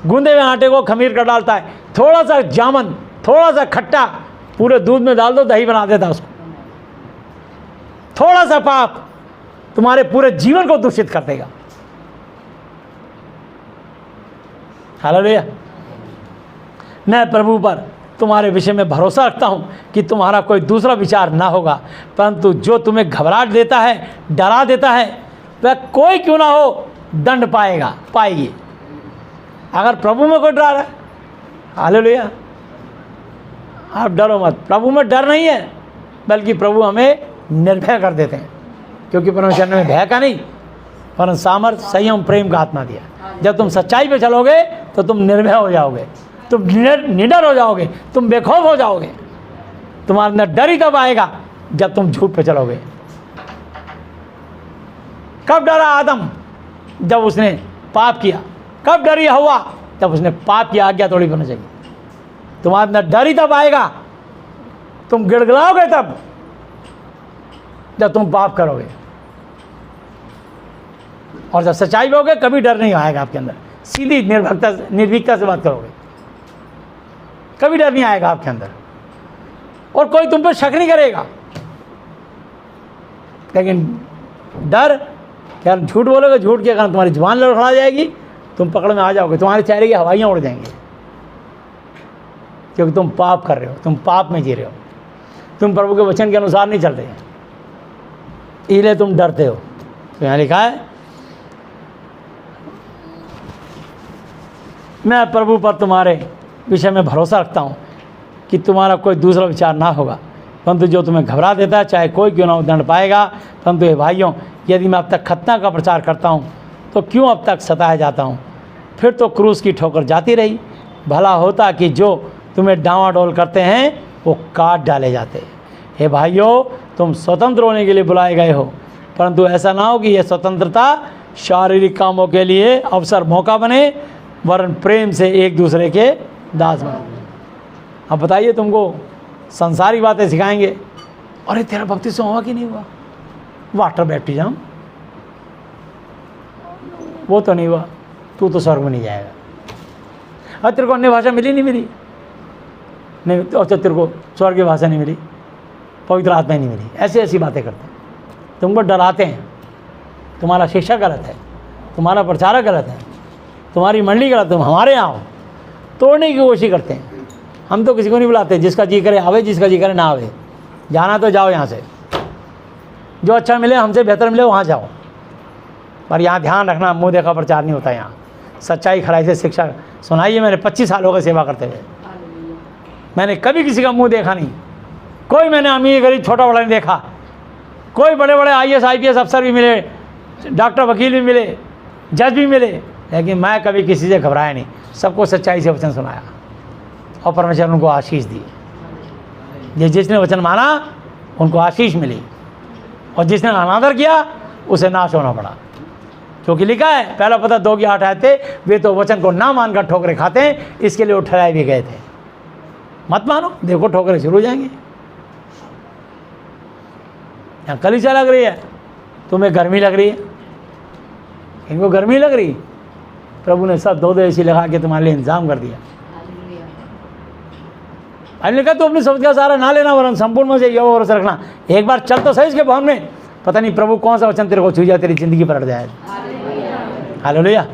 गूंदे हुए आटे को खमीर कर डालता है, थोड़ा सा जामन, थोड़ा सा खट्टा पूरे दूध में डाल दो, दही बना देता उसको। थोड़ा सा पाप तुम्हारे पूरे जीवन को दूषित कर देगा। हालेलुया। मैं प्रभु पर तुम्हारे विषय में भरोसा रखता हूँ कि तुम्हारा कोई दूसरा विचार ना होगा, परंतु जो तुम्हें घबराहट देता है, डरा देता है, वह कोई क्यों ना हो दंड पाएगी। अगर प्रभु में कोई डर है, हालेलुया, आप डरो मत। प्रभु में डर नहीं है, बल्कि प्रभु हमें निर्भय कर देते हैं। क्योंकि परमेश्वर ने भय का नहीं, परंतु सामर्थ, संयम, प्रेम का आत्मा दिया। जब तुम सच्चाई पे चलोगे तो तुम निर्भय हो जाओगे, तुम निडर हो जाओगे, तुम बेखौफ हो जाओगे। तुम्हारे अंदर डर ही तब आएगा जब तुम झूठ पे चलोगे। कब डरा आदम? जब उसने पाप किया। कब डरी हव्वा? जब उसने पाप की आज्ञा तोड़ी। बना चाहिए तुम्हारे अंदर डर ही तब आएगा, तुम गिड़गिड़ाओगे तब जब तुम पाप करोगे, और जब सच्चाई में होगे कभी डर नहीं आएगा आपके अंदर। सीधी निर्भीकता से बात करोगे, कभी डर नहीं आएगा आपके अंदर, और कोई तुम पर शक नहीं करेगा। लेकिन डर, क्या झूठ बोलोगे, झूठ के कारण तुम्हारी जुबान लड़खड़ा जाएगी, तुम पकड़ में आ जाओगे, तुम्हारे चेहरे की हवाइयाँ उड़ जाएंगी, क्योंकि तुम पाप कर रहे हो, तुम पाप में जी रहे हो, तुम प्रभु के वचन के अनुसार नहीं चल रहे हैं, इसलिए तुम डरते हो। तो यहाँ लिखा है, मैं प्रभु पर तुम्हारे विषय में भरोसा रखता हूँ कि तुम्हारा कोई दूसरा विचार ना होगा, परंतु जो तुम्हें घबरा देता है चाहे कोई क्यों ना हो दंड पाएगा। परंतु हे भाइयों, यदि मैं अब तक खतना का प्रचार करता हूँ तो क्यों अब तक सताया जाता हूँ? फिर तो क्रूस की ठोकर जाती रही। भला होता कि जो तुम्हें डांवाडोल करते हैं वो काट डाले जाते। हे भाइयों, तुम स्वतंत्र होने के लिए बुलाए गए हो, परंतु ऐसा ना हो कि यह स्वतंत्रता शारीरिक कामों के लिए अवसर मौका बने, वरन प्रेम से एक दूसरे के दास बनो। अब बताइए, तुमको संसारी बातें सिखाएंगे, अरे तेरा बपतिस्मा हुआ कि नहीं हुआ, वाटर बैप्टिज्म, वो तो नहीं हुआ, तू तो स्वर्ग में नहीं जाएगा। और तेरे को अन्य भाषा मिली नहीं मिली, नहीं, और तेरे को स्वर्ग की भाषा नहीं मिली, पवित्र आत्मा नहीं मिली, ऐसी ऐसी बातें करते हैं, तुमको डराते हैं। तुम्हारा शिक्षा गलत है, तुम्हारा प्रचारक गलत है, तुम्हारी मंडली गलत है, तुम हमारे यहाँ आओ, तोड़ने की कोशिश करते हैं। हम तो किसी को नहीं बुलाते, जिसका जी करे आवे, जिसका जी करे ना आवे, जाना तो जाओ यहाँ से, जो अच्छा मिले, हमसे बेहतर मिले वहाँ जाओ, पर यहाँ ध्यान रखना, मुँह देखा प्रचार नहीं होता। यहाँ सच्चाई खराई से शिक्षा सुनाइए। मैंने 25 साल हो गए सेवा करते हुए, मैंने कभी किसी का मुँह देखा नहीं, कोई मैंने अमीर गरीब छोटा बड़ा नहीं देखा, कोई बड़े बड़े IAS IPS अफसर भी मिले, डॉक्टर वकील भी मिले, जज भी मिले, लेकिन मैं कभी किसी से घबराया नहीं, सबको सच्चाई से वचन सुनाया और परमेश्वर उनको आशीष दी। जिसने वचन माना उनको आशीष मिली, और जिसने अनादर किया उसे नाश होना पड़ा। क्योंकि लिखा है, पहला पता 2 की 8 आए थे, वे तो वचन को ना मानकर ठोकरे खाते हैं, इसके लिए वो ठहराए भी गए थे। मत मानो, देखो ठोकरे शुरू हो जाएंगे। यहाँ कलीसिया लग रही है, तुम्हें गर्मी लग रही है, इनको गर्मी लग रही, प्रभु ने सब 2 AC लगा के तुम्हारे लिए इंतजाम कर दिया। हमने कहा तो अपनी समझ का सहारा ना लेना, वरन संपूर्ण में से यहोवा भरोसा रखना। एक बार चल तो सही इसके भवन में, पता नहीं प्रभु कौन सा वचन तेरे को छू जाए, तेरी जिंदगी पलट जाए। हालेलुया।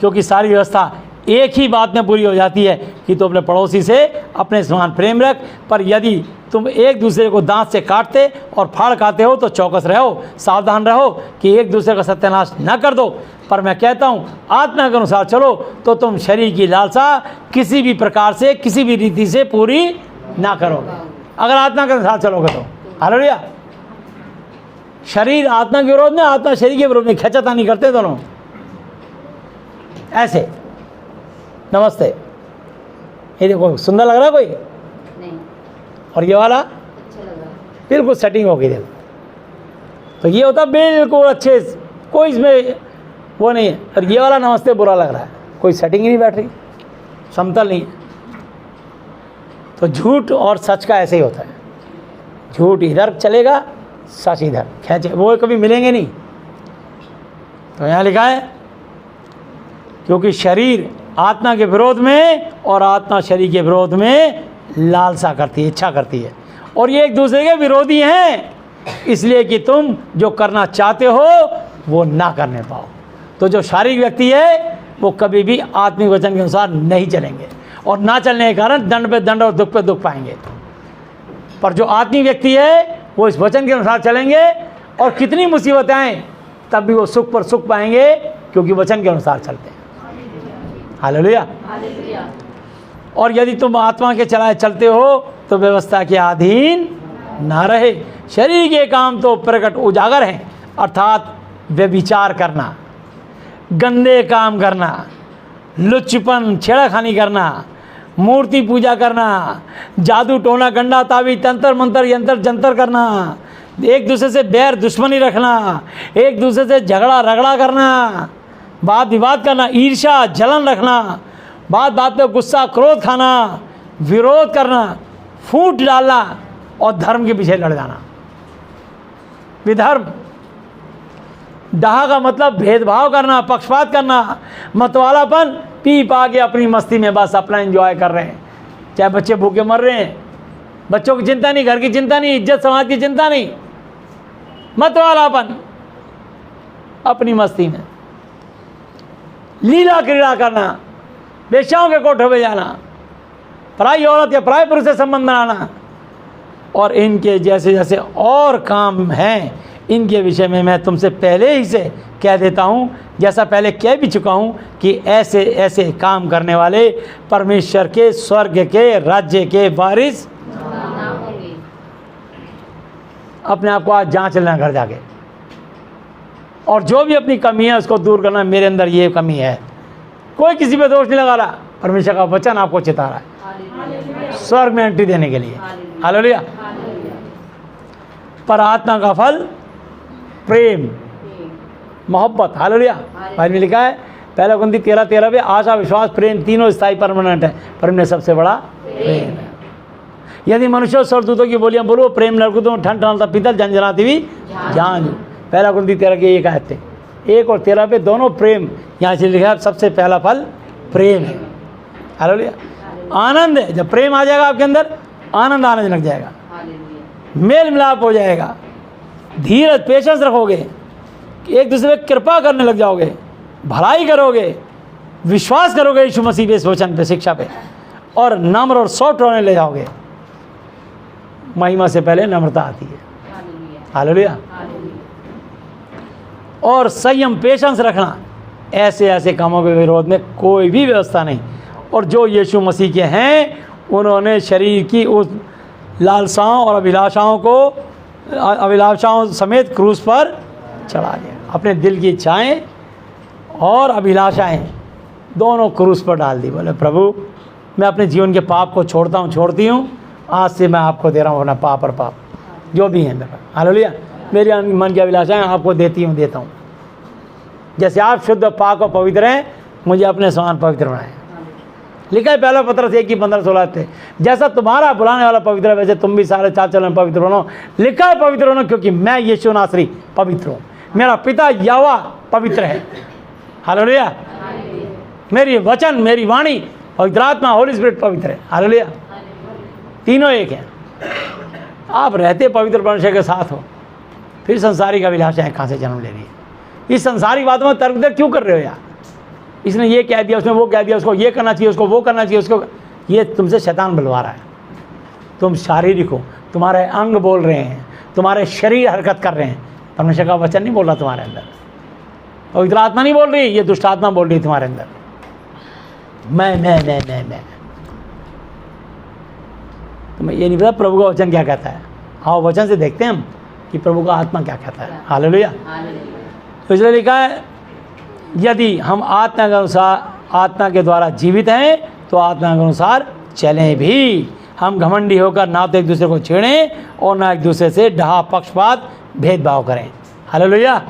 क्योंकि सारी व्यवस्था एक ही बात में पूरी हो जाती है कि तू अपने पड़ोसी से अपने समान प्रेम रख। पर यदि तुम एक दूसरे को दांत से काटते और फाड़ खाते हो तो चौकस रहो, सावधान रहो कि एक दूसरे का सत्यानाश न कर दो। पर मैं कहता हूँ, आत्मा के अनुसार चलो तो तुम शरीर की लालसा किसी भी प्रकार से, किसी भी रीति से पूरी ना करोगे, अगर आत्मा के अनुसार चलोगे तो। हालेलुया। शरीर आत्मा के विरोध में, आत्मा शरीर के विरोध में खींचातानी करते दोनों ऐसे। नमस्ते, ये देखो सुंदर लग रहा है कोई नहीं, और ये वाला अच्छा लग रहा है। बिल्कुल सेटिंग हो गई। देखो तो ये होता बिल्कुल अच्छे, कोई इसमें वो नहीं है। और ये वाला नमस्ते बुरा लग रहा है, कोई सेटिंग ही नहीं बैठ रही, समतल नहीं है। तो झूठ और सच का ऐसे ही होता है, झूठ इधर चलेगा, सच इधर खींचे, वो कभी मिलेंगे नहीं। तो यहाँ लिखा है, क्योंकि शरीर आत्मा के विरोध में और आत्मा शरीर के विरोध में लालसा करती है, इच्छा करती है, और ये एक दूसरे के विरोधी हैं, इसलिए कि तुम जो करना चाहते हो वो ना करने पाओ। तो जो शारीरिक व्यक्ति है वो कभी भी आत्मिक वचन के अनुसार नहीं चलेंगे, और ना चलने के कारण दंड पे दंड और दुख पे दुख पाएंगे। पर जो आत्मिक व्यक्ति है वो इस वचन के अनुसार चलेंगे, और कितनी मुसीबतें आएँ तब भी वो सुख पर सुख पाएंगे, क्योंकि वचन के अनुसार चलते हैं। हालेलुया। और यदि तुम आत्मा के चलाए चलते हो तो व्यवस्था के अधीन ना रहे। शरीर के काम तो प्रकट उजागर हैं, अर्थात व्यभिचार करना, गंदे काम करना, लुच्चपन, छेड़खानी करना, मूर्ति पूजा करना, जादू टोना गंडा ताबीज तंत्र मंत्र यंत्र जंतर करना, एक दूसरे से बैर दुश्मनी रखना, एक दूसरे से झगड़ा रगड़ा करना, वाद विवाद करना, ईर्ष्या जलन रखना, बात बात पे गुस्सा, क्रोध खाना, विरोध करना, फूट डालना और धर्म के पीछे लड़ जाना। विधर्म, डाहा का मतलब भेदभाव करना, पक्षपात करना, मतवालापन, पी पा के अपनी मस्ती में बस अपना एंजॉय कर रहे हैं। चाहे बच्चे भूखे मर रहे हैं, बच्चों की चिंता नहीं, घर की चिंता नहीं, इज्जत समाज की चिंता नहीं, मतवालापन, अपनी मस्ती में लीला क्रीड़ा करना, वेश्याओं के कोठों में जाना, पराई औरत या पराई पुरुष से संबंध बनाना, और इनके जैसे जैसे और काम हैं, इनके विषय में मैं तुमसे पहले ही से कह देता हूँ, जैसा पहले कह भी चुका हूँ कि ऐसे ऐसे काम करने वाले परमेश्वर के स्वर्ग के राज्य के वारिस ना होंगे। अपने आप को आज जांच लेना घर जाके, और जो भी अपनी कमी है उसको दूर करना। मेरे अंदर ये कमी है, कोई किसी पे दोष नहीं लगा रहा, परमेश्वर का वचन आपको चिता रहा है स्वर्ग में एंट्री देने के लिए। हालेलुया। पर आत्मा का फल प्रेम, मोहब्बत। हालेलुया। बाइबल में लिखा है पहला कुरिन्थी 13:13 पे आशा, विश्वास, प्रेम तीनों स्थायी परमानेंट है, पर इनमें सबसे बड़ा प्रेम है। यदि मनुष्य और स्वर्गदूतों की बोलियां बोलो, प्रेम नरकुतों ठंड ठंडता पीतल झंझनाती हुई जान। पहला कुरिन्थी 13 के 1 आयत थे, 1 और 13 पे दोनों प्रेम यहाँ से लिखा है। सबसे पहला फल प्रेम है। हालेलुया। आनंद है, जब प्रेम आ जाएगा आपके अंदर आनंद आने लग जाएगा, मेल मिलाप हो जाएगा, धीरज पेशेंस रखोगे, एक दूसरे पे कृपा करने लग जाओगे, भलाई करोगे, विश्वास करोगे यीशु मसीह पे, इस वचन पे, शिक्षा पे, और नम्र और सॉफ्ट होने ले जाओगे। महिमा से पहले नम्रता आती है। हालेलुया। और संयम, पेशेंस रखना, ऐसे ऐसे कामों के विरोध में कोई भी व्यवस्था नहीं। और जो यीशु मसीह के हैं उन्होंने शरीर की उस लालसाओं और अभिलाषाओं समेत क्रूस पर चढ़ा दिया। अपने दिल की इच्छाएं और अभिलाषाएं दोनों क्रूस पर डाल दी। बोले प्रभु मैं अपने जीवन के पाप को छोड़ता हूँ, छोड़ती हूँ, आज से मैं आपको दे रहा हूँ अपना पाप और पाप जो भी है मेरा। हालेलुया। मेरी मन की अभिलाषाएं आपको देता हूँ। जैसे आप शुद्ध, पाक और पवित्र हैं, मुझे अपने समान पवित्र बनाएं। लिखा है पहला पत्रस 1:15-16 थे, जैसा तुम्हारा बुलाने वाला पवित्र है वैसे तुम भी सारे चाल चलन पवित्र बनो। लिखा है पवित्र बनो क्योंकि मैं यीशु नासरी पवित्र हूँ, मेरा पिता यहोवा पवित्र है। हालेलुया। मेरी वचन, मेरी वाणी, पवित्र आत्मा, होली स्पिरिट पवित्र है। हालेलुया। तीनों एक हैं। आप रहते पवित्र परमेश्वर के साथ हो, फिर संसारिक अभिलाषाएं कहाँ से जन्म ले रही है? इस संसारिक बातों में तर्क दर्द क्यों कर रहे हो यार? इसने ये कह दिया, उसने वो कह दिया, उसको ये करना चाहिए, उसको वो करना चाहिए, उसको ये तुमसे शैतान बुलवा रहा है। तुम शारीरिक हो, तुम्हारे अंग बोल रहे हैं, तुम्हारे शरीर हरकत कर रहे हैं, परमेश्वर का वचन नहीं बोल रहा तुम्हारे अंदर, पवित्र आत्मा नहीं बोल रही, ये दुष्ट आत्मा बोल रही है तुम्हारे अंदर। मैं तुम्हें ये नहीं पता प्रभु का वचन क्या कहता है। हाँ, वचन से देखते हैं हम कि प्रभु का आत्मा क्या कहता है। हालेलुया। तो इसलिए लिखा है यदि हम आत्मा के अनुसार, आत्मा के द्वारा जीवित हैं तो आत्मा के अनुसार चलें भी। हम घमंडी होकर ना तो एक दूसरे को छेड़ें और ना एक दूसरे से डहा, पक्षपात, भेदभाव करें। हालेलुया।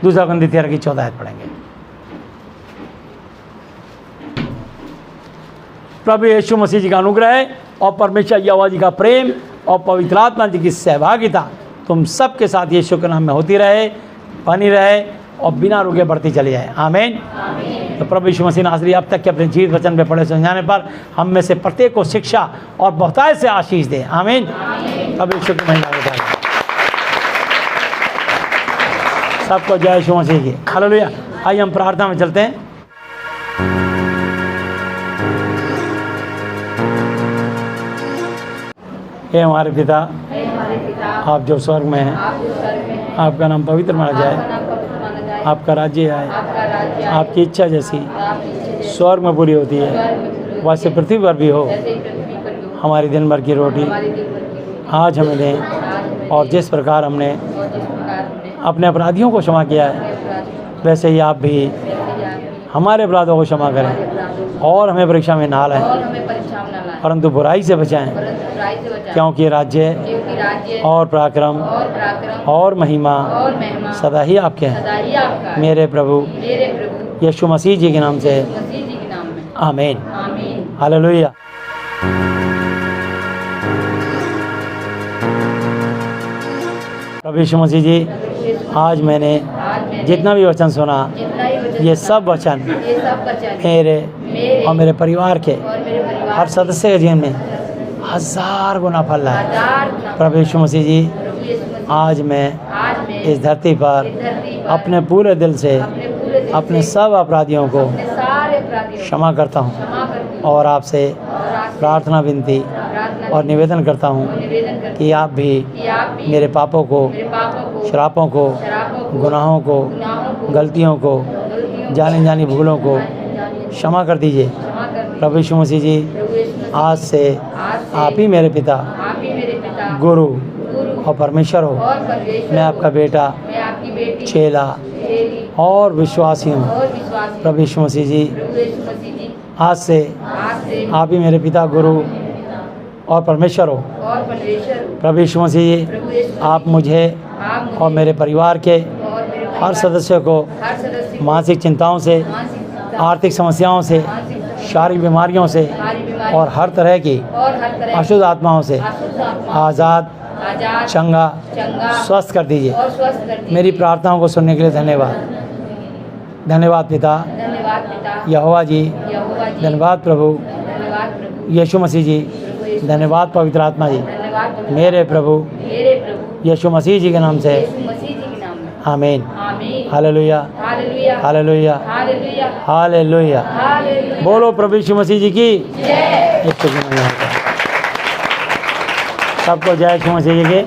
दूसरा कुरिन्थी 13 की 14 आयत पढ़ेंगे। प्रभु यीशु मसीह जी का अनुग्रह और परमेश्वर यहोवा जी का प्रेम और पवित्र आत्मा जी की सहभागिता तुम सबके साथ यीशु के नाम में होती रहे, बनी रहे और बिना रुके बढ़ती चली जाए। आमीन। तो प्रभु यीशु मसीह नासरी अब तक के अपने जीवित वचन पे पढ़े समझाने पर हम में से प्रत्येक को शिक्षा और बहुतायत से आशीष दे। आमीन। प्रभु यीशु की महिमा बताए। सबको जय यीशु मसीह की। हालेलुया। आइए हम प्रार्थना में चलते हैं। हे हमारे पिता, आप जो स्वर्ग में हैं, आपका नाम पवित्र माना जाए, आपका राज्य आए, आपकी इच्छा जैसी स्वर्ग में पूरी होती है वैसे पृथ्वी पर भी हो। हमारी दिन भर की रोटी आज हमें दें, और जिस प्रकार हमने अपने अपराधियों को क्षमा किया है वैसे ही आप भी हमारे अपराधों को क्षमा करें, और हमें परीक्षा में ना लाएं परंतु बुराई से बचाएं, क्योंकि राज्य और पराक्रम और महिमा सदा ही आपके हैं। मेरे प्रभु यीशु मसीह जी के नाम से आमीन। आमीन। हालेलुया। प्रभु यीशु मसीह जी, आज मैंने जितना भी वचन सुना, ये सब वचन मेरे और मेरे परिवार के हर सदस्य के जीवन में 1000 गुना फल लाए। प्रभु यीशु मसीह जी, आज मैं इस धरती पर अपने पूरे दिल से अपने सब अपराधियों को क्षमा करता हूँ और आपसे प्रार्थना विनती और निवेदन करता हूँ कि आप भी मेरे पापों को, श्रापों को, गुनाहों को, गलतियों को, जानी जानी भूलों को क्षमा कर दीजिए। प्रभु यीशु मसीह जी, आज से आप ही मेरे पिता, गुरु और परमेश्वर हो। मैं आपका बेटा, चेला और विश्वासी हूँ। प्रभु यीशु मसीह जी, आज से आप ही मेरे पिता, गुरु और परमेश्वर हो। प्रभु यीशु मसीह जी, आप मुझे और मेरे परिवार के हर सदस्य को मानसिक चिंताओं से, आर्थिक समस्याओं से, शारीरिक बीमारियों से और हर तरह की अशुद्ध आत्माओं से आज़ाद, चंगा, स्वस्थ कर दीजिए। मेरी प्रार्थनाओं को सुनने के लिए धन्यवाद। धन्यवाद पिता यहोवा जी, धन्यवाद प्रभु यीशु मसीह जी, धन्यवाद पवित्र आत्मा जी, मेरे प्रभु यीशु मसीह जी के नाम से आमीन। Hallelujah, hallelujah, hallelujah. बोलो प्रभु यीशु मसीह जी की जय। सबको जय यीशु मसीह जी के।